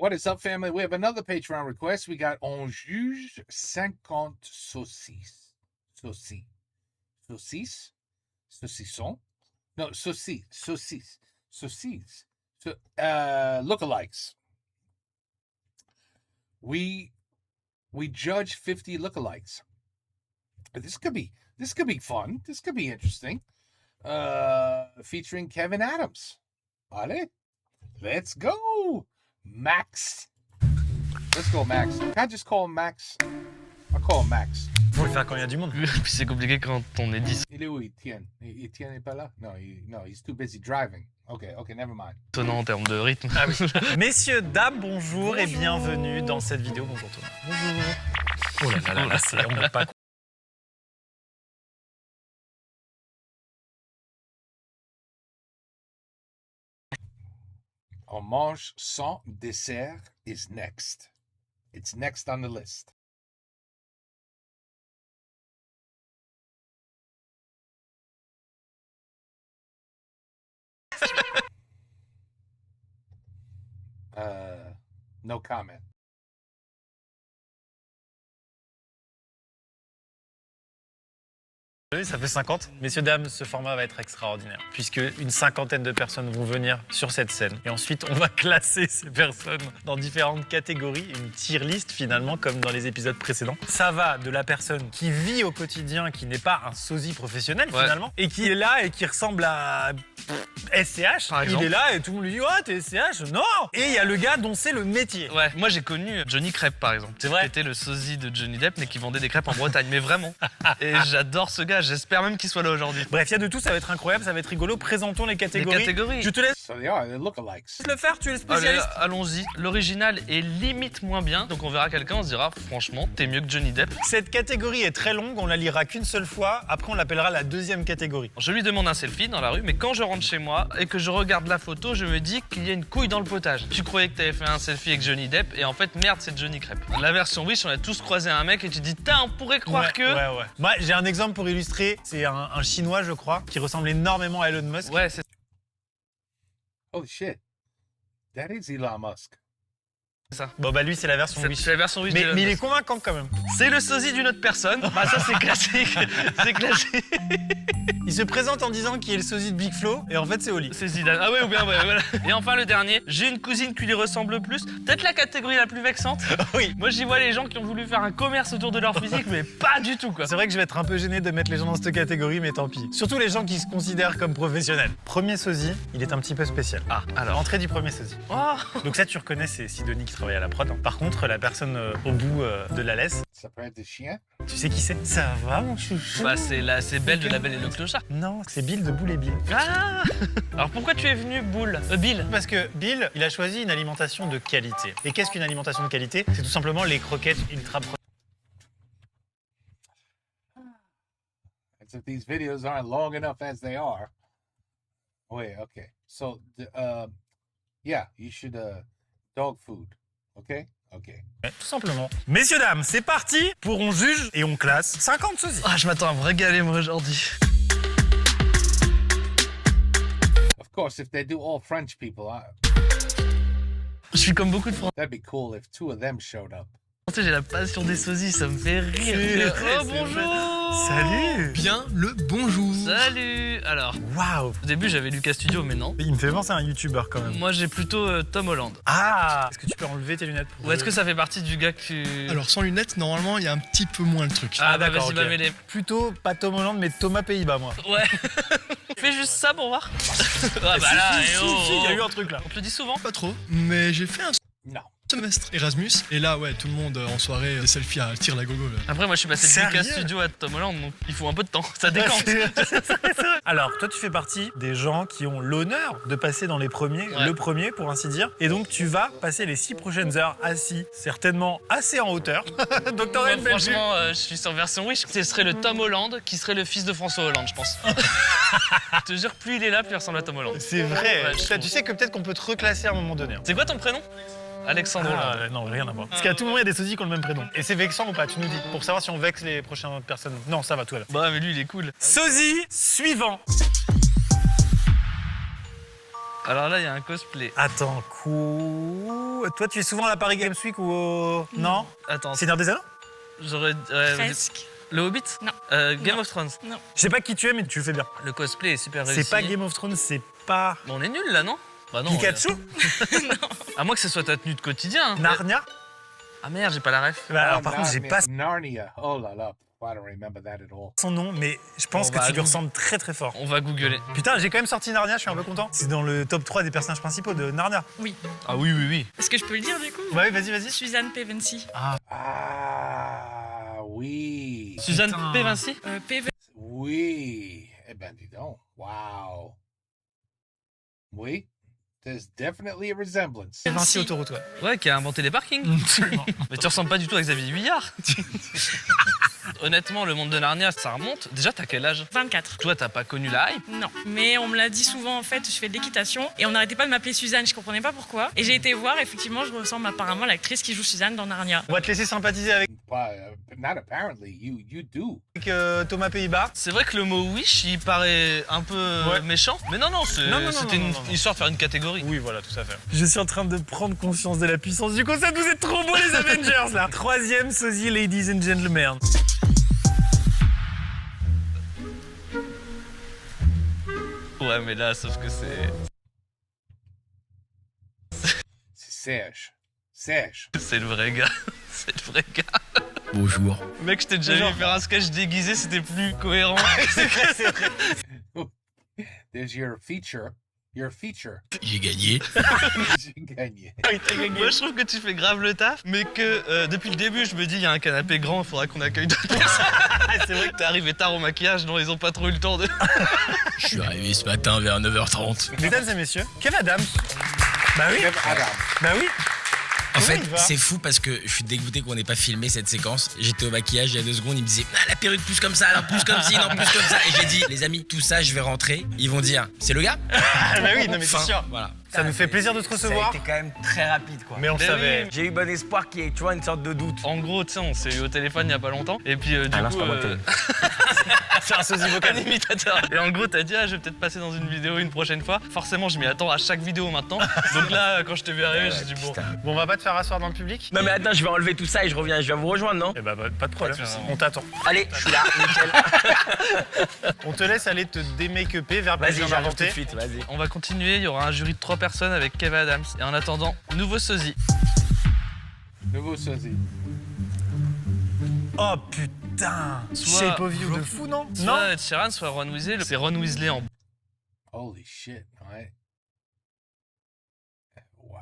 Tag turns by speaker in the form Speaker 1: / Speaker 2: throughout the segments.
Speaker 1: What is up, family? We have another Patreon request. We got On Juge 50 saucisses. Saucisses? Saucisson? No, saucisses. Lookalikes. We judge 50 lookalikes. This could be fun. This could be interesting. Featuring Kevin Adams. Allez, let's go, Max. Let's go, Max. Can I just call him Max? I'll call him Max.
Speaker 2: Faut le faire quand il y a du monde.
Speaker 3: Puis c'est compliqué quand on est 10.
Speaker 1: Il est où, Etienne? Etienne n'est pas là? No, he's too busy driving. Okay, never mind.
Speaker 3: Étonnant en termes de rythme.
Speaker 2: Ah oui. Messieurs, dames, bonjour et bienvenue dans cette vidéo. Bonjour Thomas. Bonjour. Oh là là, on n'est pas...
Speaker 1: On mange sans dessert is next. It's next on the list. No comment.
Speaker 2: Ça fait 50. Messieurs, dames, ce format va être extraordinaire puisque une cinquantaine de personnes vont venir sur cette scène. Et ensuite, on va classer ces personnes dans différentes catégories, une tier list finalement, comme dans les épisodes précédents. Ça va de la personne qui vit au quotidien, qui n'est pas un sosie professionnel finalement, et qui est là et qui ressemble à SCH.
Speaker 3: Par exemple.
Speaker 2: Il est là et tout le monde lui dit « Oh, t'es SCH ?» Non. Et il y a le gars dont c'est le métier.
Speaker 3: Ouais, moi j'ai connu Johnny Crêpe par exemple.
Speaker 2: C'est vrai.
Speaker 3: Qui était le sosie de Johnny Depp mais qui vendait des crêpes en Bretagne. Mais vraiment. Et j'adore ce gars, j'espère même qu'il soit là aujourd'hui.
Speaker 2: Bref, il y a de tout, ça va être incroyable, ça va être rigolo. Présentons les
Speaker 3: Les
Speaker 2: catégories.
Speaker 3: catégories.
Speaker 2: Je te laisse
Speaker 1: So they are, they're lookalikes.
Speaker 2: le faire, tu es le
Speaker 3: Allez,
Speaker 2: spécialiste.
Speaker 3: allons-y. L'original est limite moins bien. Donc on verra quelqu'un, on se dira franchement, t'es mieux que Johnny Depp.
Speaker 2: Cette catégorie est très longue, on la lira qu'une seule fois. Après, on l'appellera la deuxième catégorie.
Speaker 3: Je lui demande un selfie dans la rue, mais quand je rentre chez moi et que je regarde la photo, je me dis qu'il y a une couille dans le potage. Tu croyais que t'avais fait un selfie avec Johnny Depp et en fait, merde, c'est Johnny Crêpe. La version Wish, on a tous croisé un mec et tu dis, on pourrait croire que...
Speaker 2: Ouais. Moi, j'ai un exemple pour illustrer. C'est un Chinois, je crois, qui ressemble énormément à Elon Musk.
Speaker 3: Ouais, c'est
Speaker 1: Holy shit. That is Elon Musk.
Speaker 3: ça.
Speaker 2: Bon, bah lui, c'est la version Wish.
Speaker 3: C'est la version Wish.
Speaker 2: Mais
Speaker 3: d'Elon
Speaker 2: il est
Speaker 3: Musk.
Speaker 2: convaincant quand même.
Speaker 3: C'est le sosie d'une autre personne. Bah ça c'est classique. C'est classique.
Speaker 2: Il se présente en disant qu'il est le sosie de Big Flo, et en fait, c'est Oli.
Speaker 3: C'est Zidane. Ah ouais, ou bien ouais, voilà. Et enfin le dernier, j'ai une cousine qui lui ressemble le plus. Peut-être la catégorie la plus vexante.
Speaker 2: Oui.
Speaker 3: Moi j'y vois les gens qui ont voulu faire un commerce autour de leur physique, mais pas du tout quoi.
Speaker 2: C'est vrai que je vais être un peu gêné de mettre les gens dans cette catégorie, mais tant pis. Surtout les gens qui se considèrent comme professionnels. Premier sosie, il est un petit peu spécial.
Speaker 3: Ah alors.
Speaker 2: Entrée du premier sosie.
Speaker 3: Oh.
Speaker 2: Donc ça, tu reconnais, c'est Sidonie qui travaille à la prod. Par contre, la personne au bout de la laisse,
Speaker 1: Ça peut être des chiens.
Speaker 2: tu sais qui c'est? Ça va, mon chouchou?
Speaker 3: Bah c'est Belle de La Belle et le Clochard.
Speaker 2: Non, c'est Bill de Boule et Bill.
Speaker 3: Ah. Alors pourquoi tu es venu Boule Bill?
Speaker 2: Parce que Bill, il a choisi une alimentation de qualité. Et qu'est-ce qu'une alimentation de qualité? C'est tout simplement les croquettes ultra
Speaker 1: As if these videos aren't long enough as they are. Wait, okay. So, yeah, you should, dog food. Okay? Okay.
Speaker 2: tout simplement. Messieurs, dames, c'est parti pour On juge et on classe 50 sosies.
Speaker 3: Ah je m'attends à me régaler moi aujourd'hui.
Speaker 1: Of course, if they do all French people,
Speaker 3: Je suis comme beaucoup de Français,
Speaker 1: that'd be cool if two of them showed up.
Speaker 3: j'ai la passion des sosies, ça me fait rire.
Speaker 2: C'est vrai,
Speaker 3: Oh
Speaker 2: c'est
Speaker 3: bonjour.
Speaker 2: Salut!
Speaker 4: Bien le bonjour.
Speaker 3: Salut. Alors,
Speaker 2: Waouh!
Speaker 3: au début j'avais Lucas Studio, mais non.
Speaker 2: Il me fait penser à un youtubeur quand même.
Speaker 3: Moi j'ai plutôt Tom Holland.
Speaker 2: Ah! Est-ce que tu peux enlever tes lunettes pour
Speaker 3: Ou est-ce que ça fait partie du gars que tu...
Speaker 4: Alors sans lunettes, normalement, il y a un petit peu moins le truc.
Speaker 3: Ah bah
Speaker 2: d'accord,
Speaker 3: vas-y,
Speaker 2: ok.
Speaker 3: bah mets-les.
Speaker 2: Plutôt pas Tom Holland, mais Thomas Pays-Bas, moi.
Speaker 3: Ouais. Fais juste ça pour voir. Ah bah là,
Speaker 2: si,
Speaker 3: eh oh.
Speaker 2: il y a eu un truc là.
Speaker 3: On te le dit souvent.
Speaker 4: Pas trop, mais j'ai fait un
Speaker 1: No.
Speaker 4: semestre Erasmus. Et là, ouais, tout le monde en soirée, des selfies à tire la gogo. Là.
Speaker 3: Après moi je suis passé de
Speaker 2: Sérieux
Speaker 3: Lucas Studio à Tom Holland, donc il faut un peu de temps. Ça décante.
Speaker 2: Alors, toi, tu fais partie des gens qui ont l'honneur de passer dans les premiers,
Speaker 3: Ouais.
Speaker 2: le premier pour ainsi dire. Et donc, tu vas passer les 6 prochaines heures assis, certainement assez en hauteur. Donc, t'aurais
Speaker 3: Moi,
Speaker 2: une belle vue.
Speaker 3: franchement, je suis sur version Wish. Ce serait le Tom Holland qui serait le fils de François Hollande, je pense. Je te jure, plus il est là, plus il ressemble à Tom Holland.
Speaker 2: C'est vrai.
Speaker 3: Ouais, je
Speaker 2: Tu
Speaker 3: trouve.
Speaker 2: sais que peut-être qu'on peut te reclasser à un moment donné.
Speaker 3: C'est quoi ton prénom? Alexandre Hollande.
Speaker 2: Ah, non, rien à voir. Parce qu'à tout moment, il y a des sosies qui ont le même prénom. Et c'est vexant ou pas, tu nous dis, pour savoir si on vexe les prochaines personnes. Non, ça va, tout à l'heure.
Speaker 3: Bah mais lui il est cool.
Speaker 2: Sosie suivant.
Speaker 3: Alors là, il y a un cosplay.
Speaker 2: Attends, toi, tu es souvent à la Paris Games Week ou au... Non.
Speaker 3: Attends,
Speaker 2: Seigneur des Anneaux?
Speaker 3: j'aurais...
Speaker 5: Presque.
Speaker 3: Le Hobbit?
Speaker 5: Non.
Speaker 3: Game
Speaker 5: Non.
Speaker 3: of Thrones.
Speaker 5: Non.
Speaker 2: Je sais pas qui tu es, mais tu le fais bien.
Speaker 3: Le cosplay est super réussi.
Speaker 2: C'est pas Game of Thrones, c'est pas...
Speaker 3: Bon, on est nul là, non? Bah non.
Speaker 2: Pikachu?
Speaker 3: À moins que ce soit ta tenue de quotidien.
Speaker 2: Narnia?
Speaker 3: Ah merde, j'ai pas la ref.
Speaker 2: Bah, alors
Speaker 1: Oh,
Speaker 2: par contre, j'ai
Speaker 1: Narnia.
Speaker 2: pas
Speaker 1: Narnia. Oh là là. I don't remember that at all.
Speaker 2: son nom, mais je pense
Speaker 3: On
Speaker 2: que
Speaker 3: va
Speaker 2: tu lui
Speaker 3: Google.
Speaker 2: ressembles très très fort.
Speaker 3: On va googler.
Speaker 2: Putain, j'ai quand même sorti Narnia, je suis un peu content. C'est dans le top 3 des personnages principaux de Narnia.
Speaker 5: Oui.
Speaker 3: Ah oui, oui, oui.
Speaker 5: Est-ce que je peux le dire du coup?
Speaker 2: Ouais, vas-y.
Speaker 5: Suzanne Pevensie.
Speaker 1: Ah oui.
Speaker 3: Suzanne
Speaker 2: Putain.
Speaker 3: P. Vinci?
Speaker 1: Oui. Eh ben dis donc. Wow. Oui. There's definitely a resemblance.
Speaker 2: Vinci
Speaker 5: Vinci.
Speaker 2: Autoroute, ouais.
Speaker 3: Ouais, qui a inventé les parkings.
Speaker 2: Absolument.
Speaker 3: Mais tu ressembles pas du tout à Xavier Huillard. Honnêtement, le monde de Narnia, ça remonte. Déjà, t'as quel âge?
Speaker 5: 24.
Speaker 3: Toi, t'as pas connu la hype?
Speaker 5: Non. Mais on me l'a dit souvent en fait, je fais de l'équitation et on n'arrêtait pas de m'appeler Suzanne, je comprenais pas pourquoi. Et j'ai été voir, effectivement, je ressemble apparemment à l'actrice qui joue Suzanne dans Narnia.
Speaker 2: On va te laisser sympathiser avec
Speaker 1: Not apparently. You do.
Speaker 2: Thomas Pays-Bas.
Speaker 3: C'est vrai que le mot wish, il paraît un peu
Speaker 2: Ouais.
Speaker 3: méchant. Mais non, non,
Speaker 2: Non, non,
Speaker 3: c'était
Speaker 2: non,
Speaker 3: une
Speaker 2: non, non.
Speaker 3: histoire de faire une catégorie.
Speaker 2: Oui, voilà, tout à fait. Je suis en train de prendre conscience de la puissance du concept. Vous êtes trop beaux, les Avengers, là. Troisième sosie, ladies and gentlemen.
Speaker 3: Ouais, mais là, sauf que c'est
Speaker 1: C'est sèche.
Speaker 3: c'est le vrai gars. C'est le vrai gars.
Speaker 6: Bonjour.
Speaker 3: Mec, je t'ai déjà
Speaker 2: Genre-
Speaker 3: vu faire un sketch déguisé, c'était plus cohérent.
Speaker 2: C'est vrai.
Speaker 1: There's your feature. Your feature.
Speaker 6: J'ai gagné.
Speaker 1: J'ai gagné.
Speaker 3: Moi, je trouve que tu fais grave le taf, mais que depuis le début, je me dis, il y a un canapé grand, il faudra qu'on accueille d'autres personnes. C'est vrai que t'es arrivé tard au maquillage, non, ils ont pas trop eu le temps de.
Speaker 6: Je suis arrivé ce matin vers 9h30.
Speaker 2: Mesdames et messieurs, Kev Adams. Bah oui,
Speaker 1: Kev Adams.
Speaker 2: bah oui.
Speaker 6: En
Speaker 2: Comment
Speaker 6: fait,
Speaker 2: il va
Speaker 6: c'est fou parce que je suis dégoûté qu'on n'ait pas filmé cette séquence. J'étais au maquillage il y a 2 secondes, il me disait ah, la perruque plus comme ça, alors plus comme ci, non plus comme ça. Et j'ai dit les amis, tout ça, je vais rentrer. Ils vont dire c'est le gars.
Speaker 2: Ah bah oui, non mais c'est
Speaker 6: Enfin,
Speaker 2: sûr.
Speaker 6: Voilà.
Speaker 2: Ça nous fait plaisir de te recevoir.
Speaker 7: Ça a été quand même très rapide quoi.
Speaker 2: Mais on le
Speaker 3: Mais
Speaker 2: savait.
Speaker 3: oui.
Speaker 7: J'ai eu bon espoir qu'il y ait, tu vois, une sorte de doute.
Speaker 3: En gros, tu sais, on s'est eu au téléphone il y a pas longtemps, et puis du
Speaker 7: non,
Speaker 3: coup.
Speaker 7: c'est pas moi le téléphone.
Speaker 2: C'est un sosie
Speaker 3: Un
Speaker 2: vocal.
Speaker 3: imitateur. Et en gros, t'as dit, ah, je vais peut-être passer dans une vidéo une prochaine fois. Forcément, je m'y attends à chaque vidéo maintenant. Donc là, quand je t'ai vu arriver, j'ai dit, bon.
Speaker 7: Putain.
Speaker 2: Bon, on va pas te faire asseoir dans le public.
Speaker 7: Non mais attends, je vais enlever tout ça et je reviens, je viens vous rejoindre, non?
Speaker 2: Eh bah, pas de problème.
Speaker 3: Pas de soucis.
Speaker 2: On t'attend.
Speaker 7: Allez, je suis là, nickel.
Speaker 2: On te laisse aller te démake-up vers
Speaker 7: Vas-y,
Speaker 2: plaisir
Speaker 7: j'arrive tout
Speaker 2: d'inventer.
Speaker 7: de suite, vas-y.
Speaker 3: On va continuer, il y aura un jury de 3 personnes avec Kev Adams. Et en attendant, nouveau sosie.
Speaker 1: Nouveau sosie.
Speaker 2: Oh putain.
Speaker 3: Soit-
Speaker 2: Shape of You de fou, non?
Speaker 3: Soit Ed Sheeran, soit Ron Weasley. C'est Ron Weasley en
Speaker 1: Holy shit. Ouais. Wow.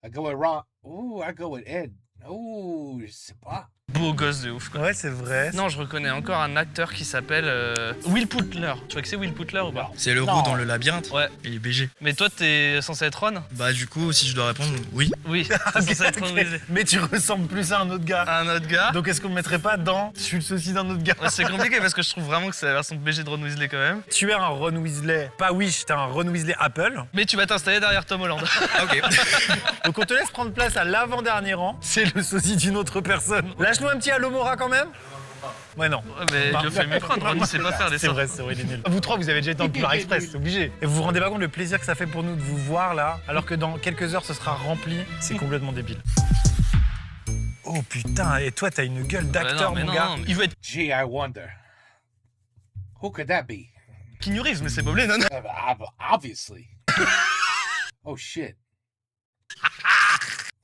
Speaker 1: I go with Ron. Ooh, I go with Ed. Ooh, je sais pas.
Speaker 3: beau gosse de ouf. Quoi.
Speaker 2: Ouais, c'est vrai.
Speaker 3: Non, je reconnais encore un acteur qui s'appelle Will Putler. Tu vois que c'est Will Putler ou pas?
Speaker 6: C'est l'euro
Speaker 2: Non.
Speaker 6: dans le labyrinthe.
Speaker 3: Ouais.
Speaker 6: Il est BG.
Speaker 3: Mais toi, t'es censé être Ron?
Speaker 6: Bah du coup, si je dois répondre, oui.
Speaker 3: Oui, t'es censé être Ron Weasley.
Speaker 2: Mais tu ressembles plus à un autre gars.
Speaker 3: Un autre gars?
Speaker 2: Donc est-ce qu'on me mettrait pas dans Je suis le souci d'un autre gars?
Speaker 3: Ouais, c'est compliqué parce que je trouve vraiment que c'est la version BG de Ron Weasley quand même.
Speaker 2: Tu es un Ron Weasley, pas Wish, t'es un Ron Weasley Apple.
Speaker 3: Mais tu vas t'installer derrière Tom Holland.
Speaker 6: Ok.
Speaker 2: Donc on te laisse prendre place à l'avant-dernier rang. C'est le sosie d'une autre personne. Lâche-nous un petit Allo Mora quand même. Ouais, non.
Speaker 3: Ouais, mais il le fait mieux que Ron. Ron, il sait pas faire les
Speaker 2: C'est
Speaker 3: sorts.
Speaker 2: vrai, il est nul. Vous trois, vous avez déjà été en Polar Express, c'est obligé. Et vous vous rendez pas compte le plaisir que ça fait pour nous de vous voir là, alors que dans quelques heures ce sera rempli. C'est complètement débile. Oh putain, et toi t'as une gueule
Speaker 3: Bah
Speaker 2: d'acteur,
Speaker 3: non, mais
Speaker 2: mon
Speaker 3: non,
Speaker 2: gars.
Speaker 3: non, mais il veut être
Speaker 1: Gee, I wonder. Who could that be?
Speaker 3: Keanu Reeves, mais c'est Bob Lennon.
Speaker 1: Obviously. Oh shit.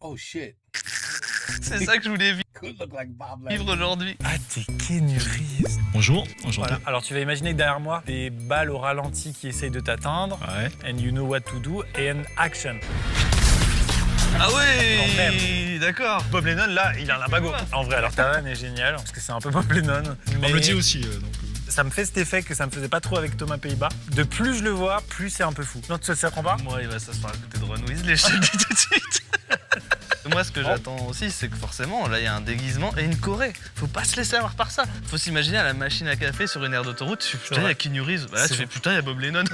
Speaker 1: Oh shit.
Speaker 3: C'est ça que je voulais
Speaker 1: Could look like Bob
Speaker 3: vivre
Speaker 1: Lennon.
Speaker 3: aujourd'hui.
Speaker 2: Ah, t'es Keanu Reeves.
Speaker 6: Bonjour, enchanté.
Speaker 2: Voilà. Alors tu vas imaginer que derrière moi, des balles au ralenti qui essayent de t'atteindre.
Speaker 6: Ouais.
Speaker 2: And you know what to do. And action.
Speaker 3: Ah
Speaker 2: Quand
Speaker 3: ouais, d'accord.
Speaker 2: Bob Lennon, là, il a un limbago. En vrai, alors ta vanne est géniale, parce que c'est un peu Bob Lennon.
Speaker 6: On
Speaker 2: Mais
Speaker 6: me le dit aussi, donc.
Speaker 2: ça me fait cet effet que ça me faisait pas trop avec Thomas Pays-Bas. De plus je le vois, plus c'est un peu fou. Non, ça te prend pas?
Speaker 3: Moi, il va s'asseoir à côté de Ron Weasley, je te le dis tout de suite. moi, ce que j'attends aussi, c'est que forcément, là, il y a un déguisement et une choré. Faut pas se laisser avoir par ça. Faut s'imaginer à la machine à café sur une aire d'autoroute, tu fais putain, il y a Keanu Reeves. Bah là, tu fais putain, il y a Bob Lennon.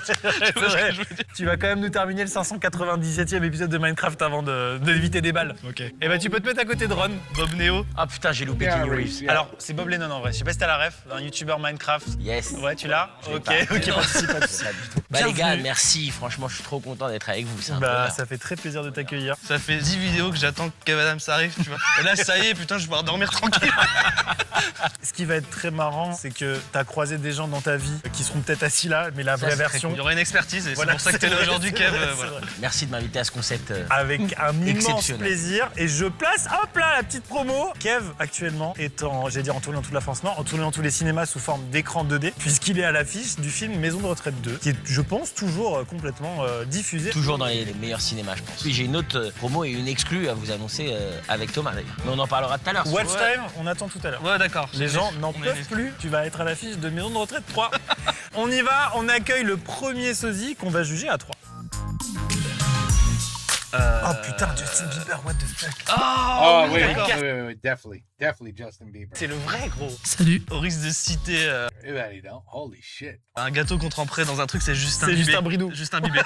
Speaker 2: C'est vrai. Tu vas quand même nous terminer le 597e épisode de Minecraft avant d'éviter des balles.
Speaker 4: Ok.
Speaker 2: Et bah tu peux te mettre à côté de Ron, Bob Neo.
Speaker 7: Ah putain, j'ai loupé
Speaker 1: Yeah,
Speaker 7: Keanu
Speaker 1: Reeves,
Speaker 7: Reeves.
Speaker 1: yeah.
Speaker 2: Alors c'est Bob Lennon en vrai. Je sais pas si t'as la ref, un youtubeur Minecraft.
Speaker 7: Yes.
Speaker 2: Ouais, tu l'as.
Speaker 7: Je l'ai
Speaker 2: Ok,
Speaker 7: pas.
Speaker 2: ok,
Speaker 7: Non.
Speaker 2: participe, participe.
Speaker 7: Pas du tout. Bah les
Speaker 2: Bienvenue.
Speaker 7: gars, merci. Franchement, je suis trop content d'être avec vous. C'est un
Speaker 2: Bah
Speaker 7: bonheur.
Speaker 2: ça fait très plaisir de t'accueillir.
Speaker 3: Ça fait 10 vidéos que j'attends que Kev Adams arrive, tu vois. Et là, ça y est, putain, je vais pouvoir dormir tranquille.
Speaker 2: Ce qui va être très marrant, c'est que t'as croisé des gens dans ta vie qui seront peut-être assis là, mais la vraie
Speaker 7: c'est très
Speaker 2: version.
Speaker 3: Il y aura une expertise et
Speaker 2: Voilà,
Speaker 3: c'est pour ça que t'es là
Speaker 2: vrai,
Speaker 3: aujourd'hui,
Speaker 2: c'est
Speaker 3: Kev.
Speaker 2: vrai, c'est
Speaker 3: Voilà.
Speaker 2: vrai.
Speaker 7: Merci de m'inviter à ce concept.
Speaker 2: Avec un immense
Speaker 7: Exceptionnel.
Speaker 2: plaisir. Et je place, hop là, la petite promo. Kev, actuellement, est en, j'allais dire en tournée dans toute la France, non, en tournée dans tous les cinémas sous forme d'écran 2D, puisqu'il est à l'affiche du film Maison de retraite 2, qui est, je pense, toujours complètement diffusé.
Speaker 7: Toujours dans les meilleurs cinémas, je pense. Puis j'ai une autre promo et une exclue à vous annoncer avec Thomas d'ailleurs. Mais on en parlera tout à l'heure.
Speaker 2: Watch
Speaker 3: Ouais.
Speaker 2: Time, on attend tout à l'heure.
Speaker 3: Ouais, d'accord.
Speaker 2: Les gens n'en
Speaker 3: On est-
Speaker 2: peuvent plus. Tu vas être à l'affiche de Maison de retraite 3. On y va, on accueille le premier sosie qu'on va juger à 3. Oh putain, Justin Bieber, what the fuck.
Speaker 1: Oh, wait,
Speaker 3: d'accord.
Speaker 1: wait. Definitely Justin Bieber.
Speaker 2: C'est le vrai gros.
Speaker 4: Salut.
Speaker 3: Au risque de citer
Speaker 1: Everybody don't. Holy shit.
Speaker 3: un gâteau qu'on tremperait dans un truc, c'est Justin
Speaker 2: C'est
Speaker 3: Bieber.
Speaker 2: Justin Bridou.
Speaker 3: Justin Bieber.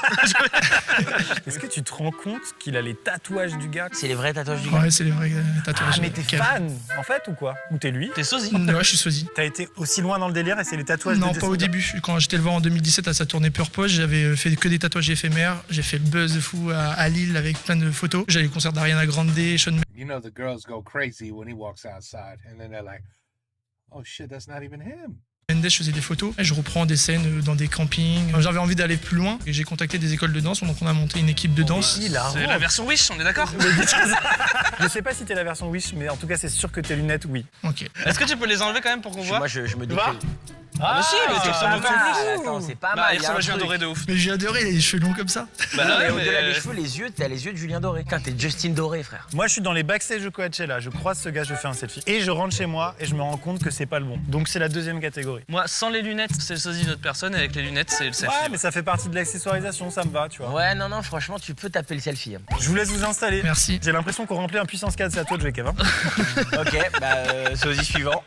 Speaker 2: Est-ce que tu te rends compte qu'il a les tatouages du gars?
Speaker 7: C'est les vrais tatouages du gars.
Speaker 4: Ouais, c'est les vrais tatouages.
Speaker 2: Ah, mais t'es
Speaker 4: Kev.
Speaker 2: fan, en fait, ou quoi? Ou t'es lui?
Speaker 3: T'es sosie.
Speaker 4: Ouais, je suis sosie.
Speaker 2: T'as été aussi loin dans le délire et c'est les tatouages
Speaker 4: Non,
Speaker 2: de
Speaker 4: pas
Speaker 2: Justin
Speaker 4: au
Speaker 2: Bieber.
Speaker 4: début. Quand j'étais le voir en 2017 à sa tournée Purpose, j'avais fait que des tatouages éphémères. J'ai fait le buzz de fou à Lille avec plein de photos. J'allais au concert d'Ariana Grande, Shawn
Speaker 1: You know, the girls go crazy when he walks outside, and then they're like, oh shit, that's not even him.
Speaker 4: Mendes, je faisais des photos. Et je reprends des scènes dans des campings. J'avais envie d'aller plus loin et j'ai contacté des écoles de danse. Donc on a monté une équipe de danse.
Speaker 2: Il a
Speaker 3: C'est la version Wish, on est d'accord?
Speaker 2: Je sais pas si t'es la version Wish, mais en tout cas, c'est sûr que tes lunettes, oui.
Speaker 4: Ok.
Speaker 3: Est-ce que tu peux les enlever quand même pour qu'on voit?
Speaker 7: Moi, je me dis
Speaker 2: Va.
Speaker 7: que.
Speaker 2: Ah,
Speaker 3: si, mais tu
Speaker 7: C'est
Speaker 3: ressembles
Speaker 7: pas
Speaker 3: au
Speaker 7: mal.
Speaker 3: plus.
Speaker 7: Attends, c'est pas
Speaker 3: Bah,
Speaker 7: mal.
Speaker 3: il
Speaker 7: y a
Speaker 3: ressemble
Speaker 7: un
Speaker 3: à Julien
Speaker 7: truc.
Speaker 3: Doré de ouf.
Speaker 4: Mais j'ai adoré les cheveux longs comme ça.
Speaker 3: Bah
Speaker 7: Non, mais
Speaker 3: ouais,
Speaker 7: au-delà
Speaker 3: mais-
Speaker 7: des cheveux, les yeux, t'as les yeux de Julien Doré. Putain, t'es Justin Doré, frère.
Speaker 2: Moi, je suis dans les backstage de Coachella. Je croise ce gars, je fais un selfie. Et je rentre chez moi et je me rends compte que c'est pas le bon. Donc, c'est la deuxième catégorie.
Speaker 3: Moi, sans les lunettes, c'est le sosie d'une autre personne, et avec les lunettes, c'est le selfie.
Speaker 2: Ouais, mais ça fait partie de l'accessoirisation, ça me va, tu vois.
Speaker 7: Ouais, non, franchement, tu peux taper le selfie.
Speaker 2: Je vous laisse vous installer.
Speaker 4: Merci.
Speaker 2: J'ai l'impression qu'on remplit un puissance 4, c'est à toi de jouer, Kevin.
Speaker 7: Ok, bah, sosie suivant.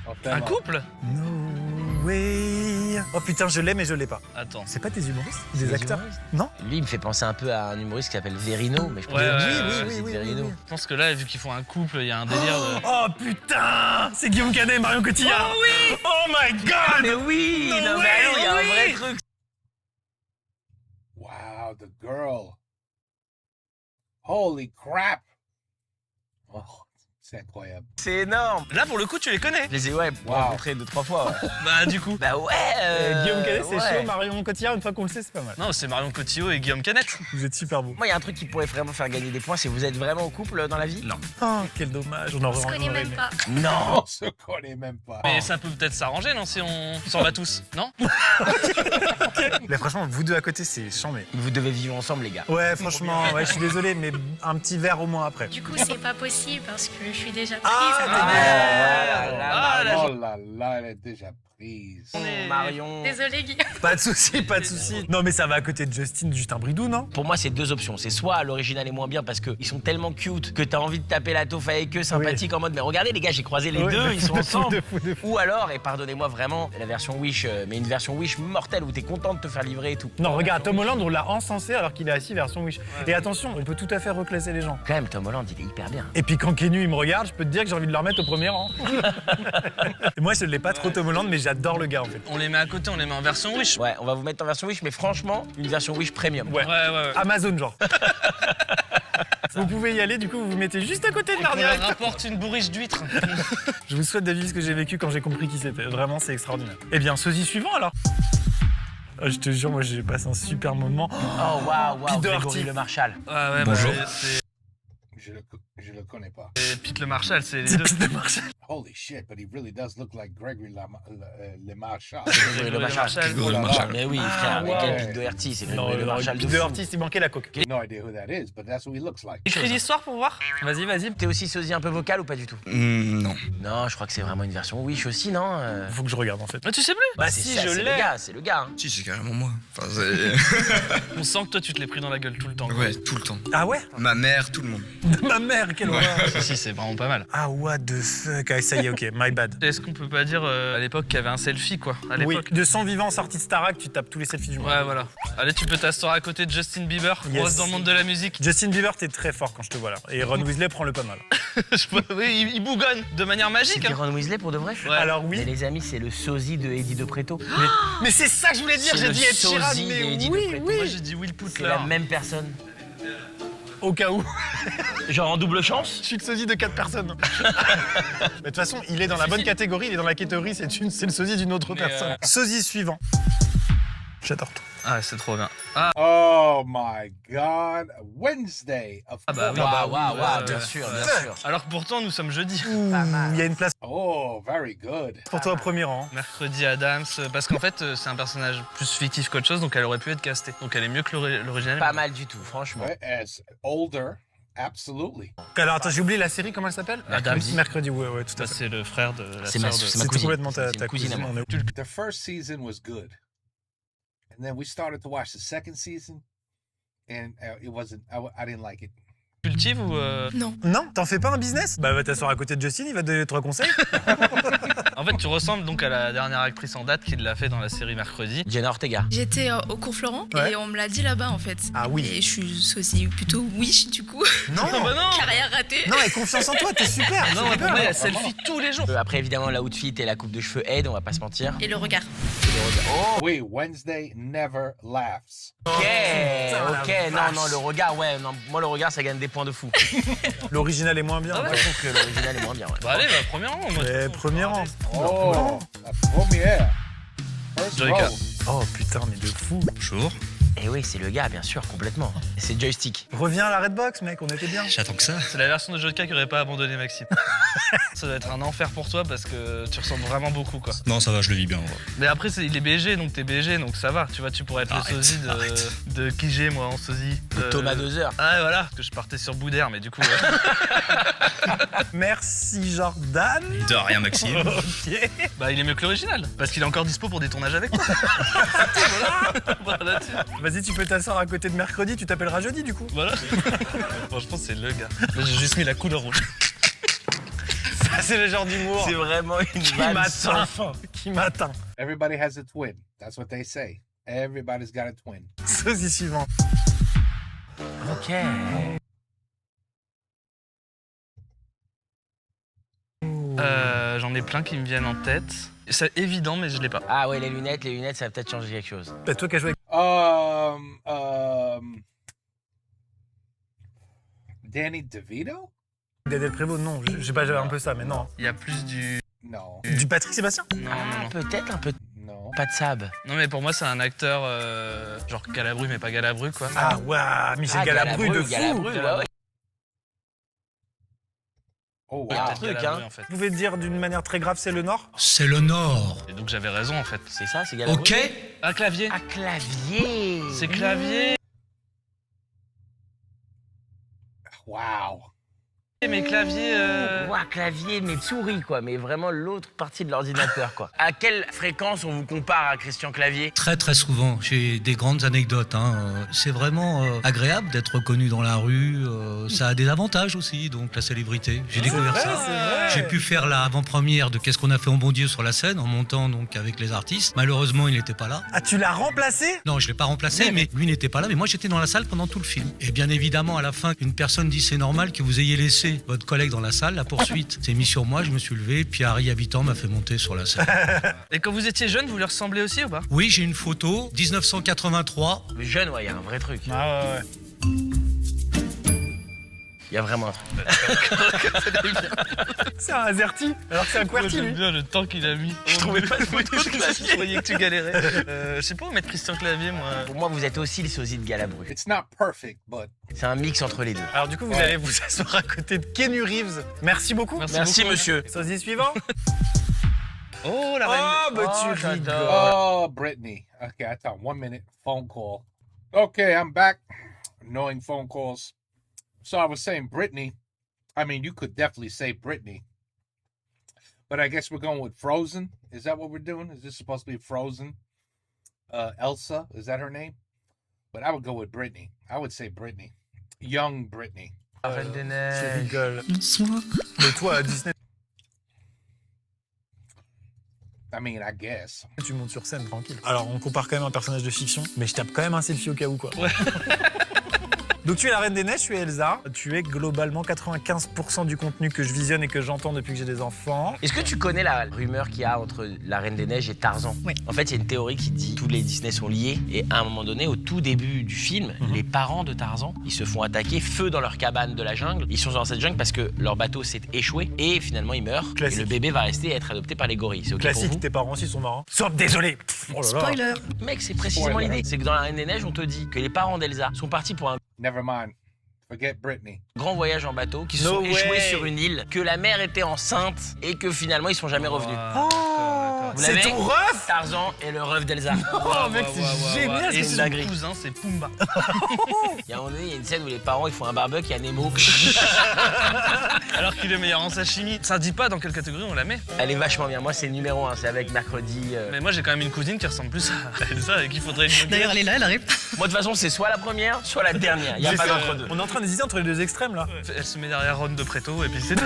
Speaker 1: Oh,
Speaker 3: Un couple?
Speaker 2: No way. Oh putain, je l'ai, mais je l'ai pas.
Speaker 3: Attends.
Speaker 2: C'est pas des humoristes? Des
Speaker 7: des
Speaker 2: acteurs?
Speaker 7: humoristes
Speaker 2: Non?
Speaker 7: Lui, il me fait penser un peu à un humoriste qui s'appelle Verino, mais je pense
Speaker 3: Ouais,
Speaker 7: que
Speaker 3: ouais,
Speaker 7: c'est
Speaker 2: oui,
Speaker 7: Verino.
Speaker 2: oui.
Speaker 3: Je pense que là, vu qu'ils font un couple, il y a un délire de.
Speaker 2: Oh putain! C'est Guillaume Canet et Marion Cotillard! Oh oui! Oh my god!
Speaker 7: Mais oui, non, mais
Speaker 2: way,
Speaker 7: allô, il y a un
Speaker 2: oui.
Speaker 7: vrai truc.
Speaker 1: Wow, the girl. Holy crap. Oh, c'est incroyable.
Speaker 7: C'est énorme.
Speaker 3: Là, pour le coup, tu les connais.
Speaker 7: Je les ai, ouais,
Speaker 1: Wow.
Speaker 7: rencontrés 2-3 fois. Ouais.
Speaker 3: Bah, du coup.
Speaker 7: Bah ouais.
Speaker 2: Guillaume Canet, c'est
Speaker 7: ouais.
Speaker 2: chaud. Marion Cotillard, une fois qu'on le sait, c'est pas mal.
Speaker 3: Non, c'est Marion Cotillard et Guillaume Canet.
Speaker 2: Vous êtes super beaux.
Speaker 7: Moi, il y a un truc qui pourrait vraiment faire gagner des points, c'est vous êtes vraiment en couple dans la vie? Non.
Speaker 2: Oh, quel dommage. On aurait
Speaker 8: On se connaît même pas.
Speaker 7: Non.
Speaker 1: On se connaît même pas.
Speaker 3: Mais ça peut peut-être s'arranger, non, si on s'en va tous, non?
Speaker 2: Mais franchement, vous deux à côté, c'est chambé.
Speaker 7: Vous devez vivre ensemble, les gars.
Speaker 2: Ouais, franchement, ouais, je suis désolé, mais un petit verre au moins après.
Speaker 8: Du coup, c'est pas possible parce que je suis déjà prise.
Speaker 2: Ah,
Speaker 3: Ah, là,
Speaker 1: Oh là là, elle est déjà prise.
Speaker 3: On est-
Speaker 7: Marion.
Speaker 8: Désolée, Guillaume.
Speaker 2: Pas de souci, pas de souci. Non, mais ça va à côté de Justin Bridou, non?
Speaker 7: Pour moi, c'est deux options. C'est soit l'original est moins bien parce qu'ils sont tellement cute que t'as envie de taper la taufe avec eux, sympathique, en mode mais regardez les gars, j'ai croisé les
Speaker 2: Ouais,
Speaker 7: deux,
Speaker 2: de
Speaker 7: ils
Speaker 2: fou,
Speaker 7: sont
Speaker 2: de fou,
Speaker 7: ensemble.
Speaker 2: de fou, de fou.
Speaker 7: Ou alors, et pardonnez-moi vraiment, la version Wish, mais une version Wish mortelle où t'es content de te faire livrer et tout.
Speaker 2: Non, regarde, Tom Holland, on l'a encensé alors qu'il est assis version Wish. Et attention, on peut tout à fait reclasser les gens.
Speaker 7: Quand même, Tom Holland, il est hyper bien.
Speaker 2: Et puis quand Kenu il me regarde, je peux te dire que j'ai envie de le remettre au premier rang. Et moi, je ne l'ai pas trop Tom Holland, mais j'adore le gars en fait.
Speaker 3: On les met à côté, on les met en version Wish.
Speaker 7: Ouais, on va vous mettre en version Wish, mais franchement, une version Wish premium.
Speaker 2: Ouais.
Speaker 3: Ouais.
Speaker 2: Amazon, genre. Vous pouvez y aller, du coup, vous vous mettez juste à côté de
Speaker 3: On
Speaker 2: Narnia.
Speaker 3: leur rapporte une bourriche d'huîtres.
Speaker 2: Je vous souhaite de vivre ce que j'ai vécu quand j'ai compris qui c'était. Vraiment, c'est extraordinaire. Eh bien, sosie suivant alors. Je te jure, moi, j'ai passé un super moment.
Speaker 7: Oh waouh,
Speaker 2: Pete
Speaker 7: Grégory
Speaker 2: Doherty.
Speaker 7: Le Marchal.
Speaker 3: Ouais,
Speaker 6: Bonjour.
Speaker 3: Bah, c'est
Speaker 1: Je le connais pas.
Speaker 3: Pete le Marshall, c'est les
Speaker 2: C'est
Speaker 3: deux.
Speaker 2: Pete de Marshall.
Speaker 1: Holy shit, but he really does look like Gregory Le Marchal.
Speaker 7: Grégory Le Marchal.
Speaker 6: Grégory Le Marchal.
Speaker 7: Mais oui, frère, mais
Speaker 1: ouais.
Speaker 7: quel Pete Doherty, c'est
Speaker 2: Non,
Speaker 7: Grégory Le Marchal de
Speaker 2: Pete de
Speaker 7: fou.
Speaker 2: Ortiz, il manquait la coque.
Speaker 1: No idea who that is, but that's what he looks like.
Speaker 3: Écris l'histoire pour voir. Vas-y.
Speaker 7: T'es aussi sosie un peu vocal ou pas du tout?
Speaker 6: Non.
Speaker 7: Non, je crois que c'est vraiment une version Wish aussi, non
Speaker 2: Faut que je regarde en fait.
Speaker 3: Mais tu sais plus.
Speaker 2: Bah
Speaker 7: c'est
Speaker 2: si,
Speaker 7: ça,
Speaker 2: je
Speaker 7: c'est
Speaker 2: l'ai.
Speaker 7: c'est le gars. Hein.
Speaker 9: Si, c'est carrément moi. Enfin, c'est-
Speaker 3: On sent que toi, tu te l'es pris dans la gueule tout le temps. quoi.
Speaker 9: ouais, tout le temps.
Speaker 2: Ah ouais?
Speaker 9: Ma mère, tout le monde.
Speaker 2: Ma mère, quelle horreur.
Speaker 3: Si, c'est vraiment pas mal.
Speaker 2: Ah what the fuck. Ah, ça y est, ok, my bad.
Speaker 3: Est-ce qu'on peut pas dire à l'époque qu'il y avait un selfie, quoi? À
Speaker 2: Oui,
Speaker 3: l'époque.
Speaker 2: de 100 vivants sortis de Starac, tu tapes tous les selfies du monde.
Speaker 3: Ouais, voilà. Allez, tu peux t'asseoir à côté de Justin Bieber. On
Speaker 2: Yes.
Speaker 3: reste dans le monde de la musique.
Speaker 2: Justin Bieber, t'es très fort quand je te vois là. Et Ron Weasley prend le pas mal.
Speaker 3: Oui, il bougonne de manière magique.
Speaker 7: C'était
Speaker 3: Hein.
Speaker 7: Ron Weasley pour de vrai
Speaker 3: Ouais.
Speaker 2: Alors
Speaker 7: Mais
Speaker 2: oui.
Speaker 7: les amis, c'est le sosie de Eddie de Preto.
Speaker 2: Mais c'est ça que je voulais dire,
Speaker 7: C'est
Speaker 2: j'ai
Speaker 7: le
Speaker 2: dit Ed Sheeran,
Speaker 7: sosie
Speaker 2: mais
Speaker 7: d'Eddie de
Speaker 2: oui,
Speaker 7: Preto.
Speaker 2: oui.
Speaker 3: Moi, j'ai dit Will
Speaker 7: C'est
Speaker 3: Putler.
Speaker 7: la même personne.
Speaker 2: Au cas où.
Speaker 7: Genre en double chance.
Speaker 2: Je suis le sosie de 4 personnes. Mais de toute façon, il est dans la bonne catégorie, il est dans la catégorie, c'est le sosie d'une autre personne. Sosie suivant. J'adore tout.
Speaker 3: Ah, c'est trop bien.
Speaker 1: Oh my God. Wednesday, of
Speaker 3: Ah bah
Speaker 1: course.
Speaker 3: oui.
Speaker 7: Waouh,
Speaker 3: ouais,
Speaker 7: bien
Speaker 3: ouais.
Speaker 7: sûr,
Speaker 3: Ouais.
Speaker 7: bien sûr.
Speaker 3: Alors que pourtant, nous sommes jeudi.
Speaker 2: Ouh, il y a une place
Speaker 1: Oh, very good.
Speaker 2: pour toi au premier rang.
Speaker 3: Mercredi Adams, parce qu'en fait, c'est un personnage plus fictif qu'autre chose, donc elle aurait pu être castée. Donc elle est mieux que l'original.
Speaker 7: Pas mal du tout, franchement.
Speaker 1: As older, absolutely.
Speaker 2: Alors attends, j'ai oublié la série, comment elle s'appelle?
Speaker 7: Mercredi.
Speaker 2: Mercredi, ouais, tout
Speaker 3: Ça,
Speaker 2: à fait.
Speaker 3: c'est le frère de la
Speaker 7: C'est
Speaker 3: sœur
Speaker 7: ma-
Speaker 3: de...
Speaker 7: c'est ma
Speaker 2: C'est
Speaker 7: cousine.
Speaker 2: complètement ta
Speaker 7: C'est une cousine à moi.
Speaker 2: on est-
Speaker 1: The first season was good. And then we started to watch the second season, and it wasn't, I didn't like it.
Speaker 3: Cultive ou...
Speaker 5: Non.
Speaker 2: Non, t'en fais pas un business? Bah va t'asseoir à côté de Justin, il va te donner 3 conseils.
Speaker 3: En fait, tu ressembles donc à la dernière actrice en date qui l'a fait dans la série Mercredi.
Speaker 7: Jenna Ortega.
Speaker 5: J'étais au cours Florent
Speaker 2: Ouais.
Speaker 5: et on me l'a dit là-bas en fait.
Speaker 2: Ah oui.
Speaker 5: Et je suis aussi plutôt wish du coup.
Speaker 2: Non,
Speaker 3: bah non.
Speaker 5: Carrière ratée.
Speaker 2: non, et confiance en toi, t'es super.
Speaker 3: Non,
Speaker 2: c'est
Speaker 3: mais
Speaker 2: super.
Speaker 3: pour moi, elle selfie tous les jours.
Speaker 7: Après, évidemment, l'outfit et la coupe de cheveux aident, on va pas se mentir.
Speaker 5: Et le regard.
Speaker 7: Oh,
Speaker 1: Wait, Wednesday never laughs.
Speaker 7: ok,
Speaker 2: putain,
Speaker 7: ok,
Speaker 2: la
Speaker 7: non,
Speaker 2: vache.
Speaker 7: non, le regard, ouais, non, moi le regard, ça gagne des points de fou.
Speaker 2: L'original est moins bien.
Speaker 3: Ah ouais.
Speaker 2: ouais.
Speaker 7: Je trouve que l'original est moins bien, ouais.
Speaker 3: Bah allez, premier rang, moi.
Speaker 2: Ouais, premier rang.
Speaker 1: Oh, la première. First
Speaker 3: Joyka.
Speaker 1: row.
Speaker 2: Oh putain, mais de fou.
Speaker 9: Bonjour.
Speaker 7: Et oui, c'est le gars, bien sûr, complètement. C'est joystick.
Speaker 2: Reviens à la Redbox, mec, on était bien.
Speaker 9: J'attends que ça.
Speaker 3: C'est la version de Jotka qui aurait pas abandonné Maxime. Ça doit être un enfer pour toi parce que tu ressembles vraiment beaucoup, quoi.
Speaker 9: Non, ça va, je le vis bien. en vrai.
Speaker 3: Mais après, il est BG, donc t'es BG, donc ça va. Tu vois, tu pourrais être
Speaker 9: Arrête,
Speaker 3: le sosie
Speaker 9: arrête.
Speaker 3: de qui j'ai, moi, en sosie.
Speaker 7: Thomas 2 heures.
Speaker 3: Ah, voilà, parce que je partais sur Boudère, mais du coup...
Speaker 2: Merci Jordan.
Speaker 9: De rien, Maxime.
Speaker 2: Ok.
Speaker 3: Bah, il est mieux que l'original, parce qu'il est encore dispo pour des tournages avec toi. Voilà, là-dessus.
Speaker 2: Vas-y, tu peux t'asseoir à côté de mercredi, tu t'appelleras jeudi du coup.
Speaker 3: Voilà. Franchement, c'est le gars. Là, j'ai juste mis la couleur rouge.
Speaker 2: Ça, c'est le genre d'humour
Speaker 7: C'est vraiment une
Speaker 2: qui
Speaker 7: vanne
Speaker 2: m'atteint.
Speaker 7: sans fin.
Speaker 2: Qui m'atteint.
Speaker 1: Everybody has a twin. That's what they say. Everybody's got a twin.
Speaker 2: Sosie suivant.
Speaker 7: Ok.
Speaker 3: J'en ai plein qui me viennent en tête. C'est évident, mais je l'ai pas.
Speaker 7: Ah ouais, les lunettes, ça va peut-être changer quelque chose.
Speaker 2: Bah, toi qui as joué
Speaker 1: Danny DeVito?
Speaker 2: avec Dédé Prévost, non, je sais pas, j'avais un peu ça, mais non.
Speaker 3: Il y a plus du...
Speaker 1: No.
Speaker 2: Du Patrick Sébastien?
Speaker 3: Non,
Speaker 7: Ah,
Speaker 3: non,
Speaker 7: peut-être un peu.
Speaker 1: No.
Speaker 7: Pas de sab.
Speaker 3: non, mais pour moi, c'est un acteur genre Galabru, mais pas Galabru, quoi.
Speaker 2: Ah ouais, Michel
Speaker 7: Ah,
Speaker 2: Galabru de fou.
Speaker 7: Galabru, ouais, ouais.
Speaker 1: Oh,
Speaker 7: Il y a
Speaker 1: wow.
Speaker 7: un truc,
Speaker 3: Galabru,
Speaker 7: hein.
Speaker 3: en fait.
Speaker 2: Vous pouvez dire d'une manière très grave, c'est le Nord?
Speaker 9: C'est le Nord.
Speaker 3: Et donc, j'avais raison, en fait.
Speaker 7: C'est ça, c'est Galabru.
Speaker 9: Ok.
Speaker 3: Ah, clavier.
Speaker 7: Ah, clavier.
Speaker 3: C'est clavier.
Speaker 1: Wow.
Speaker 3: Mais clavier...
Speaker 7: Ouah, clavier, mais souris, quoi. Mais vraiment l'autre partie de l'ordinateur, quoi. À quelle fréquence on vous compare à Christian Clavier?
Speaker 10: Très très souvent, j'ai des grandes anecdotes. C'est vraiment agréable d'être connu dans la rue. Ça a des avantages aussi, donc la célébrité. J'ai découvert
Speaker 2: vrai,
Speaker 10: ça.
Speaker 2: c'est vrai.
Speaker 10: J'ai pu faire l'avant-première de Qu'est-ce qu'on a fait en bon Dieu sur la scène en montant donc avec les artistes. Malheureusement, il n'était pas là.
Speaker 2: Ah, tu l'as remplacé?
Speaker 10: Non, je l'ai pas remplacé, mais lui n'était pas là. Mais moi, j'étais dans la salle pendant tout le film. Et bien évidemment, à la fin, une personne dit c'est normal que vous ayez laissé votre collègue dans la salle. La poursuite s'est mise sur moi. Je me suis levé, puis Harry Habitant m'a fait monter sur la scène.
Speaker 3: Et quand vous étiez jeune, vous lui ressemblez aussi ou pas?
Speaker 10: Oui, j'ai une photo 1983.
Speaker 7: Mais jeune, ouais, il y a un vrai truc.
Speaker 2: Ah ouais.
Speaker 7: Il y a vraiment un truc.
Speaker 2: C'est un Azerty, alors que c'est un
Speaker 3: Moi,
Speaker 2: QWERTY,
Speaker 3: j'aime
Speaker 2: lui.
Speaker 3: bien le temps qu'il a mis. Je trouvais pas de photo de clavier. Je croyais que tu galérais. Je sais pas où mettre Christian Clavier, moi.
Speaker 7: Pour moi, vous êtes aussi le sosie de Galabru.
Speaker 1: It's not perfect, but
Speaker 7: C'est un mix entre les deux.
Speaker 2: Alors du coup, vous allez vous asseoir à côté de Kenny Reeves. Merci beaucoup.
Speaker 7: Merci, monsieur.
Speaker 2: Sosie suivant.
Speaker 3: Oh, la reine.
Speaker 2: Oh, bah tu
Speaker 7: j'adore.
Speaker 2: rigoles.
Speaker 1: oh, Brittany. Okay, I thought 1 minute phone call. Okay, I'm back. Annoying phone calls. So I was saying Brittany. I mean, you could definitely say Brittany. But I guess we're going with Frozen. Is that what we're doing? Is this supposed to be Frozen? Elsa, is that her name? But I would go with Britney. I would say Britney. Young Britney.
Speaker 3: Reine des
Speaker 2: Tu
Speaker 3: Neiges.
Speaker 2: rigoles.
Speaker 4: Bonsoir.
Speaker 2: Mais toi, Disney,
Speaker 1: I mean, I guess.
Speaker 2: tu montes sur scène tranquille. Alors, on compare quand même un personnage de fiction, mais je tape quand même un selfie au cas où, quoi.
Speaker 3: Ouais.
Speaker 2: Donc tu es la Reine des Neiges, tu es Elsa. Tu es globalement 95% du contenu que je visionne et que j'entends depuis que j'ai des enfants.
Speaker 7: Est-ce que tu connais la rumeur qu'il y a entre la Reine des Neiges et Tarzan?
Speaker 5: Oui.
Speaker 7: En fait, il y a une théorie qui dit que tous les Disney sont liés. Et à un moment donné, au tout début du film, les parents de Tarzan, ils se font attaquer, feu dans leur cabane de la jungle. Ils sont dans cette jungle parce que leur bateau s'est échoué et finalement ils meurent.
Speaker 2: Classique.
Speaker 7: Et le bébé va rester et être adopté par les gorilles. C'est ok pour
Speaker 2: Classique,
Speaker 7: vous?
Speaker 2: tes parents aussi sont marrants. Sauf désolé. Oh là là.
Speaker 4: Spoiler.
Speaker 7: Mec, c'est précisément l'idée. C'est que dans la Reine des Neiges, on te dit que les parents d'Elsa sont partis pour un
Speaker 1: Never mind. Forget Britney.
Speaker 7: grand voyage en bateau, qui se
Speaker 2: No
Speaker 7: sont échoués
Speaker 2: way.
Speaker 7: sur une île, que la mère était enceinte et que finalement ils sont jamais revenus.
Speaker 3: Ah, d'accord.
Speaker 7: Vous
Speaker 2: C'est
Speaker 7: l'avez
Speaker 2: ton ref.
Speaker 7: Tarzan et le ref d'Elsa.
Speaker 2: Oh mec, c'est génial.
Speaker 3: Et
Speaker 2: ce
Speaker 3: son
Speaker 2: truc.
Speaker 3: cousin, c'est Pumba.
Speaker 7: Il y a un moment donné, il y a une scène où les parents ils font un barbecue, il y a Nemo.
Speaker 3: Alors qu'il est meilleur en sashimi. Ça dit pas dans quelle catégorie on la met.
Speaker 7: Elle est vachement bien. Moi, c'est le numéro 1. C'est avec mercredi.
Speaker 3: Mais moi, j'ai quand même une cousine qui ressemble plus à Elsa et qu'il faudrait lui
Speaker 5: D'ailleurs, elle est là, elle arrive.
Speaker 7: Moi, de toute façon, c'est soit la première, soit la dernière. Il n'y a
Speaker 2: Mais
Speaker 7: pas
Speaker 2: c'est-
Speaker 7: d'entre-deux.
Speaker 2: On est en train d'hésiter entre les deux extrêmes là.
Speaker 3: Elle se met derrière Ron de Preto et puis c'est tout.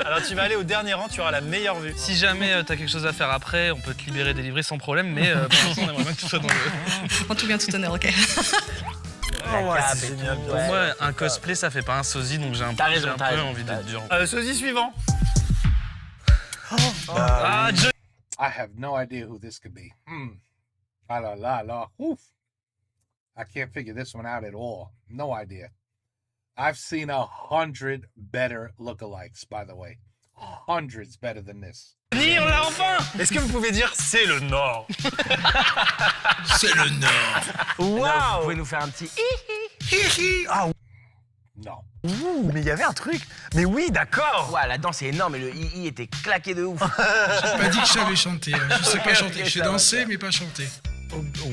Speaker 2: Alors tu vas aller au dernier rang, tu auras la meilleure vue.
Speaker 3: Si jamais t'as quelque chose à faire après, on peut te libérer, délivrer sans problème, mais pour l'instant, on aimerait bien que tu sois dans le.
Speaker 5: En tout bien, tout honneur, ok.
Speaker 2: Oh ouais,
Speaker 7: cape
Speaker 2: c'est
Speaker 7: et
Speaker 2: génial.
Speaker 7: tout,
Speaker 3: Pour
Speaker 7: ouais.
Speaker 3: moi, un cosplay, ça fait pas un sosie, donc j'ai un,
Speaker 7: T'as raison,
Speaker 3: j'ai un
Speaker 7: t'as
Speaker 3: peu
Speaker 7: raison.
Speaker 3: envie d'être dur.
Speaker 2: Sosie suivant.
Speaker 3: Ah, Johnny
Speaker 1: I have no idea who this could be. Ah la la la. Oof. I can't figure this one out at all. No idea. I've seen 100 better lookalikes, by the way. Hundreds better than this.
Speaker 3: on l'a enfin.
Speaker 2: Est-ce que vous pouvez dire c'est le Nord?
Speaker 9: C'est le Nord.
Speaker 7: Vous
Speaker 2: Waouh.
Speaker 7: pouvez nous faire un petit.
Speaker 2: Ah
Speaker 1: No.
Speaker 2: ouh, mais il y avait un truc. Mais oui, d'accord.
Speaker 7: Ouais, la danse est énorme et le i était claqué de ouf.
Speaker 4: J'ai pas dit que je savais chanter. Je sais pas
Speaker 7: Ok,
Speaker 4: chanter.
Speaker 7: ok,
Speaker 4: Je sais
Speaker 7: ça va,
Speaker 4: danser,
Speaker 7: ça va.
Speaker 4: mais pas chanter.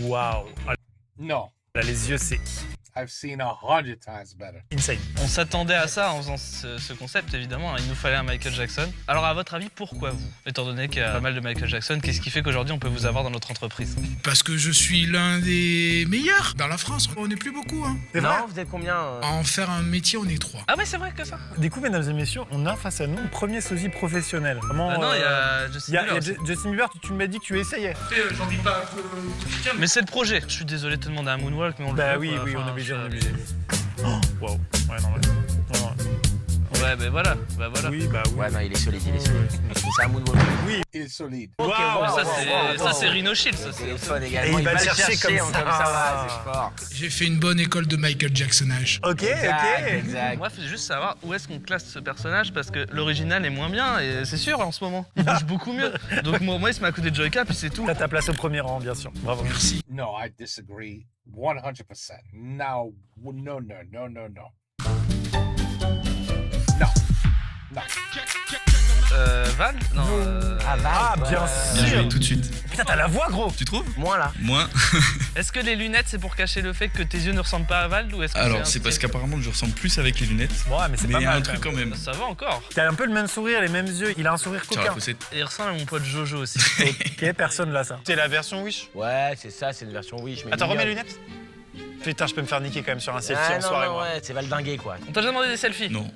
Speaker 2: Waouh. Ah,
Speaker 1: No.
Speaker 2: là, les yeux, c'est
Speaker 1: I've seen 100 times better.
Speaker 2: insane.
Speaker 3: On s'attendait à ça en faisant ce concept, évidemment. Il nous fallait un Michael Jackson. Alors, à votre avis, pourquoi vous? Étant donné qu'il y a pas mal de Michael Jackson, qu'est-ce qui fait qu'aujourd'hui, on peut vous avoir dans notre entreprise?
Speaker 4: Parce que je suis l'un des meilleurs dans la France. On n'est plus beaucoup. Hein.
Speaker 2: C'est vrai.
Speaker 7: Non, vous êtes combien
Speaker 4: À en faire un métier, on est 3.
Speaker 3: Ah ouais, c'est vrai que ça.
Speaker 2: Du coup, mesdames et messieurs, on a face à nous le premier sosie professionnel. Vraiment,
Speaker 3: Ah non, il y a Justin
Speaker 2: il y a
Speaker 3: Bieber aussi.
Speaker 2: Justin Bieber, tu m'as dit que tu essayais.
Speaker 4: J'en dis pas un peu.
Speaker 3: Mais c'est le projet. Je suis désolé de te demander un moonwalk, mais on le
Speaker 2: Bah
Speaker 3: fait,
Speaker 2: oui,
Speaker 3: quoi.
Speaker 2: oui,
Speaker 3: Enfin,
Speaker 2: on est obligé,
Speaker 3: je-
Speaker 2: on est obligé. Oh, wow. Ouais, non, ouais. Non,
Speaker 3: Ouais, bah voilà. Bah voilà.
Speaker 2: oui, bah oui.
Speaker 7: Ouais, non, il est solide, il est solide. C'est un moonwalk.
Speaker 1: Il est solide.
Speaker 2: Waouh,
Speaker 3: Mais ça,
Speaker 2: waouh,
Speaker 3: c'est
Speaker 2: waouh,
Speaker 3: ça,
Speaker 2: waouh.
Speaker 3: c'est Rhino Shield, ça.
Speaker 7: Le
Speaker 3: c'est-
Speaker 7: téléphone
Speaker 2: Et
Speaker 7: également.
Speaker 2: il va
Speaker 7: le
Speaker 2: le chercher comme
Speaker 7: comme
Speaker 2: ça.
Speaker 7: ça, ouais, c'est fort.
Speaker 4: J'ai fait une bonne école de Michael Jacksonage.
Speaker 2: Ok,
Speaker 7: Exact,
Speaker 2: ok.
Speaker 7: exact.
Speaker 3: Moi, faut juste savoir où est-ce qu'on classe ce personnage parce que l'original est moins bien et c'est sûr en ce moment. Il bouge beaucoup mieux. Donc moi, il se met à côté de Joyka puis c'est tout.
Speaker 2: T'as ta place au premier rang, bien sûr. Bravo.
Speaker 4: Merci.
Speaker 1: No, I disagree 100%. No, no, no, no, no, no. No. No.
Speaker 3: Val Non.
Speaker 2: Ah, bien
Speaker 9: Bien
Speaker 2: sûr.
Speaker 9: joué, tout de suite.
Speaker 2: Putain, t'as la voix, gros.
Speaker 9: Tu trouves?
Speaker 7: Moins là.
Speaker 9: Moi.
Speaker 3: Est-ce que les lunettes c'est pour cacher le fait que tes yeux ne ressemblent pas à Val ou est-ce que
Speaker 9: Alors,
Speaker 3: un
Speaker 9: c'est parce
Speaker 3: style-
Speaker 9: qu'apparemment, je ressemble plus avec les lunettes.
Speaker 2: Ouais, mais c'est
Speaker 9: Mais
Speaker 2: pas
Speaker 9: il y a
Speaker 2: mal.
Speaker 9: un truc quand même.
Speaker 3: Ça va encore.
Speaker 2: T'as un peu le même sourire, les mêmes yeux. Il a un sourire
Speaker 9: Sur la
Speaker 2: coquin.
Speaker 9: fossette.
Speaker 3: Et il ressemble à mon pote Jojo aussi.
Speaker 2: Ok, personne là, ça. C'est la version Wish.
Speaker 7: Ouais, c'est ça, c'est une version Wish. Mais
Speaker 2: Attends, remets les
Speaker 7: mignonne.
Speaker 2: lunettes. Putain, je peux me faire niquer quand même sur un selfie
Speaker 7: Ah,
Speaker 2: en
Speaker 7: non,
Speaker 2: soirée,
Speaker 7: non,
Speaker 2: moi.
Speaker 7: ouais, c'est valdingué quoi.
Speaker 3: On t'a déjà demandé des selfies?
Speaker 9: Non.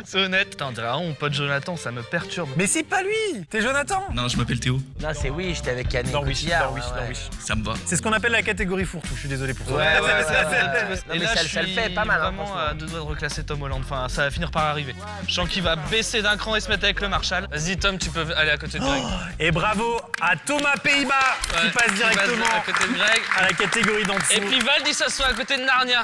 Speaker 3: C'est honnête. Putain, on dirait vraiment mon pote Jonathan, ça me perturbe.
Speaker 2: Mais c'est pas lui. T'es Jonathan.
Speaker 9: Non, je m'appelle Théo.
Speaker 7: Non, c'est Wish, t'es avec Canet.
Speaker 2: Dans Wish,
Speaker 7: Cotillard,
Speaker 2: dans Wish,
Speaker 7: ouais,
Speaker 2: dans
Speaker 7: ouais.
Speaker 2: Wish.
Speaker 9: Ça me va.
Speaker 2: C'est ce qu'on appelle la catégorie fourre-tout. Je suis désolé pour ça.
Speaker 7: Ouais, ouais, ouais, ouais.
Speaker 3: Et
Speaker 7: Non, mais
Speaker 3: là,
Speaker 7: ça
Speaker 3: je
Speaker 7: le fait
Speaker 3: suis
Speaker 7: pas mal, hein,
Speaker 3: vraiment
Speaker 7: franchement.
Speaker 3: à deux doigts de reclasser Tom Holland. Enfin, ça va finir par arriver. Je sens qu'il va baisser d'un cran et se mettre avec le Marshall. Vas-y, Tom, tu peux aller à côté de Greg.
Speaker 2: Et bravo à Thomas Pays-Bas qui
Speaker 3: Ouais,
Speaker 2: passe directement
Speaker 3: à côté de Greg.
Speaker 2: à la catégorie d'en dessous.
Speaker 3: Et puis Val dit s'assoit à côté de Narnia.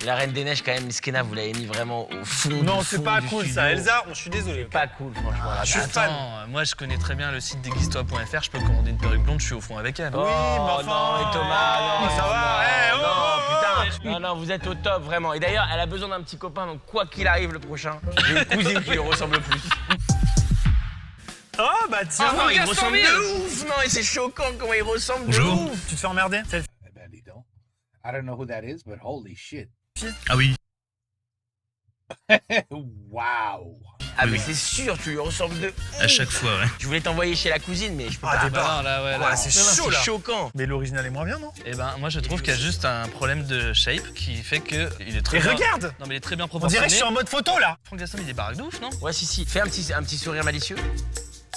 Speaker 7: La Reine des Neiges, quand même, Miskena, vous l'avez mis vraiment au fond.
Speaker 2: Non,
Speaker 7: du
Speaker 2: c'est
Speaker 7: fond
Speaker 2: pas
Speaker 7: du
Speaker 2: cool
Speaker 7: studio.
Speaker 2: ça. Elsa, je suis désolé.
Speaker 7: Pas cool, franchement. là.
Speaker 2: Je suis fan.
Speaker 3: Attends, moi je connais très bien le site déguise-toi.fr. Je peux commander une perruque blonde, je suis au fond avec elle.
Speaker 7: Oh,
Speaker 2: mais enfin,
Speaker 7: non, et Thomas, non,
Speaker 2: ça va, eh, oh,
Speaker 7: non,
Speaker 2: oh,
Speaker 7: putain, non, non, vous êtes au top, vraiment. Et d'ailleurs, elle a besoin d'un petit copain, donc quoi qu'il arrive le prochain, j'ai une cousine qui lui ressemble plus.
Speaker 2: Oh bah tiens.
Speaker 7: Oh non, il
Speaker 3: Gaston
Speaker 7: ressemble
Speaker 3: Mille.
Speaker 7: de ouf, non, et c'est choquant comment il ressemble de
Speaker 9: Bonjour.
Speaker 7: ouf.
Speaker 2: Tu te fais emmerder?
Speaker 1: I bet he don't. I don't know who that is, but holy shit.
Speaker 9: Ah oui.
Speaker 1: Wow.
Speaker 7: Ah mais c'est sûr, tu lui ressembles de...
Speaker 9: À chaque fois, ouais.
Speaker 7: Je voulais t'envoyer chez la cousine, mais je peux
Speaker 2: Ah,
Speaker 7: pas.
Speaker 2: t'es
Speaker 3: Bah non, là, ouais, là.
Speaker 2: c'est
Speaker 7: Non, non,
Speaker 2: chaud là.
Speaker 7: C'est choquant.
Speaker 2: Mais l'original est moins bien, non?
Speaker 3: Et ben, moi, je trouve qu'il y a juste un problème de shape qui fait que il est très
Speaker 2: Et
Speaker 3: bien.
Speaker 2: regarde!
Speaker 3: Non, mais il est très bien
Speaker 2: On
Speaker 3: proportionné.
Speaker 2: dirait que je suis en mode photo là!
Speaker 3: Franck Gaston, il est baraque de ouf, non?
Speaker 7: Ouais, si. Fais un petit sourire malicieux.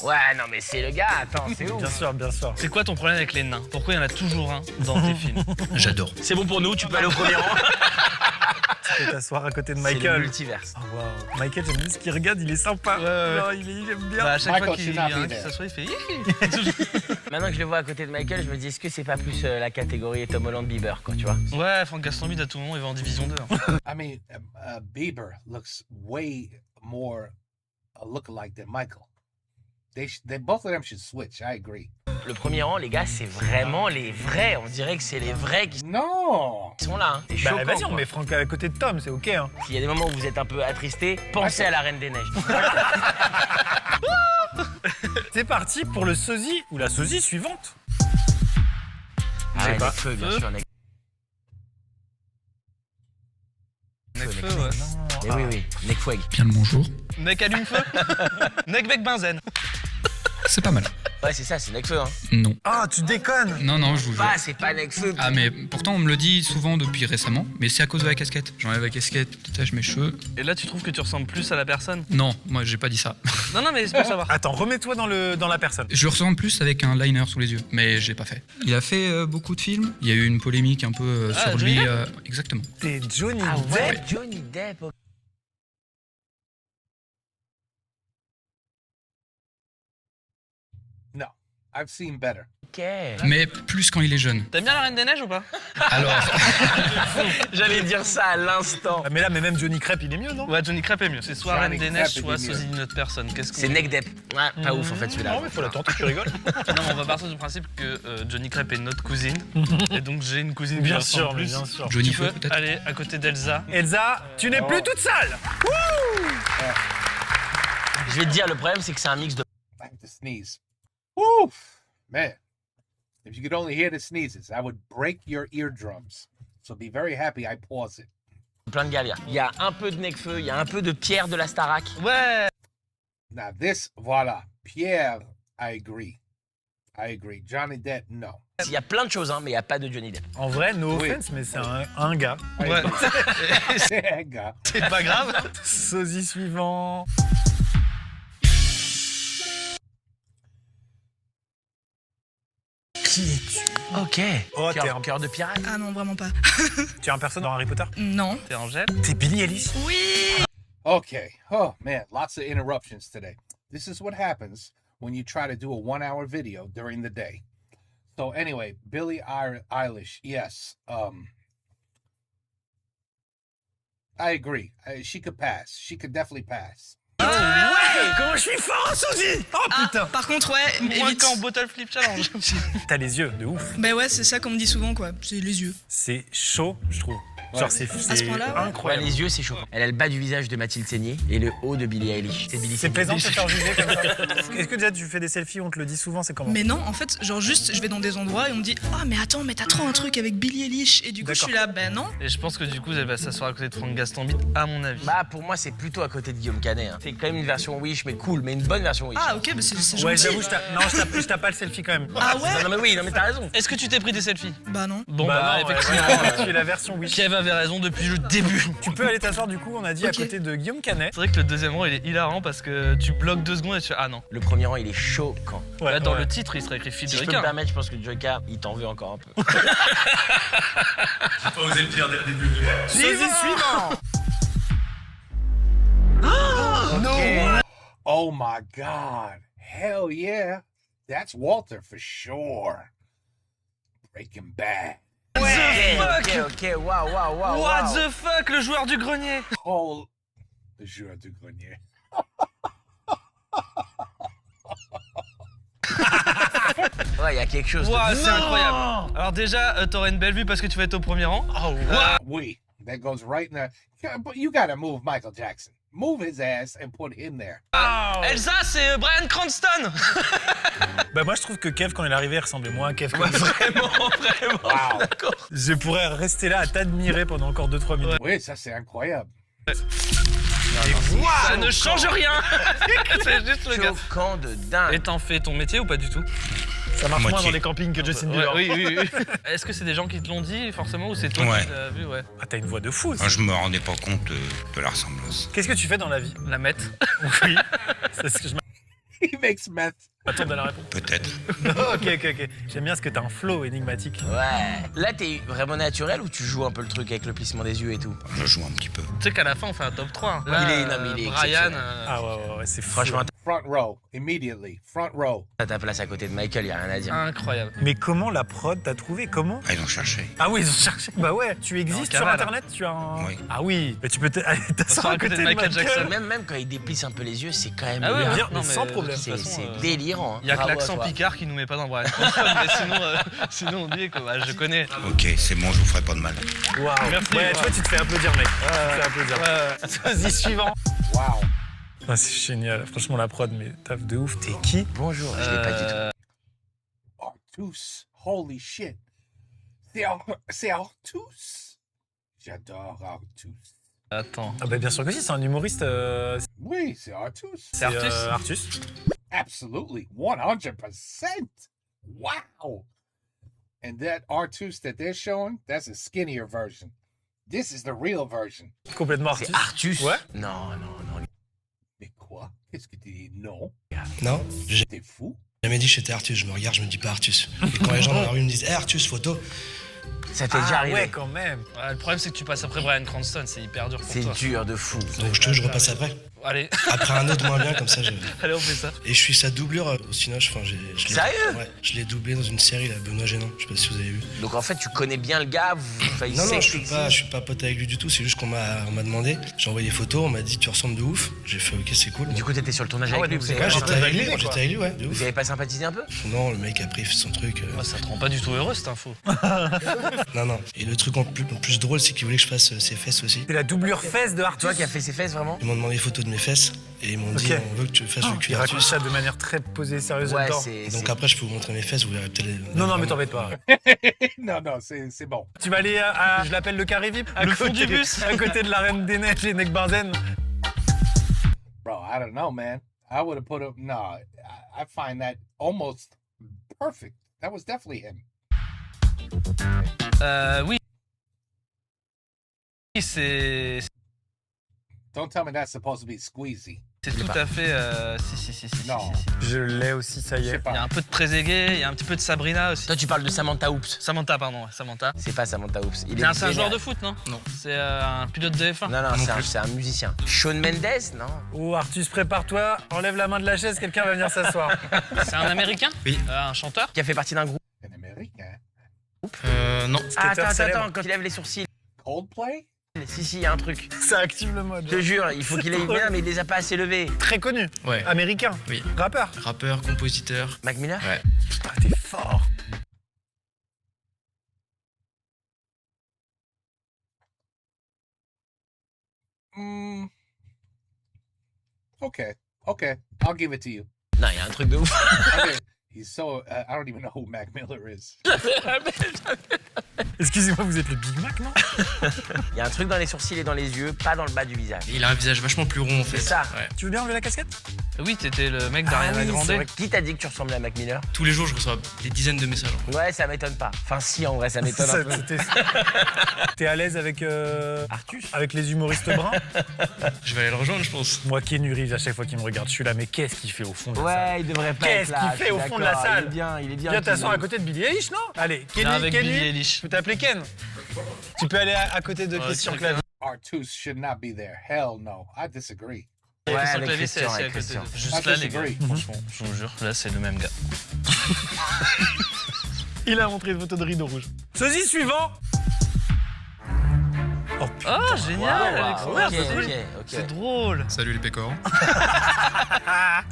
Speaker 7: Ouais, non mais c'est le gars, attends, c'est ouf.
Speaker 2: Bien sûr, bien sûr.
Speaker 3: C'est quoi ton problème avec les nains? Pourquoi il y en a toujours un dans tes films?
Speaker 9: J'adore.
Speaker 7: C'est bon pour nous, tu peux aller au premier rang.
Speaker 2: Tu peux t'asseoir à côté de
Speaker 7: C'est le
Speaker 2: Michael.
Speaker 7: multiverse.
Speaker 2: Oh, wow. Michael, j'aime bien ce qu'il regarde, il est sympa. Non, il aime bien.
Speaker 3: Bah, à chaque
Speaker 1: Michael
Speaker 3: fois qu'il
Speaker 1: should
Speaker 3: y a
Speaker 1: not
Speaker 3: un
Speaker 1: be
Speaker 3: qui
Speaker 1: there.
Speaker 3: s'assoit, il fait hihi.
Speaker 7: Maintenant que je le vois à côté de Michael, je me dis, est-ce que c'est pas plus la catégorie Tom Holland Bieber, quoi, tu vois?
Speaker 3: Ouais, Franck Gaston, à tout moment, il va en division 2. hein.
Speaker 1: I mean, Bieber looks way more a lookalike than Michael. They both of them should switch. I agree.
Speaker 7: Le premier rang, les gars, c'est vraiment les vrais. On dirait que c'est les vrais qui
Speaker 1: No.
Speaker 7: sont là. Hein. C'est
Speaker 2: Bah
Speaker 7: choquant,
Speaker 2: vas-y, on
Speaker 7: quoi.
Speaker 2: met Franck à côté de Tom, c'est ok. Hein.
Speaker 7: S'il y a des moments où vous êtes un peu attristé, pensez à la Reine des Neiges.
Speaker 2: C'est parti pour le sosie ou la sosie suivante.
Speaker 7: Ah,
Speaker 2: sais pas.
Speaker 7: Necfeu, bien sûr.
Speaker 3: Necfeu, ouais.
Speaker 7: Mais oui, Necfoueg.
Speaker 9: Bien le bonjour.
Speaker 3: Nec allume-feu. Necbec benzen.
Speaker 9: C'est pas mal.
Speaker 7: Ouais, c'est ça, c'est Necfeu. Hein.
Speaker 9: Non.
Speaker 2: Ah, tu déconnes!
Speaker 9: Non, non, je vous jure.
Speaker 7: Bah, c'est pas Necfeu.
Speaker 9: Ah, mais pourtant, on me le dit souvent depuis récemment, mais c'est à cause de la casquette. J'enlève la casquette, détache mes cheveux.
Speaker 3: Et là, tu trouves que tu ressembles plus à la personne?
Speaker 9: Non, moi, j'ai pas dit ça.
Speaker 3: Non, non, mais c'est pour savoir.
Speaker 2: Attends, remets-toi dans la personne.
Speaker 9: Je le ressemble plus avec un liner sous les yeux, mais je l'ai pas fait. Il a fait beaucoup de films. Il y a eu une polémique un peu
Speaker 3: Ah,
Speaker 9: sur
Speaker 3: Johnny
Speaker 9: lui.
Speaker 3: Depp
Speaker 9: Exactement.
Speaker 2: T'es Johnny
Speaker 7: Ah ouais,
Speaker 2: Depp.
Speaker 7: Johnny Depp.
Speaker 1: No. I've seen better.
Speaker 7: Ok.
Speaker 9: Mais plus quand il est jeune.
Speaker 3: T'aimes bien la Reine des Neiges ou pas?
Speaker 9: Alors,
Speaker 7: J'allais dire ça à l'instant.
Speaker 2: Ah, mais là, mais même Johnny Crêpe, il est mieux, non?
Speaker 3: Ouais, Johnny Crêpe est mieux. C'est soit
Speaker 1: Johnny
Speaker 3: Reine des
Speaker 1: Crêpe
Speaker 3: Neiges,
Speaker 1: est
Speaker 3: soit
Speaker 1: mieux.
Speaker 3: sosie d'une autre personne. Qu'est-ce qu'on...
Speaker 7: C'est Nec Depp. Ouais, pas ouf en fait celui-là.
Speaker 2: Non, mais faut la tenter, tu rigoles.
Speaker 3: Non, mais on va partir du principe que Johnny Crêpe est notre cousine. Et donc, j'ai une cousine qui
Speaker 2: Bien
Speaker 3: lui ressemble
Speaker 2: sûr, mais
Speaker 3: plus.
Speaker 2: bien sûr.
Speaker 9: Johnny
Speaker 3: Tu
Speaker 9: Feu,
Speaker 3: peux
Speaker 9: peut-être.
Speaker 3: aller à côté d'Elsa.
Speaker 2: Elsa, tu n'es plus toute seule!
Speaker 7: Je vais te dire, le problème c'est que c'est un mix de...
Speaker 1: I have to sneeze. Woo! Man. If you could only hear the sneezes, I would break your eardrums. So be very happy I pause it.
Speaker 7: plein de galères. Il y a un peu de Necfeu, il y a un peu de Pierre de la Starac.
Speaker 3: Ouais.
Speaker 1: Now this, voilà. Pierre, I agree. I agree. Johnny Depp, no.
Speaker 7: Il y a plein de choses, hein, mais il n'y a pas de Johnny Depp.
Speaker 2: En vrai, no
Speaker 1: Oui.
Speaker 2: offense, mais c'est un gars.
Speaker 3: Ouais.
Speaker 1: C'est gars.
Speaker 3: C'est pas grave.
Speaker 2: Sosie suivant.
Speaker 7: Qui es-tu? Ok.
Speaker 2: Oh, t'es un...
Speaker 7: Cœur de pirate.
Speaker 11: Ah non, vraiment pas.
Speaker 2: Tu es un personnage dans Harry Potter?
Speaker 11: Non.
Speaker 3: T'es Angèle.
Speaker 2: T'es Billy Ellis?
Speaker 11: Oui.
Speaker 1: Okay. Oh man, lots of interruptions today. This is what happens when you try to do a 1 hour video during the day. So anyway, Billie Eilish, yes. I agree. She could pass. She could definitely pass.
Speaker 2: Ouais! Comment je suis fort, Sosie! Oh putain!
Speaker 11: Par contre, ouais,
Speaker 3: Moins
Speaker 11: évite.
Speaker 3: qu'en bottle flip challenge.
Speaker 2: T'as les yeux de ouf.
Speaker 11: Bah ouais, c'est ça qu'on me dit souvent, quoi. C'est les yeux.
Speaker 2: C'est chaud, je trouve. Genre,
Speaker 1: Ouais.
Speaker 2: c'est
Speaker 11: ce point-là, ouais.
Speaker 7: Ouais,
Speaker 2: incroyable.
Speaker 7: les yeux, c'est chaud. Elle a le bas du visage de Mathilde Seigné et le haut de Billie Eilish. C'est Billie
Speaker 2: C'est
Speaker 7: Seigné.
Speaker 2: plaisant de se faire juger comme ça. Est-ce que déjà tu fais des selfies, on te le dit souvent, c'est comment?
Speaker 11: Mais non, en fait, genre juste, je vais dans des endroits et on me dit « Ah, mais attends, mais t'as trop un truc avec Billie Eilish !» Et du coup, je suis là, bah non.
Speaker 3: Et je pense que du coup, elle va s'asseoir à côté de Franck Gastambide, à mon avis.
Speaker 7: Bah, pour moi, c'est plutôt à côté de Guillaume Canet. Hein. C'est quand même une version Wish, mais cool, mais une bonne version Wish.
Speaker 11: Ah, ok, bah c'est
Speaker 2: Ouais,
Speaker 11: gentil.
Speaker 2: j'avoue, je tape pas le selfie quand même.
Speaker 11: Ah ouais?
Speaker 7: Non, mais oui, non, mais t'as raison.
Speaker 3: Est-ce que tu t'es pris des selfies?
Speaker 11: Bah non.
Speaker 3: Bon,
Speaker 2: Bah, non,
Speaker 3: effectivement.
Speaker 2: ouais, tu es la version Wish.
Speaker 3: Kev avait raison depuis le début.
Speaker 2: Tu peux aller t'asseoir, du coup, on a dit, à
Speaker 11: Ok.
Speaker 2: côté de Guillaume Canet.
Speaker 3: C'est vrai que le deuxième rang, il est hilarant parce que tu bloques 2 secondes et tu fais ah non.
Speaker 7: Le premier rang, il est choquant.
Speaker 2: Ouais,
Speaker 3: Là, dans
Speaker 2: ouais.
Speaker 3: le titre, il serait écrit fil
Speaker 7: Si
Speaker 3: de
Speaker 7: je peux me
Speaker 3: requin.
Speaker 7: permettre, je pense que Joker, il t'en veut encore un peu.
Speaker 9: J'ai pas osé le dire dès le début.
Speaker 2: Sosie suivant!
Speaker 1: Oh my God. Hell yeah. That's Walter for sure. Breaking Bad.
Speaker 7: Ok, waouh.
Speaker 3: What the fuck, le joueur du grenier.
Speaker 1: Oh, le joueur du grenier.
Speaker 7: Ouais, il y a quelque chose.
Speaker 3: Wow, c'est incroyable. Alors déjà, t'auras une belle vue parce que tu vas être au premier rang.
Speaker 2: Oh,
Speaker 1: Oui. That goes right in there. Yeah, but you gotta move Michael Jackson. Move his ass and put him there.
Speaker 3: Elsa, c'est Bryan Cranston.
Speaker 2: Bah, moi, je trouve que Kev, quand il est arrivé, il ressemblait moins à Kev. que
Speaker 7: Ouais,
Speaker 2: nous.
Speaker 7: vraiment.
Speaker 1: Wow.
Speaker 7: D'accord.
Speaker 2: Je pourrais rester là à t'admirer pendant encore 2-3 minutes.
Speaker 1: Oui, ça c'est incroyable.
Speaker 3: Ça ne change rien. C'est juste le gars.
Speaker 7: Choquant de dingue.
Speaker 3: Et t'en fais ton métier ou pas du tout?
Speaker 2: Ça marche moins
Speaker 6: Moitié.
Speaker 2: dans les campings que Justin
Speaker 3: Ouais,
Speaker 2: Bieber.
Speaker 3: oui. Est-ce que c'est des gens qui te l'ont dit forcément ou c'est toi
Speaker 6: Ouais.
Speaker 3: qui l'as vu? Ouais.
Speaker 2: Ah, t'as une voix de fou aussi.
Speaker 6: Moi, je me rendais pas compte de la ressemblance.
Speaker 2: Qu'est-ce que tu fais dans la vie?
Speaker 3: La mettre.
Speaker 2: Oui. C'est ce que je
Speaker 1: He makes meth.
Speaker 2: m'attends à la réponse.
Speaker 6: Peut-être.
Speaker 2: ok. J'aime bien ce que t'as un flow énigmatique.
Speaker 7: Ouais. Là, t'es vraiment naturel ou tu joues un peu le truc avec le plissement des yeux et tout?
Speaker 6: Je joue un petit peu.
Speaker 3: Tu sais qu'à la fin on fait un top 3.
Speaker 7: Il est- non, mais il est
Speaker 3: Brian.
Speaker 7: exceptionnel.
Speaker 2: Ah ouais, c'est fou.
Speaker 7: Franchement,
Speaker 1: Front row, immediately. Front row.
Speaker 7: t'as ta place à côté de Michael, y a rien à dire.
Speaker 3: Incroyable.
Speaker 2: Mais comment la prod t'a trouvé? Comment?
Speaker 6: Ah, ils ont cherché.
Speaker 2: Ah oui, ils ont cherché. Bah ouais, tu existes
Speaker 3: Non,
Speaker 2: sur
Speaker 3: cavale.
Speaker 2: internet? Tu as un.
Speaker 6: Oui.
Speaker 2: Ah oui, mais tu peux aller t'asseoir
Speaker 3: à côté de Michael Jackson.
Speaker 7: Même quand il déplisse un peu les yeux, c'est quand même
Speaker 3: Ah ouais,
Speaker 7: bien.
Speaker 2: bien,
Speaker 3: non,
Speaker 2: mais sans problème.
Speaker 3: de toute façon,
Speaker 7: C'est délirant. Hein.
Speaker 3: Il y a que
Speaker 7: Bravo à
Speaker 3: l'accent
Speaker 7: toi.
Speaker 3: Picard qui nous met pas dans Brian Cranston, mais sinon on dit que bah, je connais.
Speaker 6: Ok, c'est bon, je vous ferai pas de mal.
Speaker 2: Waouh.
Speaker 3: Merci,
Speaker 2: Ouais,
Speaker 3: ouais.
Speaker 2: tu vois, tu te fais applaudir, mec. Tu te fais applaudir. Vas-y, suivant.
Speaker 1: Wow.
Speaker 2: Ah, c'est génial. Franchement, la prod, mais taf de ouf. T'es qui?
Speaker 7: Bonjour, je l'ai pas du tout.
Speaker 1: Artus. Holy shit. C'est Artus. J'adore Artus.
Speaker 3: Attends.
Speaker 2: Ah bah bien sûr que si, c'est un humoriste.
Speaker 1: Oui, c'est Artus.
Speaker 3: C'est Artus
Speaker 2: Artus.
Speaker 1: Absolutely. 100%. Wow. And that Artus that they're showing, that's a skinnier version. This is the real version.
Speaker 2: Complètement Artus.
Speaker 7: C'est Artus?
Speaker 2: Ouais.
Speaker 7: Non.
Speaker 1: Mais quoi? Qu'est-ce que tu dis? Non.
Speaker 12: Non, j'ai
Speaker 1: T'es fou?
Speaker 12: jamais dit que j'étais Artus. Je me regarde, je me dis pas Artus. Et quand les gens dans la rue me disent hey, Artus, photo,
Speaker 7: Ça t'est déjà arrivé?
Speaker 2: Ouais, quand même.
Speaker 3: Ouais, le problème c'est que tu passes après Brian Cranston, c'est hyper dur pour
Speaker 7: C'est
Speaker 3: toi.
Speaker 7: dur de fou.
Speaker 12: donc je repasse après.
Speaker 3: Allez,
Speaker 12: Après un autre moins bien, comme ça.
Speaker 3: allez on fait ça.
Speaker 12: Et je suis sa doublure au Cinoche. Enfin, je l'ai-
Speaker 7: Sérieux?
Speaker 12: Ouais, je l'ai doublé dans une série, là, Benoît Génin. Je sais pas si vous avez vu.
Speaker 7: Donc en fait, tu connais bien le gars, il
Speaker 12: Non,
Speaker 7: sait
Speaker 12: non,
Speaker 7: que
Speaker 12: je suis pas pote avec lui du tout. C'est juste qu'on m'a demandé. J'ai envoyé des photos, on m'a dit tu ressembles de ouf. J'ai fait ok, c'est cool.
Speaker 7: Du coup, t'étais sur le tournage
Speaker 2: Ah ouais,
Speaker 7: avec lui,
Speaker 2: donc
Speaker 7: vous
Speaker 2: c'est
Speaker 7: avez,
Speaker 2: quand
Speaker 12: Ouais,
Speaker 2: même
Speaker 12: j'étais avec lui,
Speaker 2: validé, quoi.
Speaker 12: ouais, de
Speaker 7: vous
Speaker 12: ouf.
Speaker 7: avez pas sympathisé un peu?
Speaker 12: Non, le mec après il fait son truc.
Speaker 3: Ouais, ça te rend pas du tout heureux cette info.
Speaker 12: Non. Et le truc en plus drôle, c'est qu'il voulait que je fasse ses fesses aussi.
Speaker 2: C'est la doublure fesse de Artus.
Speaker 7: Toi qui as fait ses fesses vraiment?
Speaker 12: Ils m'ont demandé des photos de mes fesses et ils m'ont dit
Speaker 2: Ok.
Speaker 12: on veut que tu fasses le cul
Speaker 2: Il raconte
Speaker 12: d'Artus.
Speaker 2: ça de manière très posée et sérieuse.
Speaker 7: Ouais,
Speaker 2: j'adore.
Speaker 7: c'est.
Speaker 12: Donc après, je peux vous montrer mes fesses, vous verrez peut-être les.
Speaker 2: Non, mais t'embête pas.
Speaker 1: Non, c'est bon.
Speaker 2: Tu vas aller je l'appelle le carré VIP, à
Speaker 3: Le
Speaker 2: côté,
Speaker 3: fond du bus.
Speaker 2: à côté de la Reine des Neiges et Nekbarzen.
Speaker 1: Bro, I don't know, man. I would have put up. No, I find that almost perfect. That was definitely him.
Speaker 3: Oui. C'est
Speaker 1: Don't tell me that's supposed to be squeezy.
Speaker 3: tout à fait. Si.
Speaker 1: Non.
Speaker 2: Je l'ai aussi, ça y
Speaker 1: Je sais
Speaker 2: est.
Speaker 1: pas.
Speaker 3: Il y a un peu de Trezeguet, il y a un petit peu de Sabrina aussi.
Speaker 7: Toi, tu parles de Samantha Oops.
Speaker 3: Samantha, pardon, ouais, Samantha.
Speaker 7: C'est pas Samantha Oops.
Speaker 3: C'est un joueur de foot, non?
Speaker 12: Non.
Speaker 3: C'est un pilote de F1.
Speaker 7: Non, c'est un musicien. Shawn Mendes, non?
Speaker 2: Oh, Artus, prépare-toi, enlève la main de la chaise, quelqu'un va venir s'asseoir.
Speaker 3: C'est un Américain?
Speaker 12: Oui.
Speaker 3: Un chanteur?
Speaker 7: Qui a fait partie d'un groupe.
Speaker 1: In America.
Speaker 12: Non.
Speaker 7: Ah,
Speaker 2: Skater célèbre.
Speaker 7: attends, quand il lève les sourcils.
Speaker 1: Coldplay?
Speaker 7: Si, il y a un truc.
Speaker 2: Ça active le mode.
Speaker 7: Je te jure, il faut qu'il aille bien, mais il les a pas assez levés.
Speaker 2: Très connu.
Speaker 9: Ouais.
Speaker 2: Américain.
Speaker 9: Oui.
Speaker 2: Rappeur.
Speaker 9: Rappeur, compositeur.
Speaker 7: Mac Miller?
Speaker 9: Ouais.
Speaker 2: Ah, t'es fort.
Speaker 1: Okay. I'll give it to you.
Speaker 7: Non, il y a un truc de ouf.
Speaker 1: Okay. He's so. I don't even know who Mac Miller is.
Speaker 2: Excusez-moi, vous êtes le Big Mac, non?
Speaker 7: Il y a un truc dans les sourcils et dans les yeux, pas dans le bas du visage.
Speaker 9: Il a un visage vachement plus rond en fait.
Speaker 7: C'est ça.
Speaker 9: Ouais.
Speaker 2: Tu veux bien enlever la casquette?
Speaker 3: Oui, t'étais le mec d'Ariana
Speaker 2: oui, c'est
Speaker 3: Grande.
Speaker 2: vrai.
Speaker 7: Qui t'a dit que tu ressemblais à Mac Miller?
Speaker 9: Tous les jours, je reçois des dizaines de messages.
Speaker 7: Ouais, ça m'étonne pas. Enfin, si, en vrai, ça m'étonne un peu.
Speaker 2: T'es à l'aise avec
Speaker 7: Artus?
Speaker 2: avec les humoristes bruns?
Speaker 9: Je vais aller le rejoindre, je pense.
Speaker 2: Moi, Keanu Reeves, à chaque fois qu'il me regarde, je suis là, mais qu'est-ce qu'il fait au fond de la salle?
Speaker 7: Ouais, il devrait pas
Speaker 2: Qu'est-ce
Speaker 7: être là.
Speaker 2: qu'il fait
Speaker 7: je suis
Speaker 2: au fond de la
Speaker 7: d'accord,
Speaker 2: salle?
Speaker 7: Il est bien.
Speaker 2: Viens t'asseoir à
Speaker 7: Keanu.
Speaker 2: côté de Billie Eilish, non? Allez,
Speaker 3: Viens avec
Speaker 2: Kenny,
Speaker 3: Billie Eilish.
Speaker 2: je peux t'appeler Ken. Tu peux aller à côté de Christian
Speaker 3: c'est
Speaker 2: Clavier.
Speaker 1: Artus should not be there. Hell no. I disagree.
Speaker 7: Ouais,
Speaker 3: Christian
Speaker 7: avec
Speaker 3: Clavier, c'est
Speaker 7: Christian,
Speaker 3: assis à
Speaker 7: avec
Speaker 3: côté
Speaker 7: Christian.
Speaker 3: de- Juste
Speaker 1: I
Speaker 3: là, les gars.
Speaker 1: disagree.
Speaker 3: Franchement, je vous jure, là, c'est le même gars.
Speaker 2: Il a montré une photo de rideau rouge. Sosie suivant. Oh putain.
Speaker 3: Oh, génial,
Speaker 7: Waouh,
Speaker 3: Alexandre.
Speaker 7: ok.
Speaker 3: C'est drôle.
Speaker 9: Salut les pécores.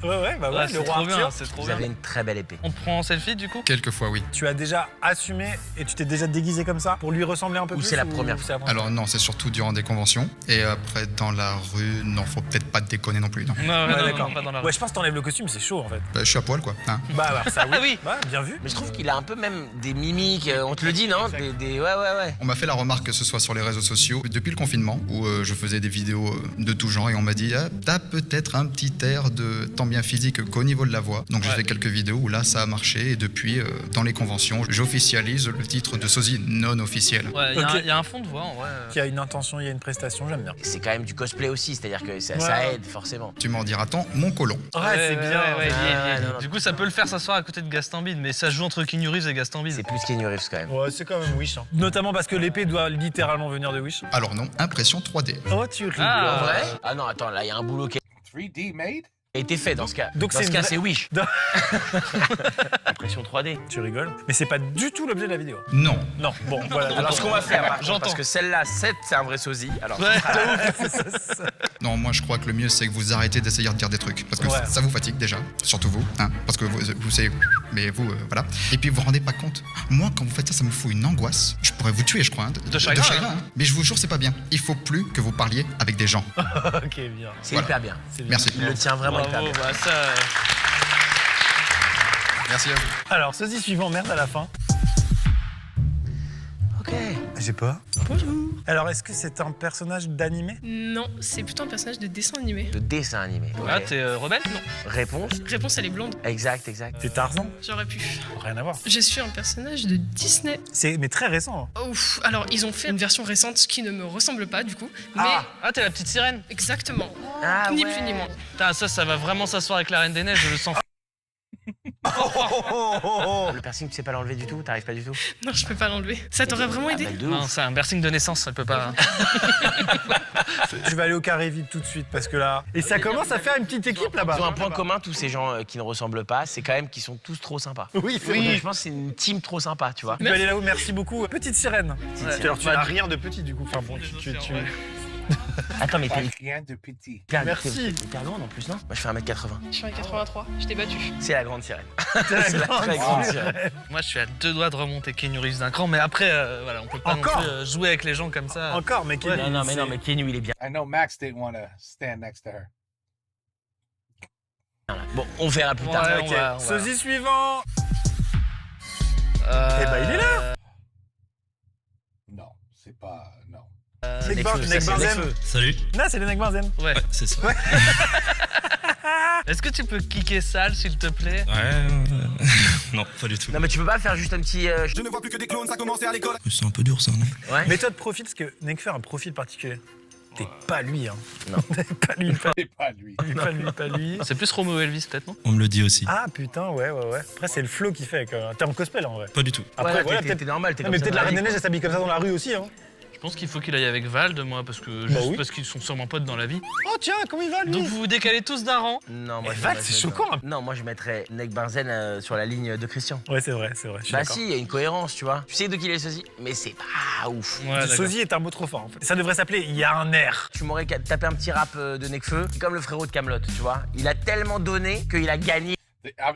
Speaker 2: Ouais, bah ouais,
Speaker 3: Ouais,
Speaker 2: le
Speaker 3: c'est
Speaker 2: roi
Speaker 3: trop bien,
Speaker 2: Arthur.
Speaker 3: c'est trop
Speaker 7: Vous
Speaker 3: bien.
Speaker 7: avez une très belle épée.
Speaker 3: On te prend en selfie du coup?
Speaker 9: Quelquefois, oui.
Speaker 2: Tu as déjà assumé et tu t'es déjà déguisé comme ça pour lui ressembler un peu
Speaker 7: Ou
Speaker 2: plus?
Speaker 7: c'est la première fois?
Speaker 9: Alors non, c'est surtout durant des conventions. Et après, dans la rue, non, faut peut-être pas déconner non plus, non.
Speaker 3: Non,
Speaker 2: Ouais,
Speaker 3: non,
Speaker 2: d'accord.
Speaker 3: non, pas dans la rue.
Speaker 2: Ouais, je pense que t'enlèves le costume, c'est chaud en fait.
Speaker 9: Bah, je suis à poil, quoi. Hein.
Speaker 2: Bah, ça oui.
Speaker 3: Ah oui.
Speaker 2: Bah, bien vu.
Speaker 7: Mais je trouve qu'il a un peu même des mimiques, on te le dit, non? Ouais.
Speaker 9: On m'a fait la remarque que ce soit sur les réseaux sociaux
Speaker 13: sociaux depuis le confinement où je faisais des vidéos de tout genre et on m'a dit t'as peut-être un petit air de tant bien physique qu'au niveau de la voix. Donc j'ai fait quelques vidéos où là ça a marché et depuis dans les conventions j'officialise le titre de sosie non officiel.
Speaker 3: Ouais, il y a un fond de voix en vrai.
Speaker 2: Il y a une intention, il y a une prestation, j'aime bien.
Speaker 7: C'est quand même du cosplay aussi, c'est-à-dire que ça aide forcément.
Speaker 13: Tu m'en diras tant, mon colon.
Speaker 2: Ouais, c'est bien.
Speaker 3: Ouais. Du coup, ça peut le faire s'asseoir à côté de Gaston Bide, mais ça joue entre Keanu Reeves et Gaston Bide.
Speaker 7: C'est plus Keanu Reeves quand même.
Speaker 2: Ouais, c'est quand même Wish. Hein. Notamment parce que l'épée doit littéralement venir de Wish.
Speaker 13: Alors non, impression 3D.
Speaker 2: Oh, tu rigoles.
Speaker 7: Ah, vrai? Ah non, attends, là, il y a un boulot qui
Speaker 1: 3D made?
Speaker 7: a été fait dans ce cas.
Speaker 2: Donc
Speaker 7: dans ce cas, c'est Wish. Impression 3D.
Speaker 2: Tu rigoles. Mais c'est pas du tout l'objet de la vidéo.
Speaker 13: Non.
Speaker 2: Non, bon, voilà.
Speaker 7: Alors, ce qu'on va faire, par contre, parce que celle-là, c'est un vrai sosie. Alors,
Speaker 13: Non, moi je crois que le mieux c'est que vous arrêtez d'essayer de dire des trucs parce que ça vous fatigue déjà, surtout vous, hein, parce que vous savez, mais vous, voilà. Et puis vous vous rendez pas compte. Moi, quand vous faites ça me fout une angoisse. Je pourrais vous tuer, je crois, hein,
Speaker 3: de chagrin.
Speaker 13: hein. Mais je vous jure, c'est pas bien. Il faut plus que vous parliez avec des gens.
Speaker 2: Ok, bien.
Speaker 7: C'est hyper bien.
Speaker 13: Merci.
Speaker 7: Il le tient vraiment hyper bien.
Speaker 3: Bah, ça...
Speaker 13: Merci à vous.
Speaker 2: Alors, sosie suivant, merde à la fin.
Speaker 7: Ok.
Speaker 2: J'ai pas.
Speaker 11: Bonjour.
Speaker 2: Alors, est-ce que c'est un personnage d'animé?
Speaker 11: Non, c'est plutôt un personnage de dessin animé.
Speaker 7: De dessin animé.
Speaker 3: Ah,
Speaker 7: Ok.
Speaker 3: t'es rebelle? Non.
Speaker 7: Réponse?
Speaker 11: Réponse, elle est blonde.
Speaker 7: Exact.
Speaker 2: C'est Tarzan?
Speaker 11: J'aurais pu.
Speaker 2: Rien à voir.
Speaker 11: Je suis un personnage de Disney.
Speaker 2: Mais très récent. Hein.
Speaker 11: Ouf, alors ils ont fait une version récente qui ne me ressemble pas du coup. Mais
Speaker 3: Ah, t'es la petite sirène?
Speaker 11: exactement.
Speaker 7: Ah,
Speaker 11: Ni
Speaker 7: ouais.
Speaker 11: plus ni moins.
Speaker 3: Putain, ça va vraiment s'asseoir avec la Reine des Neiges, je le sens.
Speaker 7: Le piercing, tu sais pas l'enlever du tout? T'arrives pas du tout?
Speaker 11: Non, je peux pas l'enlever. Ça t'aurait vraiment aidé?
Speaker 7: De
Speaker 3: Non,
Speaker 7: ouf.
Speaker 3: c'est un piercing de naissance, elle peut pas.
Speaker 2: Je vais aller au carré vide tout de suite parce que là. Et ça commence à faire une petite équipe là-bas.
Speaker 7: Ils ont un point commun, tous ces gens qui ne ressemblent pas, c'est quand même qu'ils sont tous trop sympas.
Speaker 2: Oui, c'est
Speaker 7: Oui,
Speaker 2: vrai.
Speaker 7: je pense que c'est une team trop sympa, tu vois.
Speaker 2: Tu peux aller là-haut, merci beaucoup. Petite sirène.
Speaker 3: Ouais.
Speaker 2: Alors, tu n'as rien de petit du coup. Enfin bon, tu...
Speaker 7: Attends, mais t'es
Speaker 1: Rien de petit.
Speaker 2: Merci.
Speaker 7: hyper grande en plus, non? Moi, je fais 1m80.
Speaker 11: Je suis à 83, je t'ai battu.
Speaker 7: C'est la grande sirène.
Speaker 2: C'est
Speaker 7: la très grande sirène.
Speaker 3: Moi, je suis à 2 doigts de remonter Keanu Reeves d'un cran, mais après, voilà, on peut pas
Speaker 2: Encore
Speaker 3: non plus jouer avec les gens comme ça.
Speaker 2: Encore, mais Kenny.
Speaker 7: Non, mais Keanu, il est bien.
Speaker 1: I know Max didn't want to stand next to her.
Speaker 7: Bon, on verra plus tard.
Speaker 3: Ouais,
Speaker 2: Ok.
Speaker 3: on va-
Speaker 2: Sosie suivant. Eh ben, il est là.
Speaker 1: Non, c'est pas. Non.
Speaker 2: Nick
Speaker 7: Nekfeu, ça, c'est
Speaker 2: Benzen.
Speaker 7: Nekfeu.
Speaker 9: Salut.
Speaker 2: Non, c'est le Nick Benzen.
Speaker 3: Ouais.
Speaker 9: C'est ça.
Speaker 3: Est-ce que tu peux kicker sale, s'il te plaît?
Speaker 9: Non, pas du tout.
Speaker 7: Non, mais tu peux pas faire juste un petit.
Speaker 14: Je ne vois plus que des clones, ça commençait à l'école.
Speaker 9: C'est un peu dur ça, non?
Speaker 7: Ouais.
Speaker 2: Méthode profil, parce que Nekfeu a un profil particulier. T'es pas lui, hein.
Speaker 7: Non.
Speaker 2: T'es pas lui, pas
Speaker 1: C'est pas lui.
Speaker 2: lui, pas lui, pas lui.
Speaker 3: C'est plus Romeo Elvis, peut-être, non?
Speaker 9: On me le dit aussi.
Speaker 2: Ah putain, ouais. Après, c'est le flow qui fait. T'es en cosplay là en vrai.
Speaker 9: Pas du tout.
Speaker 2: Après,
Speaker 7: Ouais,
Speaker 2: voilà,
Speaker 7: t'es
Speaker 2: peut-être.
Speaker 7: normal, t'es
Speaker 2: Non,
Speaker 7: comme
Speaker 2: mais
Speaker 7: ça
Speaker 2: peut-être
Speaker 7: dans
Speaker 2: la Reine
Speaker 7: vie,
Speaker 2: des Neiges, elle s'habille comme ça dans la rue aussi, hein.
Speaker 3: Je pense qu'il faut qu'il aille avec Vald, moi, parce que juste parce qu'ils sont sûrement potes dans la vie.
Speaker 2: Oh tiens, comment il va lui?
Speaker 3: Donc vous vous décalez tous d'un rang.
Speaker 7: Non, moi
Speaker 2: Eh,
Speaker 7: je
Speaker 2: Val,
Speaker 7: moi,
Speaker 2: c'est
Speaker 7: je-
Speaker 2: choquant.
Speaker 7: Non, moi je mettrais Nick Benzen sur la ligne de Christian.
Speaker 2: Ouais, c'est vrai, je suis
Speaker 7: Bah
Speaker 2: d'accord.
Speaker 7: si, il y a une cohérence, tu vois. Tu sais de qui il est sosie, mais c'est pas ouf.
Speaker 3: Ouais, d'accord.
Speaker 2: Sosie est un mot trop fort en fait. Ça devrait s'appeler Il y a un air.
Speaker 7: Tu m'aurais tapé un petit rap de Nekfeu, comme le frérot de Camelot, tu vois. Il a tellement donné qu'il a gagné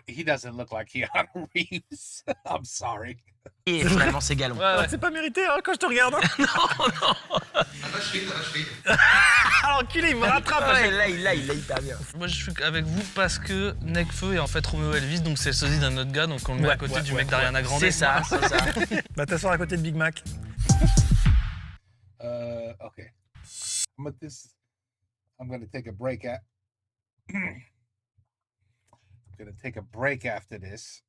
Speaker 1: He doesn't look like Keanu Reeves. I'm sorry.
Speaker 7: et finalement c'est galon.
Speaker 3: Ouais.
Speaker 2: C'est pas mérité hein, quand je te regarde. Hein. Alors enculé, il me rattrape. à
Speaker 7: Ouais,
Speaker 2: chaque-
Speaker 7: là, il est hyper bien.
Speaker 3: Moi je suis avec vous parce que Nekfeu est en fait Romeo Elvis, donc c'est le sosie d'un autre gars, donc on le met
Speaker 2: Ouais,
Speaker 3: à côté
Speaker 2: ouais,
Speaker 3: du
Speaker 2: ouais,
Speaker 3: mec d'Ariana Grande.
Speaker 7: C'est ça, c'est ça.
Speaker 2: Bah t'asseoir à côté de Big Mac.
Speaker 1: Okay. I'm gonna take a break at. I'm gonna take a break after this,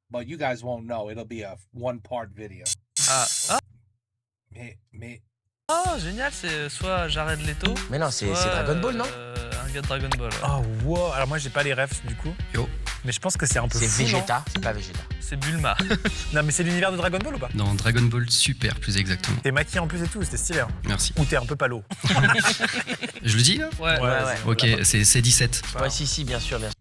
Speaker 1: but you guys won't know. It'll be a one-part video.
Speaker 3: Ah.
Speaker 1: Mais
Speaker 3: Oh, génial, c'est soit Jared Leto.
Speaker 7: Mais non, c'est
Speaker 3: soit,
Speaker 7: Dragon Ball, non
Speaker 3: Un gars de Dragon Ball. Ouais.
Speaker 2: Oh wow. Alors moi j'ai pas les refs du coup.
Speaker 9: Yo.
Speaker 2: Mais je pense que c'est un peu
Speaker 7: C'est
Speaker 2: fou, non
Speaker 7: Vegeta, c'est pas Vegeta.
Speaker 3: C'est Bulma.
Speaker 2: Non mais c'est l'univers de Dragon Ball ou pas?
Speaker 9: Dans Dragon Ball Super, plus exactement.
Speaker 2: T'es maquillé en plus et tout, c'était stylé. Hein.
Speaker 9: Merci.
Speaker 2: Ou t'es un peu palo.
Speaker 9: Je le dis là?
Speaker 3: Ouais.
Speaker 7: Ouais.
Speaker 9: Ok, c'est 17.
Speaker 7: Ouais, si, bien sûr, bien sûr.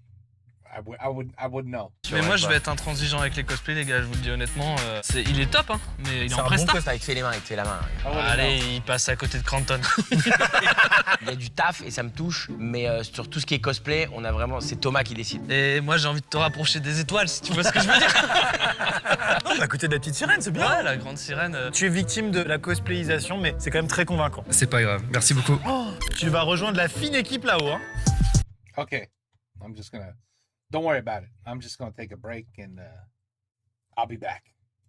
Speaker 1: I would know.
Speaker 3: Mais moi je vais être intransigeant avec les cosplays, les gars, je vous le dis honnêtement. Il est top, hein, mais il est en presta.
Speaker 7: Il te fait les mains, il te fait la main.
Speaker 3: Allez, il passe à côté de Cranton.
Speaker 7: Il y a du taf et ça me touche, mais sur tout ce qui est cosplay, on a vraiment, c'est Thomas qui décide.
Speaker 3: Et moi j'ai envie de te rapprocher des étoiles, si tu vois ce que je veux dire.
Speaker 2: Non, mais à côté de la petite sirène, c'est bien.
Speaker 3: Ouais, la grande sirène.
Speaker 2: Tu es victime de la cosplayisation, mais c'est quand même très convaincant.
Speaker 9: C'est pas grave. Merci beaucoup.
Speaker 2: Tu vas rejoindre la fine équipe là-haut. Hein.
Speaker 1: Okay. I'm just gonna. Don't worry about it. I'm just gonna take a break and I'll be back.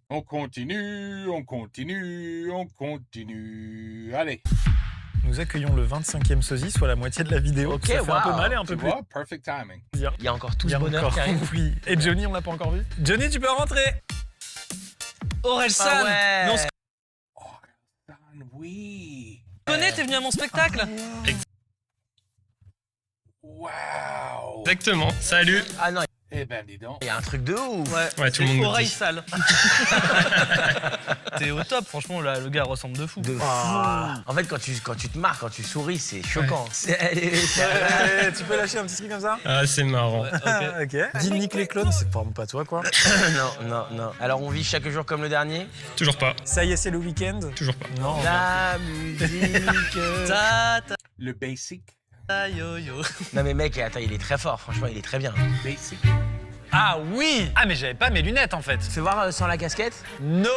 Speaker 1: On continue, on continue, on continue. Allez.
Speaker 2: Nous accueillons le 25e sosie, soit la moitié de la vidéo.
Speaker 7: Ok,
Speaker 2: ça fait un peu
Speaker 7: wow.
Speaker 2: mal et un peu
Speaker 1: Tu
Speaker 2: plus.
Speaker 1: vois, perfect timing.
Speaker 7: Il y a encore tout
Speaker 2: Il y
Speaker 7: ce
Speaker 2: a
Speaker 7: bonheur
Speaker 2: encore-
Speaker 7: qui arrive.
Speaker 2: Oui. Et Johnny, on l'a pas encore vu. Johnny, tu peux rentrer.
Speaker 3: Orelsan,
Speaker 7: Ah ouais.
Speaker 3: mais on se
Speaker 1: Oui.
Speaker 3: connaît, t'es venu à mon spectacle.
Speaker 1: Wow.
Speaker 15: Exactement. Salut.
Speaker 7: Ah non,
Speaker 1: Eh ben, dis donc.
Speaker 7: il y a un truc de ouf.
Speaker 15: Ouais, tout le monde me
Speaker 3: Oreille
Speaker 15: dit.
Speaker 3: sale. T'es au top, franchement, là, le gars ressemble de fou.
Speaker 7: De fou. En fait, quand tu te marres, quand tu souris, c'est choquant.
Speaker 2: Tu peux lâcher un petit truc comme ça?
Speaker 15: Ah, c'est marrant.
Speaker 2: Ok. Dis Nick les clones, c'est vraiment pas toi quoi.
Speaker 7: Non. Alors, on vit chaque jour comme le dernier.
Speaker 15: Toujours pas.
Speaker 2: Ça y est, c'est le week-end.
Speaker 15: Toujours pas.
Speaker 2: Non.
Speaker 7: La musique.
Speaker 1: Le basic.
Speaker 3: Yo-yo.
Speaker 7: Non, mais mec, attends, il est très fort. Franchement, il est très bien.
Speaker 1: Basic.
Speaker 2: Ah oui. Ah mais j'avais pas mes lunettes en fait.
Speaker 7: Fais voir sans la casquette.
Speaker 2: No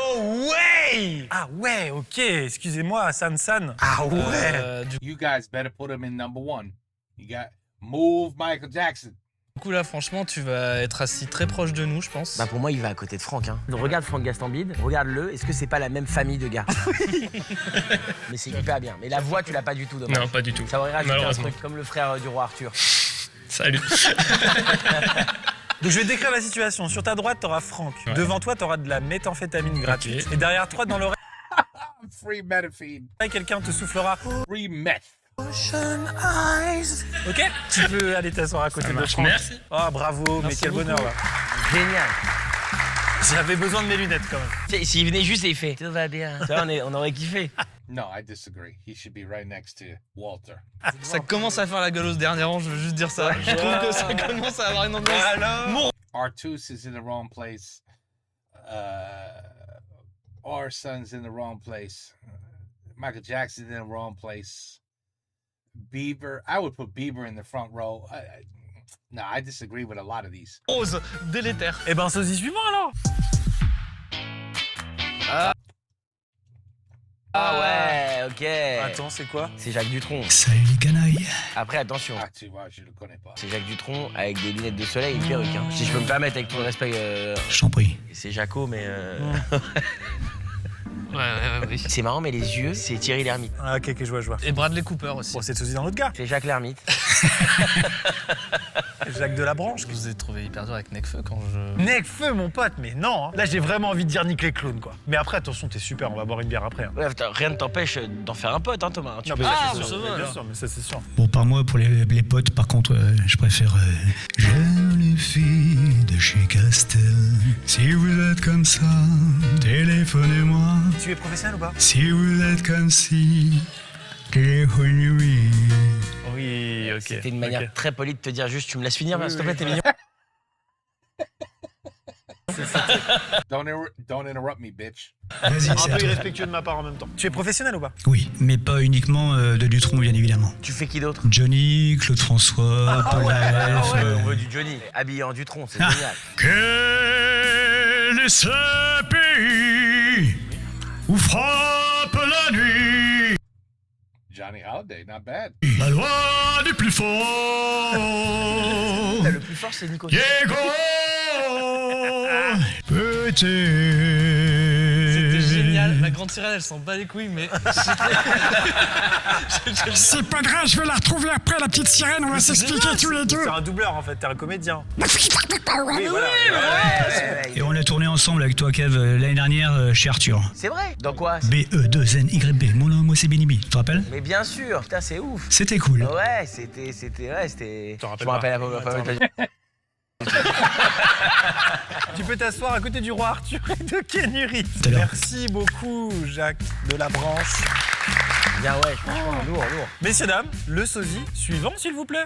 Speaker 2: way. Ah ouais, ok. Excusez-moi, San.
Speaker 7: Ah ouais.
Speaker 1: You guys better put him in number 1. You got move Michael Jackson.
Speaker 3: Du coup, là, franchement, tu vas être assis très proche de nous, je pense.
Speaker 7: Bah pour moi, il va à côté de Franck. Hein. Regarde Franck Gastambide, regarde-le. Est-ce que c'est pas la même famille de gars? Mais c'est hyper bien. Mais la voix, tu l'as pas du tout. Dommage.
Speaker 15: Non, pas du tout.
Speaker 7: Ça aurait rajouté un
Speaker 15: Malheureusement.
Speaker 7: truc comme le frère du roi Arthur.
Speaker 15: Salut.
Speaker 2: Donc je vais décrire la situation. Sur ta droite, t'auras Franck.
Speaker 15: Ouais.
Speaker 2: Devant toi, t'auras de la méthamphétamine gratuite.
Speaker 15: Ok.
Speaker 2: Et derrière toi, dans l'oreille,
Speaker 1: Free Metafeed.
Speaker 2: quelqu'un te soufflera.
Speaker 1: Free meth.
Speaker 2: Ok. Tu peux aller t'asseoir à côté
Speaker 15: Ça
Speaker 2: de
Speaker 15: marche.
Speaker 2: Franck.
Speaker 15: Merci.
Speaker 2: Ah bravo, mais
Speaker 3: Merci
Speaker 2: quel
Speaker 3: beaucoup.
Speaker 2: bonheur là.
Speaker 7: Génial.
Speaker 2: J'avais besoin de mes lunettes quand même.
Speaker 7: Tu sais, s'il venait juste et il fait tout va bien. Ça, on aurait kiffé.
Speaker 1: No, I disagree. He should be right next to Walter.
Speaker 3: Ça commence à faire la gueule au dernier rang, je veux juste dire ça. Je trouve que ça commence à avoir une ambiance.
Speaker 2: Alors
Speaker 1: Artus is in the wrong place. Our son's in the wrong place. Michael Jackson in the wrong place. Bieber, I would put Bieber in the front row. No, I disagree with a lot of these.
Speaker 3: Rose, délétère.
Speaker 2: Eh ben sosie suivant alors.
Speaker 7: Ah ouais, ok.
Speaker 2: Attends, c'est quoi?
Speaker 7: C'est Jacques Dutronc.
Speaker 4: Salut les canailles.
Speaker 7: Après, attention.
Speaker 1: Ah, tu vois, je le connais pas.
Speaker 7: C'est Jacques Dutronc avec des lunettes de soleil et une perruque. Hein. Si je peux me permettre, avec tout le respect.
Speaker 4: Je t'en prie.
Speaker 7: C'est Jaco, mais.
Speaker 3: Oui.
Speaker 7: C'est marrant, mais les yeux, c'est Thierry Lhermitte.
Speaker 2: Ah ok, je vois.
Speaker 3: Et Bradley Cooper aussi.
Speaker 2: Bon, c'est sosie d'un autre gars.
Speaker 7: C'est Jacques Lhermitte.
Speaker 2: Jacques de la Branche.
Speaker 3: Je vous ai trouvé hyper dur avec Necfeu quand je.
Speaker 2: Necfeu mon pote, mais non. Hein. Là j'ai vraiment envie de dire Nick les clones quoi. Mais après attention, t'es super, on va boire une bière après. Hein.
Speaker 7: Ouais, rien ne t'empêche d'en faire un pote, hein, Thomas. Tu peux-
Speaker 3: Ah,
Speaker 2: bien
Speaker 3: ça
Speaker 2: sûr,
Speaker 3: va,
Speaker 2: bien
Speaker 3: alors.
Speaker 2: sûr, mais ça c'est sûr.
Speaker 4: Bon, par moi, pour les potes, par contre, je préfère. J'aime les filles de chez Castel. Si vous êtes comme ça, téléphonez-moi.
Speaker 2: Tu es professionnel ou pas?
Speaker 4: Si vous êtes comme si, téléphonez-moi.
Speaker 2: Oui, ok.
Speaker 7: C'était une manière
Speaker 2: ok.
Speaker 7: très polie de te dire juste, tu me laisses finir, s'il te plaît, t'es mignon.
Speaker 1: Don't interrupt me, bitch.
Speaker 4: Vas-y,
Speaker 2: Un
Speaker 4: c'est à
Speaker 2: peu
Speaker 4: toi.
Speaker 2: irrespectueux de ma part en même temps. Tu es professionnel ou pas?
Speaker 4: Oui, mais pas uniquement de Dutronc, bien évidemment.
Speaker 7: Tu fais qui d'autre?
Speaker 4: Johnny, Claude François, Paul Naref,
Speaker 7: On veut du Johnny. Habillé en Dutronc, c'est
Speaker 4: Ah.
Speaker 7: génial.
Speaker 4: Quel est ce pays où frappe la nuit
Speaker 1: Johnny Holiday, not bad.
Speaker 4: la loi du plus fort?
Speaker 7: Le plus fort, c'est Nico.
Speaker 4: Diego Petit.
Speaker 3: C'était génial. La grande sirène, elle s'en bat les couilles, mais.
Speaker 4: C'est pas grave, je vais la retrouver après, la petite sirène, on va s'expliquer tous les deux.
Speaker 2: C'est un doubleur en fait, t'es un comédien.
Speaker 4: Oui,
Speaker 2: voilà.
Speaker 4: Et on a tourné ensemble avec toi, Kev, l'année dernière chez Arthur.
Speaker 7: C'est vrai? Dans quoi?
Speaker 4: BE2NYB, mon nom, moi c'est Benibi, tu te rappelles?
Speaker 7: Mais bien sûr, putain, c'est ouf.
Speaker 4: C'était cool.
Speaker 7: Ouais, c'était. Je me rappelle pas.
Speaker 2: Tu peux t'asseoir à côté du roi Arthur et de Ken Urich.
Speaker 4: Tout à l'heure.
Speaker 2: Merci beaucoup, Jacques de la Branche.
Speaker 7: Bien, ouais, franchement, lourd.
Speaker 2: Messieurs, dames, le sosie suivant, s'il vous plaît.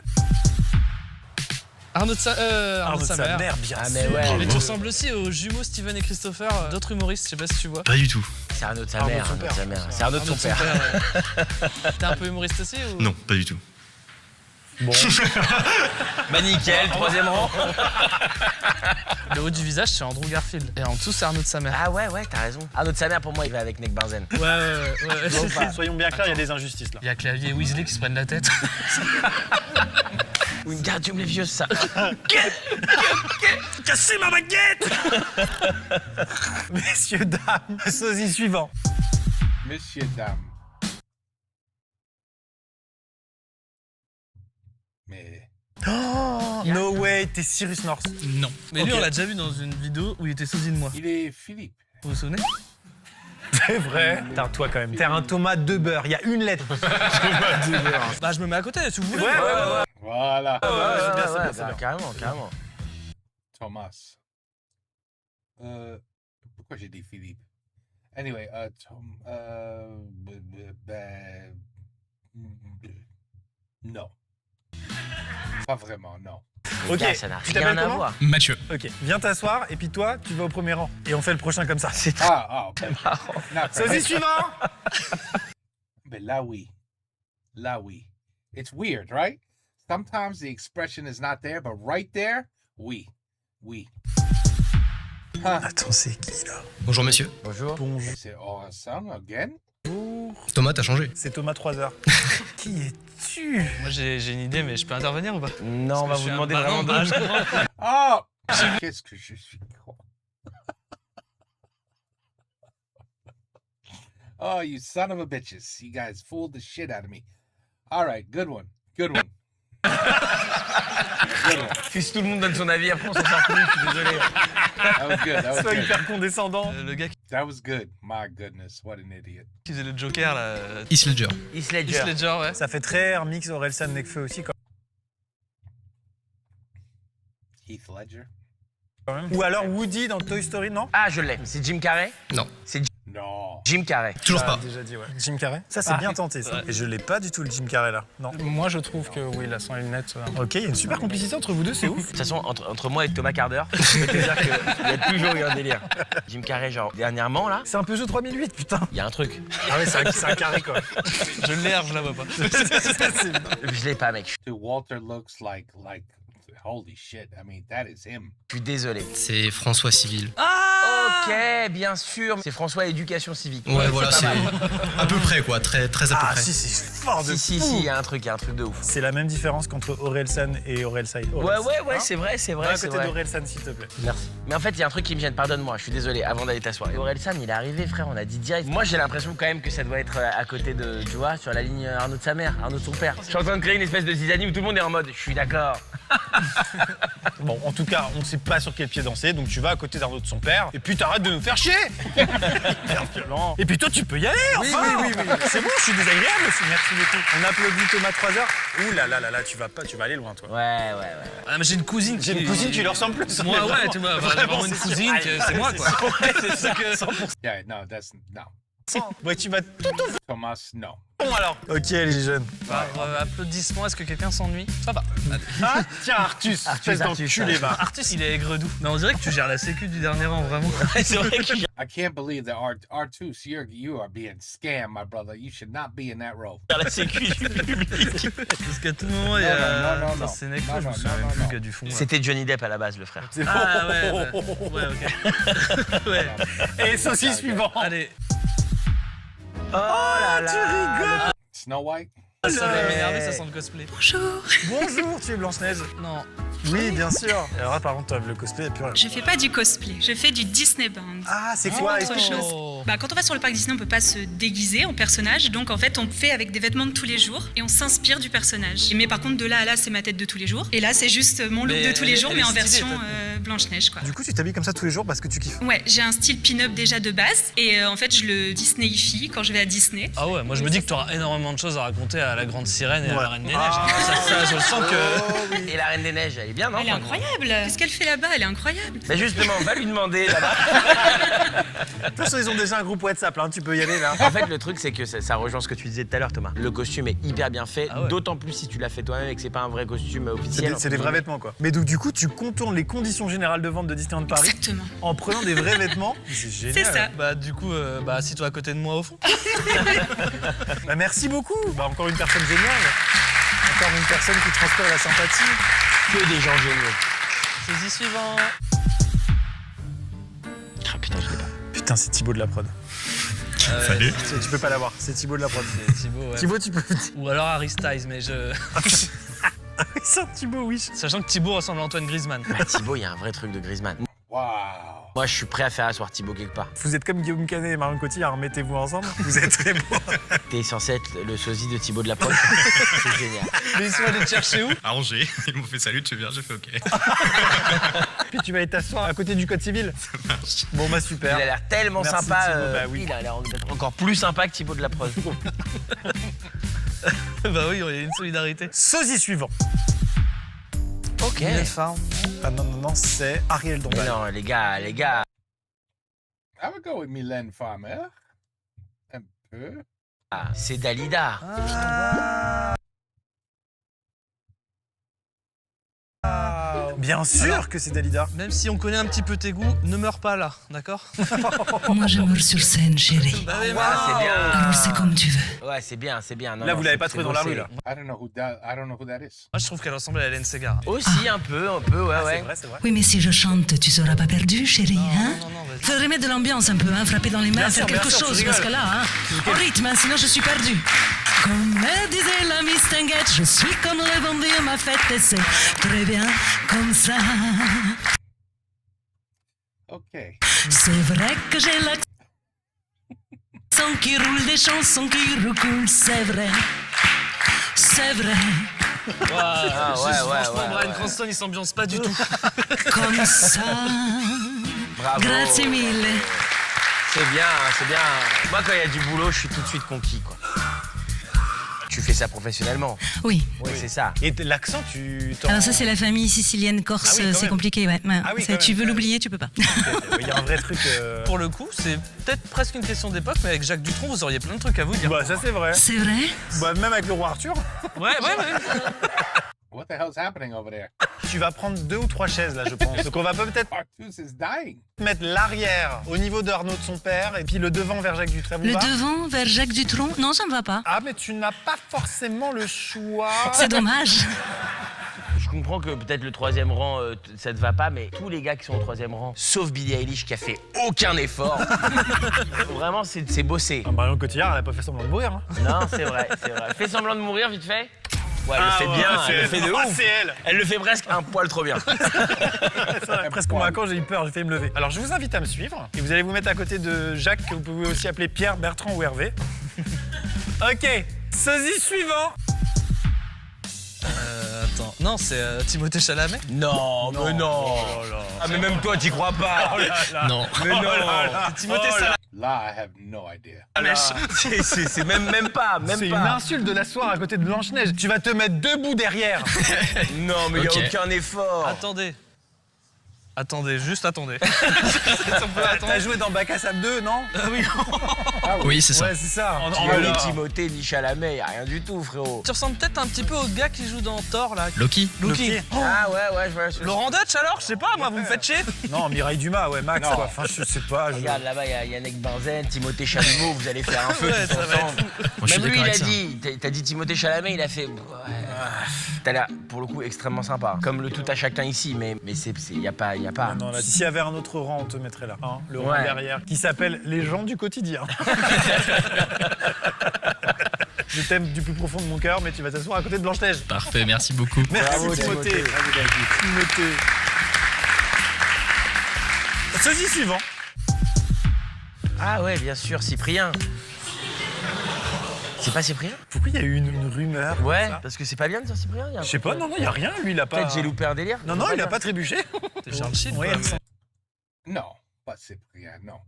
Speaker 3: Arnaud de
Speaker 2: Arnaud de sa mère, bien
Speaker 7: Ah,
Speaker 2: sûr.
Speaker 7: mais ouais.
Speaker 3: Mais tu ressembles aussi aux jumeaux Steven et Christopher, d'autres humoristes, je sais pas si tu vois.
Speaker 4: Pas du tout.
Speaker 7: C'est Arnaud de sa
Speaker 2: Arnaud de
Speaker 7: mère.
Speaker 2: son
Speaker 7: Arnaud de
Speaker 2: père.
Speaker 7: sa mère. C'est Arnaud de son père.
Speaker 3: Ouais. T'es un peu humoriste aussi ou...
Speaker 15: Non, pas du tout.
Speaker 2: Bon.
Speaker 7: Bah nickel, troisième rang.
Speaker 3: Le haut du visage, c'est Andrew Garfield. Et en dessous, c'est Arnaud de sa mère.
Speaker 7: Ah ouais, t'as raison. Arnaud de sa mère, pour moi, il va avec Nick Benzen.
Speaker 3: Ouais.
Speaker 2: Soyons bien clairs, il y a des injustices là.
Speaker 3: Il y a Clavier et Weasley qui se prennent la tête.
Speaker 7: Wingardium Leviosa.
Speaker 2: Cassez ma baguette. Messieurs, dames, sosie suivant.
Speaker 1: Messieurs, dames. Mais.
Speaker 2: Oh, no way, t'es Cyrus North.
Speaker 9: Non.
Speaker 3: Mais lui,
Speaker 2: Ok.
Speaker 3: on l'a déjà vu dans une vidéo où il était sosie de moi.
Speaker 1: Il est Philippe.
Speaker 3: Vous vous souvenez?
Speaker 2: C'est vrai. Putain, toi quand même. T'es un tomate de beurre. Il y a une lettre. Tomate de beurre.
Speaker 3: Bah, je me mets à côté si vous voulez.
Speaker 2: Ouais.
Speaker 1: Voilà.
Speaker 2: C'est bien, c'est bien, c'est
Speaker 7: bah,
Speaker 2: bien.
Speaker 7: carrément, carrément.
Speaker 1: Thomas. Pourquoi j'ai dit Philippe? Anyway, non. Pas vraiment, non.
Speaker 2: Ok,
Speaker 7: Gars, ça n'a
Speaker 2: tu
Speaker 7: rien
Speaker 2: t'appelles
Speaker 7: à
Speaker 2: comment
Speaker 7: voir.
Speaker 9: Mathieu.
Speaker 2: Ok, viens t'asseoir et puis toi, tu vas au premier rang. Et on fait le prochain comme ça. C'est
Speaker 1: Okay. Not
Speaker 2: Sosie
Speaker 1: right.
Speaker 2: suivant.
Speaker 1: But là oui. Là oui. It's weird, right? Sometimes the expression is not there, but right there, oui. Oui. Huh.
Speaker 2: Attends, c'est qui là?
Speaker 10: Bonjour monsieur.
Speaker 7: Bonjour.
Speaker 2: Bonjour.
Speaker 1: C'est Orson again?
Speaker 10: Thomas, t'as changé.
Speaker 2: C'est Thomas 3 heures. Qui es-tu?
Speaker 3: Moi, j'ai une idée, mais je peux intervenir ou pas?
Speaker 7: Non, on va
Speaker 3: Parce que
Speaker 7: vous
Speaker 3: je suis un
Speaker 7: demander
Speaker 3: baron
Speaker 7: vraiment
Speaker 3: de-
Speaker 7: de...
Speaker 1: Oh! Qu'est-ce que je suis con. Oh, you son of a bitches. You guys fooled the shit out of me. All right, good one. Good one. Good one.
Speaker 7: Si tout le monde donne son avis, après on s'en sort plus, je suis désolé.
Speaker 1: That was good. That was
Speaker 2: Sois
Speaker 1: good.
Speaker 2: hyper condescendant.
Speaker 3: Le gars
Speaker 1: That was good. My goodness, what an idiot.
Speaker 3: qui faisait le Joker, là.
Speaker 10: Heath Ledger.
Speaker 7: Heath
Speaker 3: Heath
Speaker 7: Ledger.
Speaker 3: Ledger, ouais.
Speaker 2: Ça fait très remix Orelsan Nekfeu aussi quand
Speaker 1: Heath Ledger?
Speaker 2: même. Ou alors Woody dans Toy Story, non?
Speaker 7: Ah, je l'ai. C'est Jim Carrey?
Speaker 10: Non.
Speaker 7: C'est
Speaker 1: No.
Speaker 7: Jim Carrey.
Speaker 10: Toujours
Speaker 2: Ah,
Speaker 10: pas.
Speaker 2: déjà dit, ouais. Jim Carrey. Ça, c'est
Speaker 3: Ah.
Speaker 2: bien tenté, ça.
Speaker 3: Ouais.
Speaker 2: Et je l'ai pas du tout, le Jim Carrey, là. Non.
Speaker 15: Moi, je trouve que oui, là, sans lunettes.
Speaker 2: Ok, il y a une super complicité entre vous deux, c'est ouf.
Speaker 7: De toute façon, entre moi et Thomas Carder, je peux te dire qu'il y a toujours eu un délire. Jim Carrey, genre, dernièrement, là,
Speaker 2: C'est un Peugeot 3008, putain.
Speaker 7: il y a un truc.
Speaker 2: Ah ouais, c'est un carré, quoi.
Speaker 3: Je l'ai, je la vois pas.
Speaker 7: Je l'ai pas, mec.
Speaker 1: Dude, Walter looks like, holy shit. I mean, that is him.
Speaker 7: Je suis désolé.
Speaker 10: C'est François Civil.
Speaker 7: Ok, bien sûr. C'est François Éducation Civique.
Speaker 10: Ouais, voilà,
Speaker 7: pas
Speaker 10: c'est
Speaker 7: mal.
Speaker 10: à peu près quoi, très à peu
Speaker 2: Ah,
Speaker 10: près.
Speaker 2: si, c'est fort de
Speaker 7: Si,
Speaker 2: fou.
Speaker 7: il y a un truc de ouf.
Speaker 2: C'est la même différence qu'entre Orelsan et Orelsan.
Speaker 7: Ouais,
Speaker 2: Hein?
Speaker 7: c'est vrai, c'est
Speaker 2: Va
Speaker 7: vrai,
Speaker 2: à
Speaker 7: c'est
Speaker 2: côté
Speaker 7: vrai.
Speaker 2: d'Orelsan, s'il te plaît.
Speaker 7: Merci. Mais en fait, il y a un truc qui me gêne, pardonne-moi, je suis désolé, avant d'aller t'asseoir. Et Orelsan, il est arrivé, frère, on a dit direct. Moi, j'ai l'impression quand même que ça doit être à côté de, tu vois, sur la ligne Arnaud de sa mère, Arnaud de son père. Je suis en train de créer une espèce de zizanie où tout le monde est en mode, je suis d'accord.
Speaker 2: Bon, en tout cas, on sait pas sur quel pied danser, donc tu vas à côté d'Arnaud de son père, et puis t'arrêtes de nous faire chier. Hyper violent. Et puis toi, tu peux y aller, enfin. Oui. C'est bon, je suis désagréable aussi, merci beaucoup. On applaudit Thomas 3 heures. Ouh là, tu vas aller loin, toi.
Speaker 7: Ouais.
Speaker 3: Ah, mais j'ai une cousine qui.
Speaker 2: J'ai une cousine qui lui ressemble plus.
Speaker 3: Moi, ouais, tu vois, vraiment une
Speaker 2: c'est sûr.
Speaker 3: cousine, c'est moi, quoi.
Speaker 2: C'est ça que 100%.
Speaker 1: Yeah, no, that's no.
Speaker 2: Ouais, tu vas tout
Speaker 1: Thomas, no.
Speaker 2: bon alors. Ok, les jeunes.
Speaker 3: Par applaudissement, est-ce que quelqu'un s'ennuie? Ça va.
Speaker 2: Ah, tiens, Artus, espèce d'enculé, va.
Speaker 3: Artus, il est aigre doux. Mais on dirait que tu gères la sécu du dernier rang, vraiment.
Speaker 7: C'est vrai que
Speaker 1: I can't believe that Artus, you are being scammed, my brother. You should not be in that role.
Speaker 7: la sécu du public.
Speaker 3: Parce qu'à tout moment, il y
Speaker 1: Non,
Speaker 3: a.
Speaker 1: non, non,
Speaker 3: C'est
Speaker 1: non.
Speaker 3: Nekfeu,
Speaker 1: Non,
Speaker 3: je me
Speaker 1: non,
Speaker 3: souviens
Speaker 1: non,
Speaker 3: même
Speaker 1: non,
Speaker 3: plus le
Speaker 1: non.
Speaker 3: gars du fond. là.
Speaker 7: C'était Johnny Depp à la base, le frère.
Speaker 3: Ah, ouais, ok. Ouais.
Speaker 2: Et saucisse suivant.
Speaker 3: Allez.
Speaker 7: Oh là là.
Speaker 2: Tu rigoles.
Speaker 1: Snow White?
Speaker 3: Ça va m'énerver, ça sent le cosplay.
Speaker 2: Bonjour, tu es Blanche-Neige.
Speaker 3: Non.
Speaker 2: Oui, bien sûr. Alors là, par contre, toi, le cosplay, et puis rien.
Speaker 16: Je fais pas du cosplay, je fais du Disney Band.
Speaker 2: Ah, c'est quoi?
Speaker 16: autre chose. Bah, quand on va sur le parc Disney, on peut pas se déguiser en personnage, donc en fait, on fait avec des vêtements de tous les jours et on s'inspire du personnage. Mais par contre, de là à là, c'est ma tête de tous les jours. Et là, c'est juste mon look
Speaker 3: Mais
Speaker 16: de tous les jours,
Speaker 3: elle
Speaker 16: mais
Speaker 3: est
Speaker 16: en
Speaker 3: stylée,
Speaker 16: version
Speaker 3: ta
Speaker 16: Blanche-Neige, quoi.
Speaker 2: Du coup, tu t'habilles comme ça tous les jours parce que tu kiffes.
Speaker 16: Ouais, j'ai un style pin-up déjà de base et en fait, je le Disneyifie quand je vais à Disney.
Speaker 3: Ah ouais, moi je me dis que tu auras énormément de choses à raconter à la Grande Sirène et à
Speaker 2: Ouais.
Speaker 3: la Reine des Neiges. Ça, je sens que.
Speaker 7: Et la Reine des Neiges, elle est bien, non?
Speaker 16: Elle est incroyable. Qu'est-ce qu'elle fait là-bas? Elle est incroyable.
Speaker 7: Mais justement, va lui demander là-bas.
Speaker 2: De toute façon, ils ont déjà un groupe WhatsApp, hein, tu peux y aller là.
Speaker 7: En fait, le truc, c'est que ça rejoint ce que tu disais tout à l'heure, Thomas. Le costume est hyper bien fait,
Speaker 3: Ah ouais.
Speaker 7: d'autant plus si tu l'as fait toi-même et que c'est pas un vrai costume officiel.
Speaker 2: C'est des vrais vêtements, quoi. Mais donc, du coup, tu contournes les conditions générales de vente de Disneyland Paris
Speaker 16: Exactement.
Speaker 2: en prenant des vrais vêtements. C'est génial.
Speaker 16: C'est ça.
Speaker 3: Bah, du coup, assis-toi à côté de moi au fond.
Speaker 2: Bah, merci beaucoup. Bah, encore une personne géniale. Encore une personne qui transpire la sympathie.
Speaker 7: Que des gens géniaux.
Speaker 3: Saisie suivant.
Speaker 7: Ah putain, je l'ai pas.
Speaker 2: Putain, c'est Thibaut de la prod.
Speaker 9: Salut.
Speaker 2: Tu peux pas l'avoir, c'est Thibaut de la prod.
Speaker 3: C'est Thibaut, ouais.
Speaker 2: Thibaut, tu peux.
Speaker 3: Ou alors Harry Styles, mais je.
Speaker 2: C'est un Thibaut Wish.
Speaker 3: Sachant que Thibaut ressemble à Antoine Griezmann.
Speaker 7: Bah, Thibaut, il y a un vrai truc de Griezmann.
Speaker 1: Waouh.
Speaker 7: Moi, je suis prêt à faire asseoir Thibaut quelque part.
Speaker 2: Vous êtes comme Guillaume Canet et Marion Cotillard, mettez-vous ensemble, vous êtes très beaux.
Speaker 7: T'es censé être le sosie de Thibaut de la Poste. C'est génial.
Speaker 3: Mais ils sont allés te chercher où?
Speaker 4: À Angers, ils m'ont fait salut, tu viens, j'ai fait OK.
Speaker 2: Puis tu vas aller t'asseoir à côté du code civil.
Speaker 4: Ça marche.
Speaker 2: Bon bah super.
Speaker 7: Il a l'air tellement
Speaker 2: Merci,
Speaker 7: sympa.
Speaker 2: Thibaut, bah oui.
Speaker 7: Il a l'air d'être encore plus sympa que Thibaut de la Poste.
Speaker 3: Bah oui, il y a une solidarité.
Speaker 2: Sosie suivant.
Speaker 7: Ok.
Speaker 2: Ah non, c'est Ariel
Speaker 7: Mais
Speaker 2: Dombal.
Speaker 7: non, les gars.
Speaker 1: I would go with Mylène Farmer. Un peu.
Speaker 7: Ah, c'est Dalida.
Speaker 2: Bien sûr que c'est Dalida.
Speaker 3: Même si on connaît un petit peu tes goûts, ne meurs pas là, d'accord?
Speaker 17: Moi, je meurs sur scène, chérie.
Speaker 3: Bah oui,
Speaker 7: c'est bien.
Speaker 17: Alors, c'est comme tu veux.
Speaker 7: Ouais, c'est bien. Non,
Speaker 2: Là,
Speaker 7: non,
Speaker 2: vous l'avez
Speaker 7: c'est-
Speaker 2: pas trouvé
Speaker 7: c'est
Speaker 2: dans la
Speaker 7: bossé.
Speaker 2: rue, là.
Speaker 1: I don't know who that is.
Speaker 3: Moi, je trouve qu'elle ressemble à Hélène Segar.
Speaker 7: Aussi, un peu, ouais, ouais.
Speaker 2: C'est vrai.
Speaker 17: Oui, mais si je chante, tu seras pas perdu, chérie, hein?
Speaker 3: Non, vas-y.
Speaker 17: Faudrait mettre de l'ambiance un peu, hein? Frapper dans les mains,
Speaker 2: Bien
Speaker 17: faire
Speaker 2: sûr,
Speaker 17: quelque
Speaker 2: bien sûr,
Speaker 17: chose,
Speaker 2: tu
Speaker 17: parce que
Speaker 2: rigoles.
Speaker 17: là, hein? Au rythme, hein, sinon je suis perdu. Comme me disait la Miss Tinguette, je suis comme le bon Dieu m'a fait, et c'est très bien comme ça.
Speaker 1: Okay.
Speaker 17: C'est vrai que j'ai l'accent qui roule, des chansons qui recoulent, c'est vrai. C'est vrai.
Speaker 7: Ah, ouais,
Speaker 3: Franchement, Bryan
Speaker 7: ouais.
Speaker 3: Cranston, il s'ambiance pas du tout.
Speaker 17: Comme ça.
Speaker 7: Bravo.
Speaker 17: Grazie mille.
Speaker 7: C'est bien. Moi, quand il y a du boulot, je suis tout de suite conquis, quoi. Tu fais ça professionnellement.
Speaker 17: Oui.
Speaker 7: Oui, c'est ça.
Speaker 2: Et l'accent, tu t'en...
Speaker 17: Alors ça, c'est la famille sicilienne corse,
Speaker 2: Ah oui, quand
Speaker 17: c'est
Speaker 2: même.
Speaker 17: compliqué, ouais.
Speaker 2: Ah oui,
Speaker 17: Ça,
Speaker 2: quand
Speaker 17: tu
Speaker 2: même.
Speaker 17: veux l'oublier, tu peux pas.
Speaker 2: Il y a un vrai truc...
Speaker 3: Pour le coup, c'est peut-être presque une question d'époque, mais avec Jacques Dutronc, vous auriez plein de trucs à vous dire.
Speaker 2: Bah ça c'est vrai.
Speaker 17: C'est vrai?
Speaker 2: Bah même avec le roi Arthur.
Speaker 3: Ouais.
Speaker 1: What the hell's happening over there?
Speaker 2: Tu vas prendre 2 ou 3 chaises là, je pense. Donc on va peut-être
Speaker 1: Artus is dying.
Speaker 2: mettre l'arrière au niveau d'Arnaud de son père et puis le devant vers Jacques Dutronc.
Speaker 17: Le devant vers Jacques Dutronc? Non, ça me va pas.
Speaker 2: Ah mais tu n'as pas forcément le choix.
Speaker 17: C'est dommage.
Speaker 7: Je comprends que peut-être le troisième rang, ça te va pas, mais tous les gars qui sont au troisième rang, sauf Billie Eilish qui a fait aucun effort, vraiment, c'est bossé.
Speaker 2: Ah, Marion Cotillard, elle a pas fait semblant de mourir. Hein.
Speaker 7: Non, c'est vrai. Fais semblant de mourir vite fait. Ouais, elle
Speaker 2: Ah,
Speaker 7: le fait
Speaker 2: ouais,
Speaker 7: bien,
Speaker 2: c'est
Speaker 7: elle le
Speaker 2: elle.
Speaker 7: fait de
Speaker 2: Ah,
Speaker 7: ouf.
Speaker 2: c'est elle.
Speaker 7: Elle le fait presque un poil trop bien.
Speaker 2: Ça, presque convaincant, j'ai eu peur, j'ai failli me lever. Alors je vous invite à me suivre et vous allez vous mettre à côté de Jacques, que vous pouvez aussi appeler Pierre, Bertrand ou Hervé. Ok, sosie suivant.
Speaker 3: Attends. Non, c'est Timothée Chalamet.
Speaker 7: Non, mais non. Ah, mais même toi, t'y crois pas.
Speaker 3: Non.
Speaker 7: Mais non.
Speaker 3: C'est Timothée Chalamet.
Speaker 1: Là, I have no idea.
Speaker 7: C'est même pas.
Speaker 2: C'est une insulte de l'asseoir à côté de Blanche-Neige. Tu vas te mettre debout derrière.
Speaker 7: Non, mais il
Speaker 3: Ok.
Speaker 7: y a aucun effort.
Speaker 3: Attendez, juste attendez.
Speaker 2: T'as joué dans Bac à sable 2, non?
Speaker 3: Ah oui.
Speaker 4: Oui, c'est ça.
Speaker 2: Ouais, c'est ça.
Speaker 7: Ni Timothée, ni Chalamet, y a rien du tout, frérot.
Speaker 3: Tu ressembles peut-être un petit peu au gars qui joue dans Thor là.
Speaker 4: Loki.
Speaker 3: Loki.
Speaker 7: Ah ouais, je vois.
Speaker 3: Laurent Dutch alors? Je sais pas, moi, vous me faites chier.
Speaker 2: Non, Mireille Dumas, ouais, Max,
Speaker 1: Non.
Speaker 2: quoi. Enfin, je sais pas.
Speaker 7: Regarde, là-bas, il y a Yannick Benzen, Timothée Chalamet, vous allez faire un feu
Speaker 3: Ouais,
Speaker 7: tous
Speaker 3: ça va être
Speaker 7: ensemble.
Speaker 4: Moi, je suis
Speaker 7: Même lui,
Speaker 4: d'accord
Speaker 7: il a
Speaker 4: avec ça.
Speaker 7: dit, t'as dit Timothée Chalamet, il a fait... Ouais. T'as l'air, pour le coup, extrêmement sympa. Comme le tout à chacun ici, mais y a pas.
Speaker 2: Non, là, s'il y avait un autre rang, on te mettrait là. Hein, le rang
Speaker 7: Ouais.
Speaker 2: derrière, qui s'appelle Les gens du quotidien. Je t'aime du plus profond de mon cœur, mais tu vas t'asseoir à côté de Blanche-Neige.
Speaker 4: Parfait, merci beaucoup.
Speaker 2: Merci
Speaker 7: Bravo,
Speaker 2: Timothée. Timothée. Sosie suivant.
Speaker 7: Ah ouais, bien sûr, Cyprien. C'est pas Cyprien?
Speaker 2: Pourquoi il y a eu une rumeur comme
Speaker 7: Ouais,
Speaker 2: ça
Speaker 7: parce que c'est pas bien de dire Cyprien.
Speaker 2: Je sais pas, non, il y a rien, lui, il a pas...
Speaker 7: Peut-être j'ai loupé un délire.
Speaker 2: Non, il a pas trébuché.
Speaker 3: C'est Charles Sheen,
Speaker 2: Ouais,
Speaker 3: quoi,
Speaker 2: il ressemble
Speaker 1: Non, pas Cyprien, non.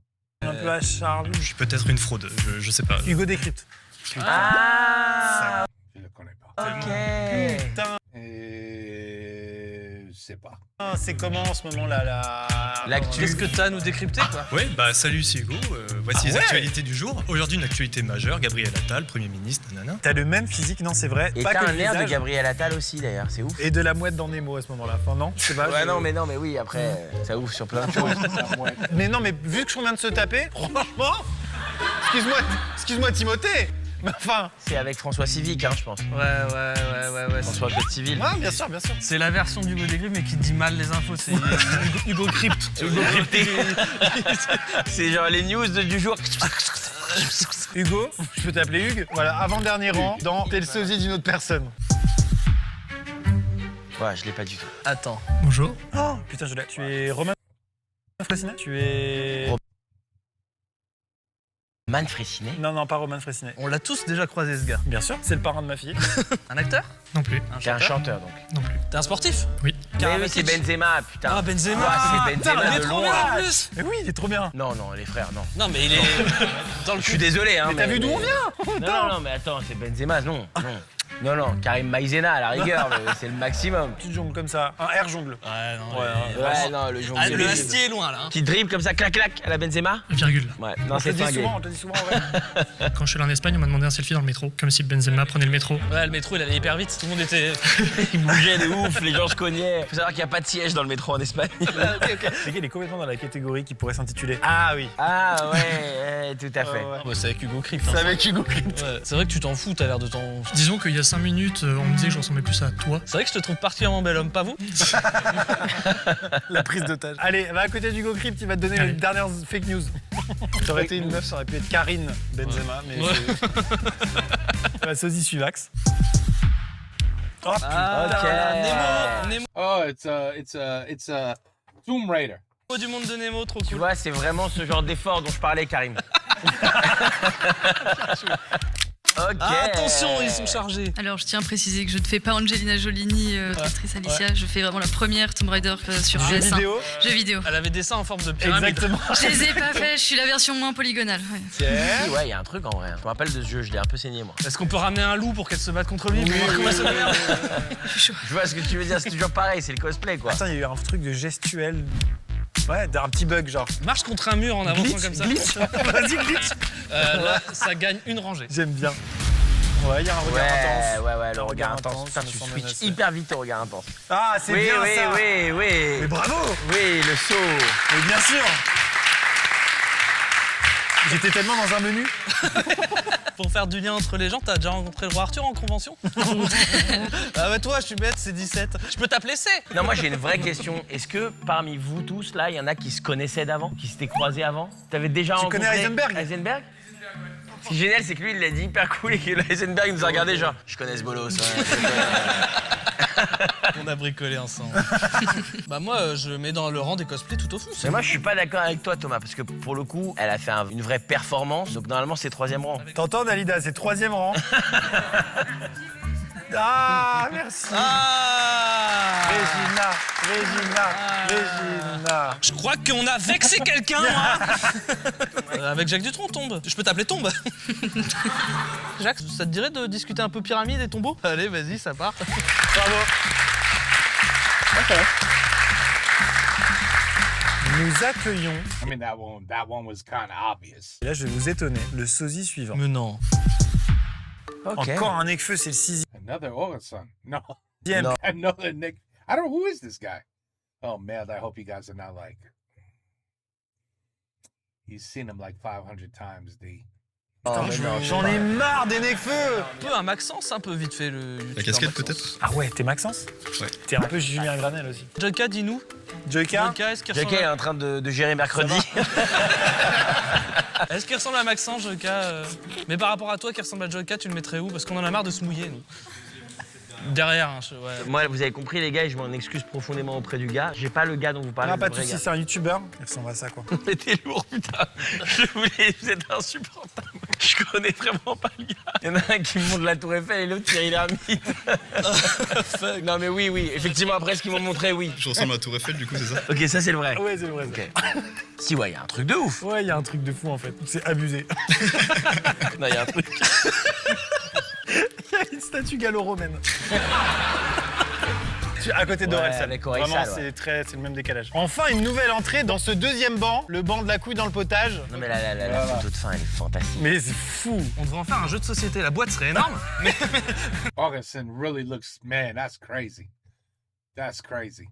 Speaker 2: un peu à Charles.
Speaker 4: Je suis peut-être une fraude, je sais pas.
Speaker 2: Hugo décrypte.
Speaker 7: Ah,
Speaker 1: Je le connais pas.
Speaker 7: ok.
Speaker 2: Putain,
Speaker 1: Je sais pas.
Speaker 2: c'est comment en ce moment là
Speaker 7: L'actu.
Speaker 3: Qu'est-ce que t'as à nous décrypter, quoi?
Speaker 4: Ouais, bah salut, c'est Hugo. Voici les
Speaker 2: ouais.
Speaker 4: actualités du jour. Aujourd'hui, une actualité majeure. Gabriel Attal, Premier ministre, nanana.
Speaker 2: T'as le même physique, non, c'est vrai.
Speaker 7: Et
Speaker 2: pas
Speaker 7: t'as
Speaker 2: que
Speaker 7: un
Speaker 2: le
Speaker 7: air de
Speaker 2: visage.
Speaker 7: Gabriel Attal aussi, d'ailleurs, c'est ouf.
Speaker 2: Et de la mouette dans Nemo à ce moment-là. Enfin, non, je sais pas.
Speaker 7: Ouais,
Speaker 2: je-
Speaker 7: non, mais oui, après, ça ouvre sur plein de choses.
Speaker 2: Mais non, mais vu que je viens de se taper, franchement, excuse-moi Timothée, mais enfin,
Speaker 7: C'est avec François Civic, hein, je pense.
Speaker 3: Ouais.
Speaker 7: François Code Civil.
Speaker 2: ouais, bien sûr.
Speaker 3: C'est la version d'Hugo Dégré, mais qui dit mal les infos. C'est Hugo Crypt.
Speaker 7: Hugo crypté. C'est genre les news du jour.
Speaker 2: Hugo, je peux t'appeler Hugues. Voilà, avant-dernier rang dans T'es le sosie d'une autre personne.
Speaker 7: Ouais, je l'ai pas du tout.
Speaker 3: Attends.
Speaker 9: Bonjour.
Speaker 2: Oh, putain, je l'ai. Tu es Roman Fressinet? Tu es...
Speaker 7: Man Fressinet?
Speaker 2: Non, pas Roman Fressinet.
Speaker 3: On l'a tous déjà croisé, ce gars.
Speaker 2: Bien sûr, c'est le parrain de ma fille.
Speaker 3: Un acteur?
Speaker 9: Non plus.
Speaker 7: T'es un chanteur, donc.
Speaker 9: Non plus.
Speaker 3: T'es un sportif?
Speaker 9: Oui.
Speaker 7: Mais oui, c'est Benzema, putain.
Speaker 3: Ah, Benzema.
Speaker 7: Ouais, c'est Benzema
Speaker 3: Putain, il est
Speaker 7: de
Speaker 3: trop
Speaker 7: loin.
Speaker 3: bien en plus.
Speaker 2: Mais oui, il est trop bien.
Speaker 7: Non, les frères, non.
Speaker 3: Non, mais il est dans le
Speaker 7: Je suis désolé, hein.
Speaker 2: Mais t'as vu d'où on vient?
Speaker 7: Non, mais attends, c'est Benzema, non. Non, Karim Maïzena, à la rigueur, c'est le maximum.
Speaker 2: Petite jongle comme ça, un air jongle.
Speaker 3: Ouais, non.
Speaker 7: Ouais, non, le jongle.
Speaker 3: Ah, le Astier est loin, là. Hein.
Speaker 7: Qui dribble comme ça, clac, à la Benzema?
Speaker 9: Virgule.
Speaker 7: Ouais, non,
Speaker 2: On te
Speaker 7: c'est
Speaker 2: le dit
Speaker 7: flingué.
Speaker 2: souvent, on te le dit souvent, ouais.
Speaker 9: Quand je suis allé en Espagne, on m'a demandé un selfie dans le métro, comme si Benzema prenait le métro.
Speaker 3: Ouais, le métro, il allait hyper vite. Tout le monde était...
Speaker 7: Il bougeait de ouf, les gens se cognaient. Faut savoir qu'il n'y a pas de siège dans le métro en Espagne.
Speaker 2: Le gars, il est complètement dans la catégorie qui pourrait s'intituler Ah oui.
Speaker 7: Ah ouais, tout à fait.
Speaker 2: Ouais.
Speaker 3: Bah, c'est avec Hugo Crypt.
Speaker 2: C'est avec Hugo Crypt.
Speaker 3: Ouais. C'est vrai que tu t'en fous, t'as l'air de t'en...
Speaker 9: Disons qu'il y a 5 minutes, on me disait que je ressemblais plus à toi.
Speaker 3: C'est vrai que je te trouve particulièrement bel homme, pas vous?
Speaker 2: La prise d'otage. Allez, va à côté d'Hugo Crypt, il va te donner les dernières fake news. Ça aurait été une meuf, ça aurait pu être Karine Benzema, mais c'est... La sosie Suivax. Oh,
Speaker 3: Nemo.
Speaker 1: Oh, it's a Tomb Raider.
Speaker 3: Du monde de Nemo, trop
Speaker 7: Tu
Speaker 3: cool.
Speaker 7: vois, c'est vraiment ce genre d'effort dont je parlais, Karim. Ok.
Speaker 3: Ah, attention, ils sont chargés.
Speaker 18: Alors, je tiens à préciser que je ne fais pas Angelina Jolie ni l'actrice Alicia. Ouais. Je fais vraiment la première Tomb Raider sur
Speaker 3: Jeu
Speaker 18: PS1.
Speaker 3: vidéo.
Speaker 18: Jeu vidéo.
Speaker 3: Elle avait des seins en forme de pyramide.
Speaker 2: Exactement.
Speaker 18: Je les ai pas fait, je suis la version moins polygonale. Ouais.
Speaker 7: Si, ouais, il y a un truc en vrai. Je me rappelle de ce jeu, je l'ai un peu saigné, moi.
Speaker 3: Est-ce qu'on peut ramener un loup pour qu'elle se batte contre lui?
Speaker 7: Je vois ce que tu veux dire, c'est toujours pareil, c'est le cosplay, quoi.
Speaker 2: Attends, il y a eu un truc de gestuel. Ouais, un petit bug, genre.
Speaker 3: Marche contre un mur en avançant comme ça.
Speaker 2: Glitch. Vas-y, glitch.
Speaker 3: Là, ça gagne une rangée.
Speaker 2: J'aime bien. Ouais, il y a un regard intense.
Speaker 7: Ouais, le regard intense. Putain, tu switches hyper vite au regard intense.
Speaker 2: Ah, c'est bien ça.
Speaker 7: Oui.
Speaker 2: Mais bravo.
Speaker 7: Oui, le saut.
Speaker 2: Mais bien sûr. J'étais tellement dans un menu.
Speaker 3: Pour faire du lien entre les gens, t'as déjà rencontré le roi Arthur en convention? Ah bah toi, je suis bête, c'est 17. Je peux t'appeler C.
Speaker 7: Non, moi j'ai une vraie question. Est-ce que parmi vous tous, là, il y en a qui se connaissaient d'avant, qui s'étaient croisés avant? T'avais déjà rencontré
Speaker 2: connais Heisenberg?
Speaker 7: Heisenberg? Ce qui est génial, c'est que lui, il l'a dit hyper cool et que le Heisenberg nous a regardé genre, je connais ce bolos.
Speaker 3: On a bricolé ensemble. Bah moi, je le mets dans le rang des cosplays tout au fou.
Speaker 7: Mais moi, je suis pas d'accord avec toi, Thomas, parce que pour le coup, elle a fait une vraie performance, donc normalement, c'est 3e rang.
Speaker 2: T'entends, Dalida, c'est 3e rang. Ah, merci. Regina.
Speaker 3: Je crois qu'on a vexé quelqu'un, moi. Avec Jacques Dutronc, Tombe. Je peux t'appeler Tombe. Jacques, ça te dirait de discuter un peu pyramide et tombeau? Allez, vas-y, ça part.
Speaker 2: Bravo.
Speaker 1: Okay.
Speaker 2: Nous accueillons.
Speaker 1: I mean, that one was kind of obvious.
Speaker 2: Et là, je vais vous étonner. Le sosie suivant.
Speaker 3: Mais non.
Speaker 2: Okay. Encore un Necfeu, c'est le 6e.
Speaker 1: Another Orson. No.
Speaker 2: No.
Speaker 1: Another Nick. I don't know who is this guy. Oh man, I hope you guys are not like. You've seen him like 500 times, D.
Speaker 2: J'en ai marre des Necfeu.
Speaker 3: Un peu un Maxence, un peu vite fait le.
Speaker 13: La casquette peut-être?
Speaker 2: Ah ouais, t'es Maxence?
Speaker 13: Ouais.
Speaker 2: T'es un peu Julien Granel aussi.
Speaker 3: Joyka, dis-nous.
Speaker 2: Joyka,
Speaker 3: est-ce qu'il ressemble
Speaker 7: Joyka est en train de gérer mercredi.
Speaker 3: Est-ce qu'il ressemble à Maxence, Joyka Mais par rapport à toi qui ressemble à Joyka, tu le mettrais où? Parce qu'on en a marre de se mouiller, nous. Derrière, hein, ouais.
Speaker 7: Moi, vous avez compris, les gars, et je m'en excuse profondément auprès du gars. J'ai pas le gars dont vous parlez.
Speaker 2: Non, pas de
Speaker 7: vrai
Speaker 2: soucis,
Speaker 7: gars.
Speaker 2: c'est un youtubeur. Il ressemble à ça, quoi.
Speaker 7: Mais t'es lourd, putain. Vous êtes insupportable. Je connais vraiment pas le gars. Il y en a un qui me montre la Tour Eiffel et l'autre Thierry Lhermitte. Non, mais oui. Effectivement, après ce qu'ils m'ont montré, oui.
Speaker 13: Je ressemble à la Tour Eiffel, du coup, c'est ça?
Speaker 7: Ok, ça, c'est le vrai.
Speaker 2: Ouais, c'est le vrai.
Speaker 7: Okay. Si, ouais, il y a un truc de ouf.
Speaker 2: Ouais, il y a un truc de fou, en fait. C'est abusé.
Speaker 7: Non, il y a un truc.
Speaker 2: Il y a une statue gallo-romaine. À côté d'Orelsan.
Speaker 7: avec
Speaker 2: Vraiment,
Speaker 7: Orelsan,
Speaker 2: c'est le même décalage. Enfin, une nouvelle entrée dans ce 2e banc, le banc de la couille dans le potage.
Speaker 7: Non, mais la photo de fin, elle est fantastique.
Speaker 2: Mais c'est fou.
Speaker 3: On devrait en faire un jeu de société. La boîte serait énorme.
Speaker 1: Orson really looks, man, that's crazy. That's crazy.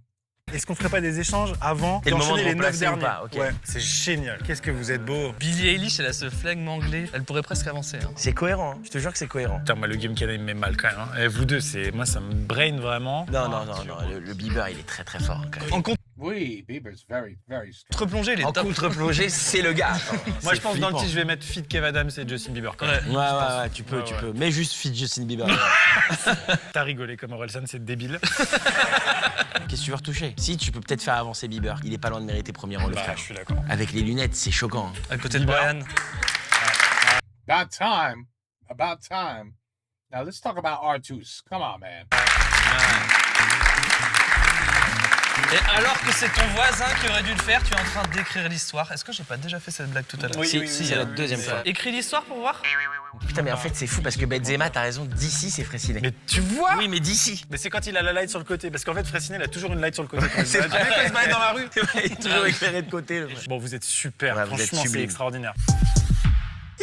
Speaker 2: Est-ce qu'on ferait pas des échanges avant
Speaker 7: Et le moment
Speaker 2: d'enchaîner
Speaker 7: de
Speaker 2: les 9
Speaker 7: remplacer ou
Speaker 2: derniers?
Speaker 7: pas, ok.
Speaker 2: Ouais, c'est génial. Qu'est-ce que vous êtes beau.
Speaker 3: Billie Eilish, elle a ce flegme anglais. Elle pourrait presque avancer. Hein.
Speaker 7: C'est cohérent, hein. Je te jure que c'est cohérent.
Speaker 2: Putain, moi, le Game Canada, il me met mal quand même. Hein. Et vous deux, moi, ça me brain vraiment.
Speaker 7: Non, le Bieber, il est très très fort quand même.
Speaker 1: Oui, Bieber's very, very strong.
Speaker 3: Contre-plongée, il est
Speaker 7: En
Speaker 3: top.
Speaker 7: contre-plongée, c'est le gars.
Speaker 2: Moi,
Speaker 7: C'est
Speaker 2: je pense dans le
Speaker 7: flippant.
Speaker 2: titre, je vais mettre Feat Kev Adams et Justin Bieber quand même.
Speaker 7: Ouais, tu peux. Mais juste feat Justin Bieber.
Speaker 2: T'as rigolé comme Orelsan, c'est débile.
Speaker 7: Qu'est-ce que tu veux retoucher? Si, tu peux peut-être faire avancer Bieber. Il est pas loin de mériter premier rang, le frère.
Speaker 2: Je suis d'accord.
Speaker 7: Avec les lunettes, c'est choquant.
Speaker 3: À côté de Brian.
Speaker 1: About time. About time. Now let's talk about Artus. Come on, man.
Speaker 3: Et alors que c'est ton voisin qui aurait dû le faire, tu es en train d'écrire l'histoire. Est-ce que j'ai pas déjà fait cette blague tout à l'heure?
Speaker 7: Si, c'est la deuxième fois.
Speaker 3: Écris l'histoire pour voir.
Speaker 7: Putain, mais en fait, c'est fou parce que Benzema, t'as raison, d'ici, c'est Fraissinet.
Speaker 2: Mais tu vois?
Speaker 7: Oui, mais d'ici.
Speaker 2: Mais c'est quand il a la light sur le côté. Parce qu'en fait, Fraissinet, il a toujours une light sur le côté.
Speaker 7: C'est vrai.
Speaker 2: Tu quand il se balade dans la rue.
Speaker 7: Il est toujours éclairé de côté. Le frère.
Speaker 2: Bon, vous êtes super.
Speaker 7: Ouais, vous êtes
Speaker 2: Franchement, c'est
Speaker 7: sublime.
Speaker 2: extraordinaire.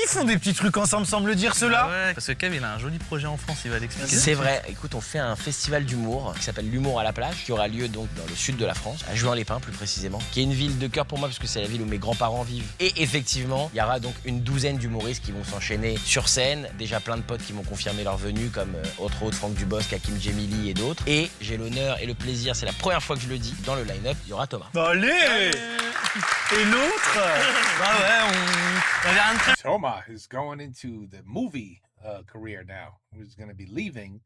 Speaker 2: Ils font des petits trucs ensemble, semble dire cela.
Speaker 3: Ouais, parce que Kev, il a un joli projet en France, il va l'expliquer.
Speaker 7: C'est vrai. Écoute, on fait un festival d'humour qui s'appelle l'Humour à la plage, qui aura lieu donc dans le sud de la France, à Juin-les-Pins plus précisément, qui est une ville de cœur pour moi parce que c'est la ville où mes grands-parents vivent. Et effectivement, il y aura donc une douzaine d'humoristes qui vont s'enchaîner sur scène. Déjà plein de potes qui m'ont confirmé leur venue, comme autre Franck Dubosc, Hakim Djemili et d'autres. Et j'ai l'honneur et le plaisir, c'est la première fois que je le dis, dans le line-up, il y aura Thomas.
Speaker 2: Allez. Et l'autre?
Speaker 3: Bah ouais, on avait rien de très...
Speaker 1: Thomas is going into the movie career now. He's going to be leaving.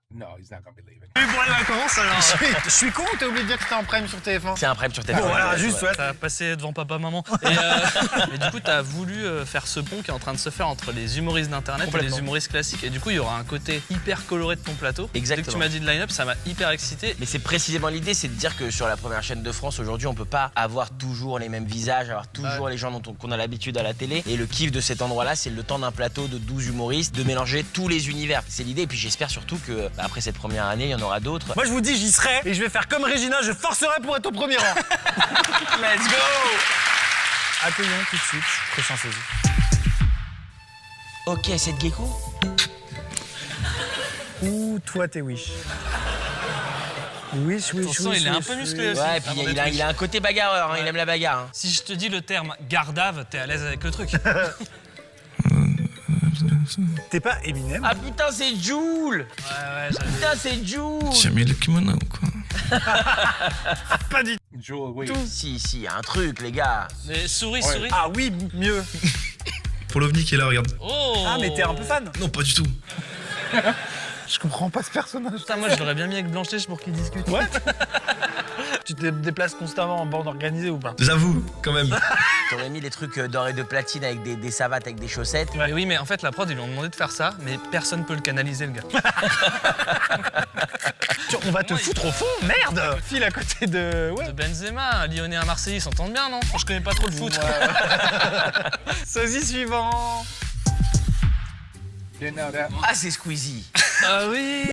Speaker 1: No, he's not going to be leaving.
Speaker 2: Et pour les vacances alors. Je suis con ou t'as oublié de dire que c'était en prime sur TF1?
Speaker 7: C'est un prime sur TF1.
Speaker 2: Bon, voilà, juste, ouais.
Speaker 3: T'as passé devant papa-maman. Et du coup, t'as voulu faire ce pont qui est en train de se faire entre les humoristes d'internet et les humoristes classiques. Et du coup, il y aura un côté hyper coloré de ton plateau.
Speaker 7: Exactement.
Speaker 3: Dès que tu m'as dit de line-up, ça m'a hyper excité.
Speaker 7: Mais c'est précisément l'idée, c'est de dire que sur la première chaîne de France, aujourd'hui, on peut pas avoir toujours les mêmes visages, avoir toujours les gens qu'on a l'habitude à la télé. Et le kiff de cet endroit-là, c'est le temps d'un plateau de 12 humoristes, de mélanger tous les univers. C'est l'idée. Et puis j'espère surtout que après cette première année, il y en aura d'autres.
Speaker 2: Moi, je vous dis, j'y serai et je vais faire comme Regina, je forcerai pour être au premier rang.
Speaker 7: Let's go!
Speaker 2: Accueillons tout de suite prochain saison.
Speaker 7: Ok, cette gecko.
Speaker 2: Ou toi, t'es Wish. Wish,
Speaker 3: Attention, il est un peu musclé aussi.
Speaker 7: Ouais, et puis il a un côté bagarreur, hein, il aime la bagarre. Hein.
Speaker 3: Si je te dis le terme gardave, t'es à l'aise avec le truc.
Speaker 2: T'es pas Eminem?
Speaker 7: Ah putain, c'est Jul!
Speaker 3: Ouais,
Speaker 7: putain, c'est Jul!
Speaker 4: J'ai mis le kimono ou quoi?
Speaker 2: Pas du
Speaker 1: Joel, oui.
Speaker 7: Si, il y a un truc, les gars.
Speaker 3: Mais souris.
Speaker 2: Ah oui, mieux.
Speaker 4: Pour l'OVNI qui est là, regarde.
Speaker 3: Oh!
Speaker 2: Ah, mais t'es un peu fan?
Speaker 4: Non, pas du tout.
Speaker 2: Je comprends pas ce personnage.
Speaker 3: Putain, moi je l'aurais bien mis avec Blanche-Neige pour qu'ils discutent.
Speaker 2: Ouais. Tu te déplaces constamment en bande organisée ou pas?
Speaker 4: J'avoue, quand même.
Speaker 7: T'aurais mis les trucs dorés de platine avec des savates, avec des chaussettes.
Speaker 3: Ouais. Oui, mais en fait, la prod, ils lui ont demandé de faire ça, mais personne peut le canaliser, le gars.
Speaker 2: On va te foutre au fond, merde! File à côté de... Ouais.
Speaker 3: De Benzema, un Lyonnais, un Marseillais, ils s'entendent bien, non? Je connais pas trop le foot.
Speaker 2: Sosie suivant.
Speaker 1: Didn't know that.
Speaker 7: Ah, c'est Squeezie.
Speaker 3: Ah oui!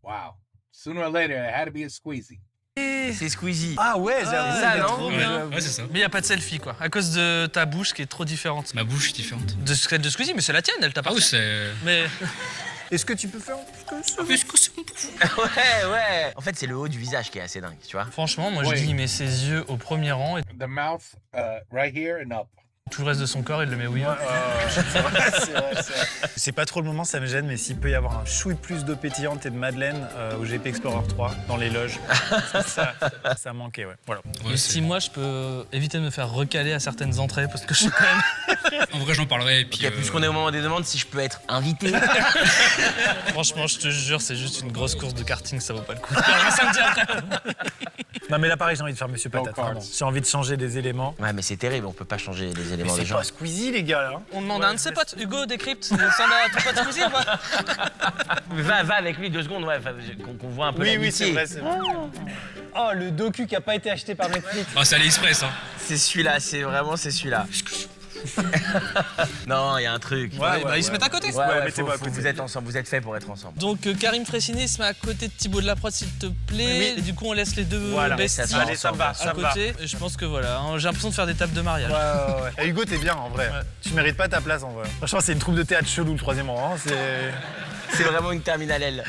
Speaker 1: Wow. Sooner or later, it had to be a squeezy.
Speaker 7: C'est Squeezie.
Speaker 2: Ah ouais,
Speaker 3: Ah,
Speaker 7: ça,
Speaker 3: il est
Speaker 7: non?
Speaker 3: trop bien.
Speaker 4: Ouais, c'est ça.
Speaker 3: Mais y a pas de selfie, quoi. À cause de ta bouche qui est trop différente.
Speaker 4: Ma bouche est différente.
Speaker 3: De celle de Squeezie, mais c'est la tienne, elle t'a pas.
Speaker 4: Ah oui, c'est.
Speaker 3: Mais.
Speaker 2: Est-ce que tu peux faire
Speaker 4: Est-ce que c'est bon pour vous?
Speaker 7: Ouais. En fait, c'est le haut du visage qui est assez dingue, tu vois.
Speaker 3: Franchement, moi je
Speaker 1: Oui.
Speaker 3: dis, il met ses yeux au premier rang et
Speaker 1: The mouth right here and up.
Speaker 3: tout le reste de son corps, il le met où il veut.
Speaker 2: c'est vrai. C'est pas trop le moment, ça me gêne, mais s'il peut y avoir un chouille plus d'eau pétillante et de Madeleine au GP Explorer 3, dans les loges, ça manquait, ouais. Voilà.
Speaker 3: Et si moi je peux éviter de me faire recaler à certaines entrées, parce que je suis quand même.
Speaker 4: En vrai, j'en parlerai. Et puis,
Speaker 7: Ok, puisqu'on est au moment des demandes, si je peux être invité.
Speaker 3: Franchement, je te jure, c'est juste une grosse course de karting, ça vaut pas le coup. Ça me dit après.
Speaker 2: Non, mais là, pareil, j'ai envie de faire Monsieur Patate,
Speaker 1: cards.
Speaker 2: vraiment. J'ai envie de changer des éléments.
Speaker 7: Ouais, mais c'est terrible, on peut pas changer les
Speaker 2: Mais
Speaker 7: éléments des
Speaker 2: c'est
Speaker 7: gens.
Speaker 2: pas Squeezie, les gars, là.
Speaker 3: On demande à un de ses potes, Hugo, décrypte, ça va, ton pote Squeezie ou pas?
Speaker 7: Va avec lui 2 secondes, ouais, qu'on voit un peu
Speaker 2: Oui,
Speaker 7: l'amitié.
Speaker 2: c'est vrai, c'est vrai. Oh, le docu qui a pas été acheté par Netflix.
Speaker 4: Ah, c'est AliExpress, hein.
Speaker 7: C'est celui-là, c'est celui-là. Non, il y a un truc.
Speaker 3: Ils se mettent à côté.
Speaker 7: Ouais,
Speaker 2: mettez-vous à
Speaker 7: faut-
Speaker 2: côté.
Speaker 7: vous êtes ensemble, vous êtes faits pour être ensemble.
Speaker 3: Donc Karim Fraissinet se met à côté de Thibaut de la Prod, s'il te plaît.
Speaker 2: Oui.
Speaker 3: Et du coup, on laisse les deux
Speaker 2: Voilà,
Speaker 3: besties
Speaker 7: ça
Speaker 2: Allez, ça me va,
Speaker 3: à
Speaker 2: ça me va.
Speaker 3: côté. Et je pense que voilà, hein, j'ai l'impression de faire des tables de mariage.
Speaker 2: Ouais. Et Hugo, t'es bien, en vrai.
Speaker 3: Ouais.
Speaker 2: Tu mérites pas ta place, en vrai. Franchement, c'est une troupe de théâtre chelou, le 3e rang. Hein.
Speaker 7: C'est vraiment une terminale L.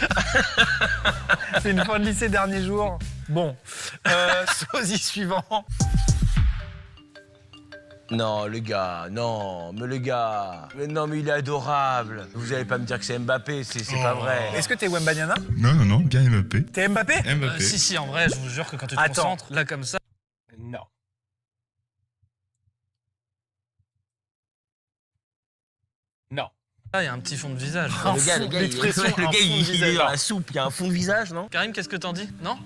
Speaker 2: C'est une fin de lycée, dernier jour. Bon, sosie suivant.
Speaker 7: Non, le gars, non, mais le gars. Mais non, mais il est adorable. Vous allez pas me dire que c'est Mbappé, c'est pas vrai.
Speaker 2: Est-ce que t'es Wembanyama?
Speaker 4: Non, bien Mbappé.
Speaker 2: T'es Mbappé?
Speaker 4: Mbappé.
Speaker 3: Si, en vrai, je vous jure que quand tu te
Speaker 2: Attends.
Speaker 3: concentres, là comme ça.
Speaker 1: Non. Non.
Speaker 3: Là, il y a un petit fond de visage.
Speaker 7: Le gars, il est dans la soupe, il y a un fond de visage, non?
Speaker 3: Karim, qu'est-ce que t'en dis? Non?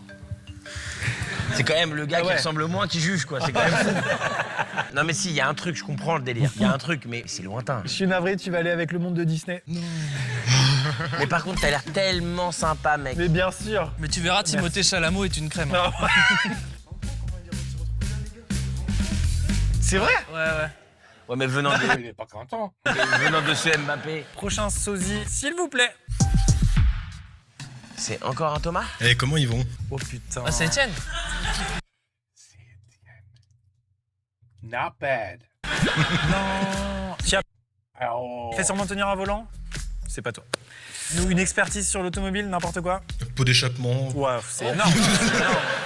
Speaker 7: C'est quand même le gars qui ressemble le moins qui juge, quoi. C'est quand même fou. Non, mais si, il y a un truc, je comprends le délire. Il y a un truc, mais c'est lointain.
Speaker 2: Je suis navré, tu vas aller avec le monde de Disney. Non.
Speaker 7: Mais par contre, t'as l'air tellement sympa, mec.
Speaker 2: Mais bien sûr.
Speaker 3: Mais tu verras, Timothée Chalameau est une crème.
Speaker 2: C'est vrai?
Speaker 3: Ouais.
Speaker 7: Ouais, mais venant de...
Speaker 1: Il est pas content.
Speaker 7: venant de ce Mbappé.
Speaker 2: Prochain sosie, s'il vous plaît.
Speaker 7: C'est encore un Thomas?
Speaker 12: Et comment ils vont?
Speaker 2: Oh putain.
Speaker 3: Ah, c'est Etienne.
Speaker 1: Not bad.
Speaker 2: Non. Tiens,
Speaker 1: Oh.
Speaker 2: fais sûrement tenir un volant. C'est pas toi. Nous, une expertise sur l'automobile, n'importe quoi.
Speaker 12: Pot d'échappement.
Speaker 2: Waouh, c'est énorme.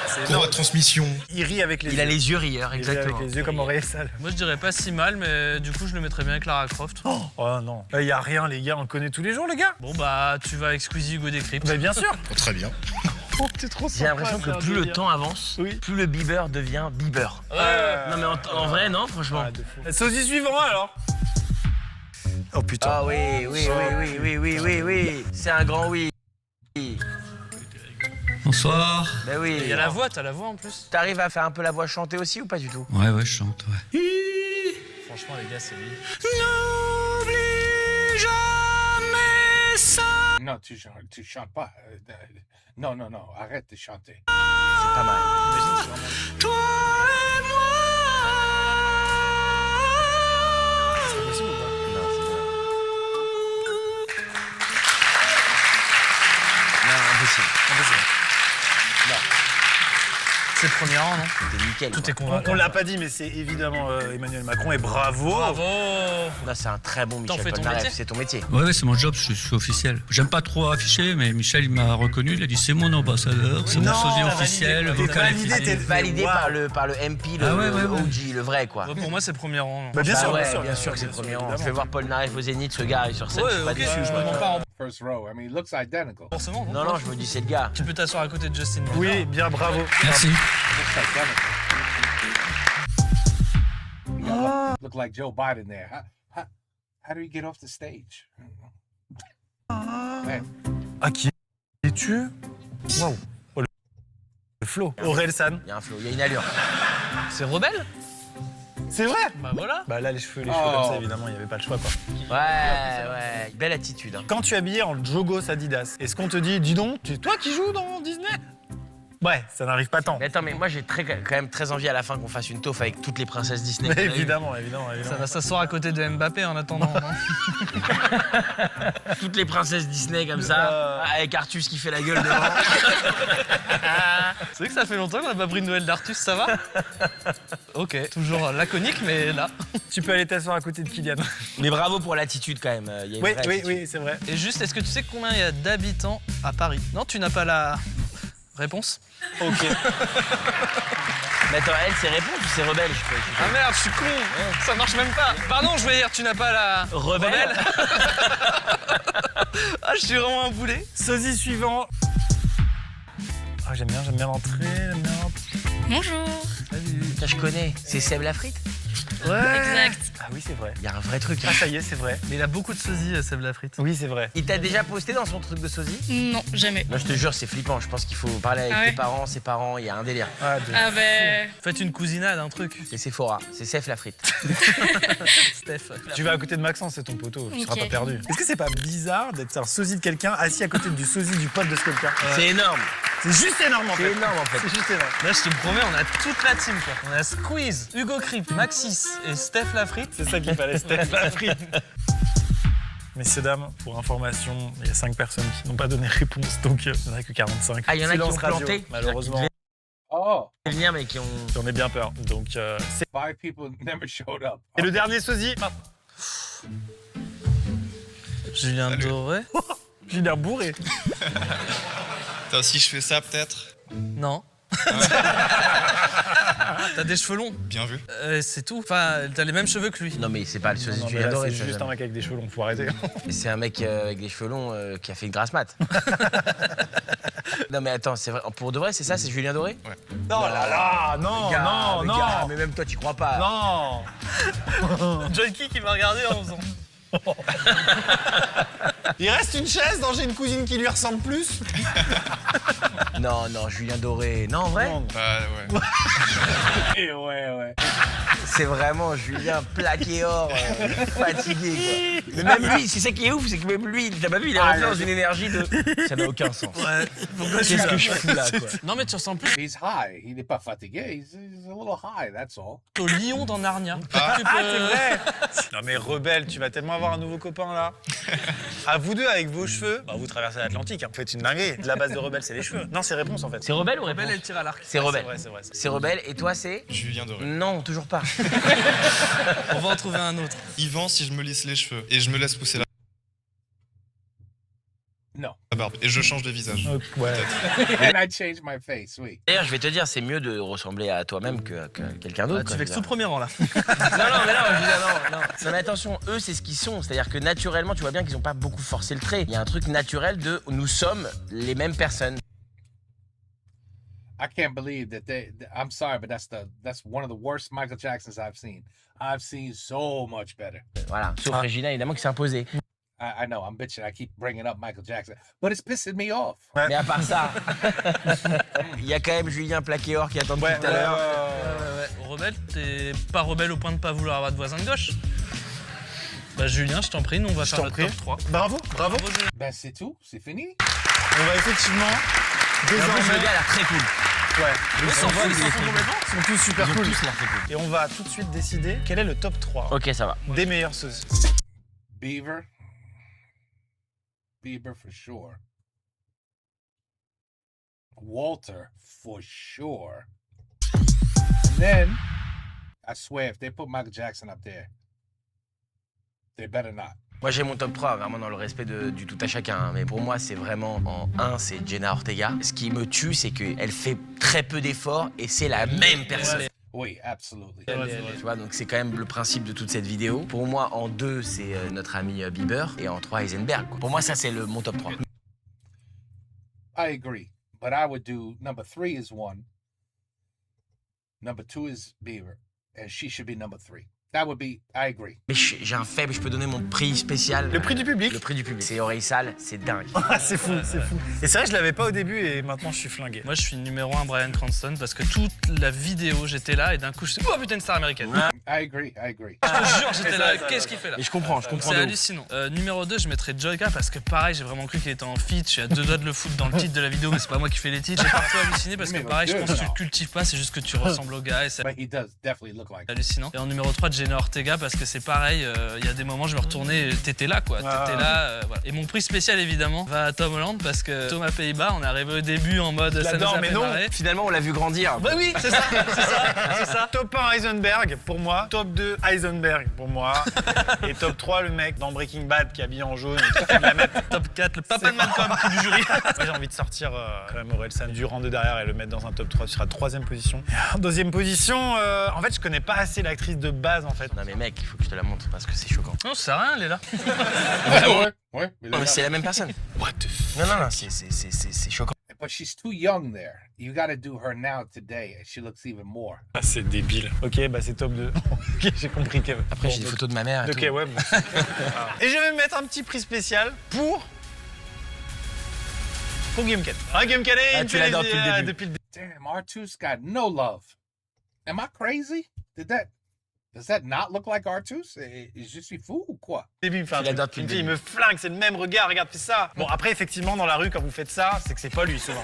Speaker 2: C'est
Speaker 12: Courroie de transmission.
Speaker 2: Il rit avec les yeux.
Speaker 7: Il a les yeux rieurs,
Speaker 2: Il rit
Speaker 7: exactement.
Speaker 2: avec les yeux comme Aurélie Sale.
Speaker 3: Moi, je dirais pas si mal, mais du coup, je le mettrais bien avec Lara Croft.
Speaker 2: Oh non. Il y a rien, les gars. On le connaît tous les jours, les gars.
Speaker 3: Bon, bah, tu vas avec Squeezie Hugo Décrypte.
Speaker 2: Bah, bien sûr.
Speaker 12: Oh, très bien.
Speaker 2: Oh, t'es trop
Speaker 7: J'ai l'impression que plus le temps avance, plus le Bieber devient Bieber. Non, mais en vrai, non, franchement.
Speaker 2: Sosie suivant, alors. Oh putain.
Speaker 7: Ah oui. C'est un grand oui.
Speaker 9: Bonsoir.
Speaker 7: Ben oui.
Speaker 3: Il y a la voix, t'as la voix en plus.
Speaker 7: T'arrives à faire un peu la voix chantée aussi ou pas du tout?
Speaker 9: Ouais, je chante, ouais.
Speaker 3: Franchement, les gars, c'est lui.
Speaker 9: N'oublie jamais ça.
Speaker 1: Non, tu chantes pas. Non, arrête de chanter.
Speaker 7: C'est pas mal.
Speaker 9: Toi et moi.
Speaker 2: C'est possible ou pas?
Speaker 7: Non, c'est Non, impossible.
Speaker 1: Non.
Speaker 3: C'est le premier rang, non?
Speaker 7: C'était nickel.
Speaker 3: Tout est
Speaker 2: On
Speaker 3: convaincant.
Speaker 2: l'a pas dit, mais c'est évidemment Emmanuel Macron et bravo.
Speaker 3: Bravo.
Speaker 7: Là, c'est un très bon
Speaker 3: T'en
Speaker 7: Michel
Speaker 3: fais ton
Speaker 7: Polnareff,
Speaker 3: métier
Speaker 7: c'est ton métier.
Speaker 9: Ouais, c'est mon job, je suis officiel. J'aime pas trop afficher, mais Michel, il m'a reconnu, il a dit c'est mon ambassadeur, c'est mon
Speaker 2: Non,
Speaker 9: sosie
Speaker 2: t'as
Speaker 9: officiel,
Speaker 2: validé,
Speaker 9: vocal
Speaker 2: t'es validé,
Speaker 9: officiel.
Speaker 2: t'es
Speaker 7: Validé
Speaker 2: Wow.
Speaker 7: par le MP, le,
Speaker 9: Ah ouais.
Speaker 7: le OG, le vrai, quoi.
Speaker 3: Bah, pour moi, c'est le premier rang.
Speaker 2: Bah, bien
Speaker 7: Bah
Speaker 2: sûr,
Speaker 7: ouais,
Speaker 2: bien sûr
Speaker 7: que c'est le premier rang. Je
Speaker 2: évidemment.
Speaker 7: vais voir Polnareff au Zénith, ce gars est sur scène,
Speaker 3: Ouais,
Speaker 7: je suis pas
Speaker 3: ok,
Speaker 7: déçu.
Speaker 3: je me mens pas en
Speaker 1: First row. I mean, it looks identical.
Speaker 3: forcément.
Speaker 7: Non, je me dis c'est le gars.
Speaker 3: Tu peux t'asseoir à côté de Justin Bieber.
Speaker 2: Oui, bien, bravo.
Speaker 9: Merci.
Speaker 1: Looks identical. Look like Joe Biden there. How do you get off the stage? Man.
Speaker 2: Ah, qui es-tu? Waouh. Oh, le flow. Aurel San.
Speaker 7: Il y a un flow, il y a une allure.
Speaker 3: C'est Rebelle?
Speaker 2: C'est vrai?
Speaker 3: Bah voilà.
Speaker 2: Bah là, les cheveux comme ça, évidemment, il n'y avait pas le choix, quoi.
Speaker 7: Ouais. Belle attitude. Hein.
Speaker 2: Quand tu es habillé en jogos Adidas, est-ce qu'on te dit, dis donc, c'est toi qui joues dans Disney? Ouais, ça n'arrive pas tant.
Speaker 7: Mais attends, mais moi j'ai quand même très envie à la fin qu'on fasse une taufe avec toutes les princesses Disney.
Speaker 2: Mais
Speaker 7: qu'on a eues.
Speaker 2: évidemment.
Speaker 3: Ça va s'asseoir à côté de Mbappé en attendant. non
Speaker 7: Toutes les princesses Disney comme ça, avec Artus qui fait la gueule devant.
Speaker 3: C'est vrai que ça fait longtemps qu'on n'a pas pris de Noël d'Artus, ça va? Ok, toujours laconique, mais là.
Speaker 2: Tu peux aller t'asseoir à côté de Kylian.
Speaker 7: Mais bravo pour l'attitude quand même. Il y a une vraie attitude.
Speaker 2: Oui, c'est vrai.
Speaker 3: Et juste, est-ce que tu sais combien il y a d'habitants à Paris? Non, tu n'as pas la réponse?
Speaker 2: Ok.
Speaker 7: Mais attends, elle c'est réponse ou c'est rebelle?
Speaker 3: Ah merde, je suis con. Ça marche même pas. Pardon, je voulais dire, tu n'as pas la
Speaker 7: rebelle.
Speaker 3: Ah, je suis vraiment un boulet.
Speaker 2: Sosie suivant. Ah, j'aime bien l'entrée.
Speaker 18: Bonjour.
Speaker 7: Salut. Je connais. C'est Seb Lafrite?
Speaker 2: Ouais.
Speaker 18: Exact.
Speaker 2: Ah oui, c'est vrai.
Speaker 7: Il y a un vrai truc.
Speaker 2: Ah, ça y est, c'est vrai.
Speaker 3: Mais il a beaucoup de sosie, Seb Lafrite.
Speaker 2: Oui, c'est vrai.
Speaker 7: Il t'a déjà posté dans son truc de sosie?
Speaker 18: Non, jamais.
Speaker 7: Moi je te jure, c'est flippant. Je pense qu'il faut parler avec tes parents, ses parents. Il y a un délire.
Speaker 18: Ah ben.
Speaker 3: Faites une cousinade, un truc.
Speaker 7: C'est Sephora. C'est Seb Lafrite.
Speaker 3: Steph.
Speaker 2: Tu vas à côté de Maxence, c'est ton poteau. Tu seras
Speaker 18: Ok.
Speaker 2: pas perdu. Est-ce que c'est pas bizarre d'être un sosie de quelqu'un assis à côté du sosie du pote de ce quelqu'un?
Speaker 7: C'est énorme.
Speaker 2: C'est juste énorme en fait.
Speaker 7: C'est énorme en fait.
Speaker 2: C'est juste énorme.
Speaker 3: Là, je te promets, on a toute la team, quoi. On a Squeeze, Hugo Crypt, Maxis et Steph Lafrite.
Speaker 2: C'est ça qu'il fallait, Steph Lafrite. Messieurs, dames, pour information, il y a 5 personnes qui n'ont pas donné réponse, donc il n'y en a que 45.
Speaker 7: Ah, il y en a qui
Speaker 2: Silence
Speaker 7: ont
Speaker 2: radio,
Speaker 7: planté?
Speaker 2: malheureusement.
Speaker 1: Oh,
Speaker 7: Venir, mais qui ont.
Speaker 2: J'en ai bien peur. Donc, c'est...
Speaker 1: 5 people never showed up.
Speaker 2: Et le dernier sosie,
Speaker 3: Julien Doré.
Speaker 2: Julien Bourré.
Speaker 19: Attends, si je fais ça, peut-être?
Speaker 3: Non. T'as des cheveux longs.
Speaker 19: Bien vu.
Speaker 3: C'est tout. Enfin, t'as les mêmes cheveux que lui.
Speaker 7: Non, mais c'est pas le sosie
Speaker 2: Non,
Speaker 7: de
Speaker 2: mais
Speaker 7: Julien
Speaker 2: là,
Speaker 7: Doré.
Speaker 2: c'est
Speaker 7: ça,
Speaker 2: juste un
Speaker 7: jamais.
Speaker 2: mec avec des cheveux longs, faut arrêter.
Speaker 7: Et c'est un mec avec des cheveux longs qui a fait une grasse mat. Non, mais attends, c'est vrai. Pour de vrai, c'est ça, c'est Julien Doré?
Speaker 19: Ouais.
Speaker 2: Non, là là, non,
Speaker 7: Les gars,
Speaker 2: non,
Speaker 7: les
Speaker 2: non.
Speaker 7: gars, mais même toi, t'y crois pas.
Speaker 2: Non.
Speaker 3: Junkie qui m'a regardé en faisant.
Speaker 2: Il reste une chaise dans J'ai une cousine qui lui ressemble plus.
Speaker 7: Non, non, Julien Doré. Non, en vrai?
Speaker 19: Bah ouais.
Speaker 1: Et ouais.
Speaker 7: C'est vraiment Julien plaqué or, fatigué, quoi. Mais même lui, c'est ça qui est ouf, c'est que même lui, t'as pas vu, il est rentré dans une énergie de... Ça n'a aucun sens.
Speaker 3: Ouais.
Speaker 7: Qu'est-ce que je fous là, quoi?
Speaker 3: Non, mais tu ressembles plus
Speaker 1: He's high. Il n'est pas fatigué. He's a little high, that's all.
Speaker 3: au lion dans Narnia.
Speaker 2: C'est vrai. Non mais rebelle, tu vas tellement avoir un nouveau copain là. À vous deux avec vos cheveux, bah, vous traversez l'Atlantique, hein. Vous faites une dinguerie. La base de rebelle, c'est les cheveux. Non, c'est réponse en fait.
Speaker 7: C'est rebelle ou réponse?
Speaker 3: Rebelle, elle tire à l'arc.
Speaker 7: C'est rebelle.
Speaker 2: C'est vrai.
Speaker 7: C'est rebelle, et toi, c'est?
Speaker 19: Julien Doré.
Speaker 7: Non, toujours pas.
Speaker 3: On va en trouver un autre.
Speaker 19: Yvan si je me lisse les cheveux et je me laisse pousser
Speaker 1: No.
Speaker 19: la barbe et je change de visage.
Speaker 2: Ouais.
Speaker 1: And I change my face, oui.
Speaker 7: D'ailleurs, je vais te dire, c'est mieux de ressembler à toi-même que quelqu'un d'autre.
Speaker 3: Ah, tu
Speaker 7: quoi,
Speaker 3: fais
Speaker 7: je
Speaker 3: que
Speaker 7: veux
Speaker 3: sous le premier rang là.
Speaker 7: dire. Non, mais je veux dire, non. Non, mais attention, eux, c'est ce qu'ils sont. C'est-à-dire que naturellement, tu vois bien qu'ils ont pas beaucoup forcé le trait. Il y a un truc naturel de nous sommes les mêmes personnes.
Speaker 1: I can't believe that I'm sorry, but that's one of the worst Michael Jacksons I've seen. I've seen so much better.
Speaker 7: Voilà. Sauf Regina, évidemment, qui s'est imposée.
Speaker 1: I know, I'm bitching. I keep bringing up Michael Jackson, but it's pissing me off.
Speaker 7: Mais à part ça, il y a quand même Julien plaqué or qui attend depuis tout à l'heure.
Speaker 3: Rebelle, t'es pas rebelle au point de pas vouloir avoir de voisin de gauche. Bah Julien, je t'en prie, nous on va faire le top 3.
Speaker 2: Bravo.
Speaker 1: Ben c'est tout, c'est fini.
Speaker 2: On va effectivement
Speaker 7: Et en plus,
Speaker 2: désormais...
Speaker 7: le gars a l'air très cool.
Speaker 2: Ouais.
Speaker 3: Ils s'en font complètement.
Speaker 2: Ils sont tous super
Speaker 7: Ils ont
Speaker 2: cool.
Speaker 7: tous l'air très cool.
Speaker 2: Et on va tout de suite décider quel est le top 3
Speaker 7: Ok, ça va.
Speaker 2: des meilleurs sosies.
Speaker 1: Beaver for sure. Walter for sure. And then, I swear, if they put Michael Jackson up there, they better not.
Speaker 7: Moi, j'ai mon top 3, vraiment dans le respect du tout à chacun. Hein. Mais pour moi, c'est vraiment en 1, c'est Jenna Ortega. Ce qui me tue, c'est qu'elle fait très peu d'efforts et c'est la même personne.
Speaker 1: Oui, absolutely.
Speaker 7: Tu vois, donc c'est quand même le principe de toute cette vidéo. Pour moi, en 2, c'est notre ami Bieber. Et en 3, Heisenberg. Quoi. Pour moi, ça, c'est mon top 3.
Speaker 1: I agree, but I would do number 3 is 1. Number 2 is Beaver, and she should be number 3. That would be, I agree.
Speaker 7: Mais j'ai un faible, je peux donner mon prix spécial.
Speaker 2: Le prix du public.
Speaker 7: Le prix du public. C'est Oreilles Sales, c'est dingue.
Speaker 2: Ah, c'est fou. Et c'est vrai, je l'avais pas au début et maintenant je suis flingué.
Speaker 3: Moi je suis numéro 1 Bryan Cranston parce que toute la vidéo j'étais là et d'un coup je suis oh putain une star américaine.
Speaker 1: I agree.
Speaker 3: Je te jure j'étais là, qu'est-ce qu'il fait là?
Speaker 7: Et je comprends
Speaker 3: C'est
Speaker 7: de ouf.
Speaker 3: hallucinant. Numéro 2 je mettrais Joyka parce que pareil j'ai vraiment cru qu'il était en feat, je suis à 2 doigts de le foutre dans le titre de la vidéo mais c'est pas moi qui fais les titres. J'ai parfois halluciné parce que pareil je pense que tu le cultives pas, c'est juste que tu ressembles au gars et c'est
Speaker 1: But he does definitely look like.
Speaker 3: hallucinant. Et en numéro 3 Jenna Ortega parce que c'est pareil, il y a des moments je me retournais, t'étais là quoi, t'étais là. Voilà. Et mon prix spécial évidemment va à Tom Holland parce que Thomas Pays-Bas, on est arrivé au début en mode ça nous a fait marrer.
Speaker 7: Finalement, on l'a vu grandir.
Speaker 3: Bah oui, c'est ça.
Speaker 2: Top 1 Heisenberg pour moi, top 2 Heisenberg pour moi, et top 3 le mec dans Breaking Bad qui est habillé en jaune et qui fait de la mettre.
Speaker 3: Top 4, le papa de Malcolm du jury.
Speaker 2: Moi, j'ai envie de sortir quand même Orelsan du rang de derrière et le mettre dans un top 3, tu seras 3ème position. En 2ème position, en fait je connais pas assez l'actrice de base en fait.
Speaker 7: Non mais mec, il faut que je te la montre parce que c'est choquant.
Speaker 3: Non, ça sert à rien, elle est là.
Speaker 1: Ouais.
Speaker 7: Non, mais c'est la même personne.
Speaker 2: What the f...
Speaker 7: Non, c'est choquant.
Speaker 1: But she's too young there. You got to do her now today, and she looks even more.
Speaker 2: Ah, c'est débile. Ok, bah c'est top 2. Ok, j'ai compris Kev.
Speaker 7: Après, j'ai des photos de ma mère et
Speaker 2: Ok,
Speaker 7: tout.
Speaker 2: ouais. Bon. Et je vais mettre un petit prix spécial pour Guillaume Canet. Ah, Guillaume Canet, il me
Speaker 7: tu
Speaker 2: fait
Speaker 7: l'adores
Speaker 2: les-
Speaker 7: depuis le début.
Speaker 1: Damn, R2's got no love. Am I crazy? Does that not look like R2's? Je suis fou ou quoi?
Speaker 2: début, il me fait un
Speaker 7: Tu l'adores
Speaker 2: truc.
Speaker 7: depuis
Speaker 2: Il
Speaker 7: le
Speaker 2: me flingue, c'est le même regard, regarde, fais ça. Bon, après, effectivement, dans la rue, quand vous faites ça, c'est que c'est pas lui, souvent.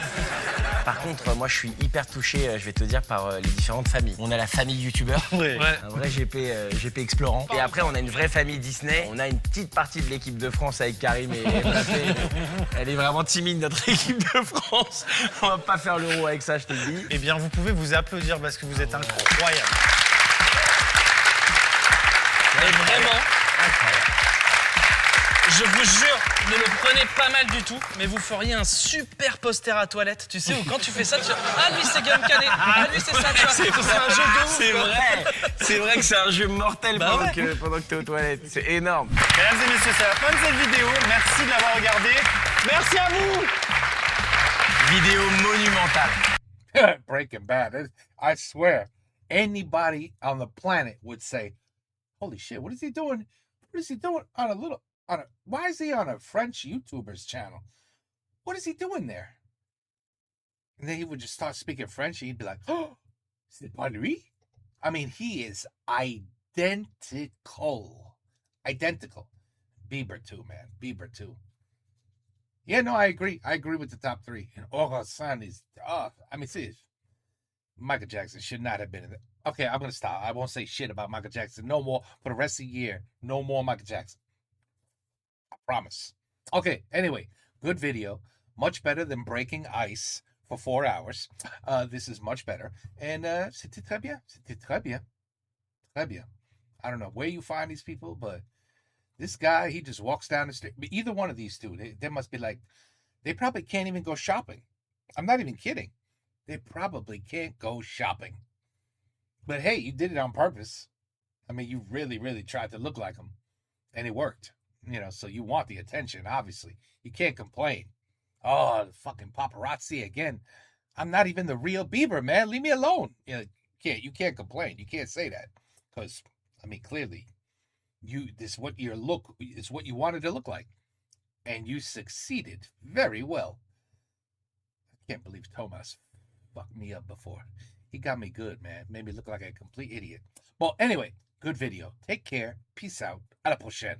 Speaker 7: Par contre, moi, je suis hyper touché, je vais te dire, par les différentes familles. On a la famille youtubeur,
Speaker 2: Ouais.
Speaker 7: un vrai GP explorant. Et après, on a une vraie famille Disney. On a une petite partie de l'équipe de France avec Karim et Mbappé. Elle est vraiment timide, notre équipe de France. On va pas faire l'euro avec ça, je te le dis.
Speaker 2: Eh bien, vous pouvez vous applaudir parce que vous êtes incroyable.
Speaker 3: Et vraiment, Je vous jure, ne le prenez pas mal du tout, mais vous feriez un super poster à toilette, tu sais, où quand tu fais ça, tu fais ah lui c'est Guillaume Canet, ah lui c'est ça, tu vois. C'est un jeu de ouf.
Speaker 7: C'est
Speaker 3: quoi.
Speaker 7: vrai. C'est vrai que c'est un jeu mortel
Speaker 3: Bah
Speaker 7: pendant,
Speaker 3: ouais.
Speaker 7: pendant que t'es aux toilettes. C'est énorme.
Speaker 2: Mesdames et messieurs, c'est la fin de cette vidéo. Merci de l'avoir regardé. Merci à vous.
Speaker 7: Vidéo monumentale.
Speaker 1: Breaking Bad. I swear, anybody on the planet would say, "Holy shit, what is he doing? What is he doing why is he on a French YouTuber's channel? What is he doing there?" And then he would just start speaking French, and he'd be like, "Oh, c'est pas lui?" I mean, he is identical. Bieber too, man. Bieber too. Yeah, no, I agree. I agree with the top three. And Orelsan is, see, Michael Jackson should not have been in it. Okay, I'm going to stop. I won't say shit about Michael Jackson no more for the rest of the year. No more Michael Jackson. I promise. Okay, anyway, good video. Much better than breaking ice for 4 hours. This is much better. And c'était très bien. C'était très bien. Très bien. I don't know where you find these people, but this guy, he just walks down the street. But either one of these two, they must be like, they probably can't even go shopping. I'm not even kidding. They probably can't go shopping. But hey, you did it on purpose. I mean, you really, really tried to look like him. And it worked. You know, so you want the attention, obviously. You can't complain. Oh, the fucking paparazzi again. I'm not even the real Bieber, man. Leave me alone. You can't complain. You can't say that. Because, I mean, clearly, this is what your look is what you wanted to look like. And you succeeded very well. I can't believe Thomas fucked me up before. He got me good, man. Made me look like a complete idiot. Well, anyway, good video. Take care. Peace out. À la prochaine.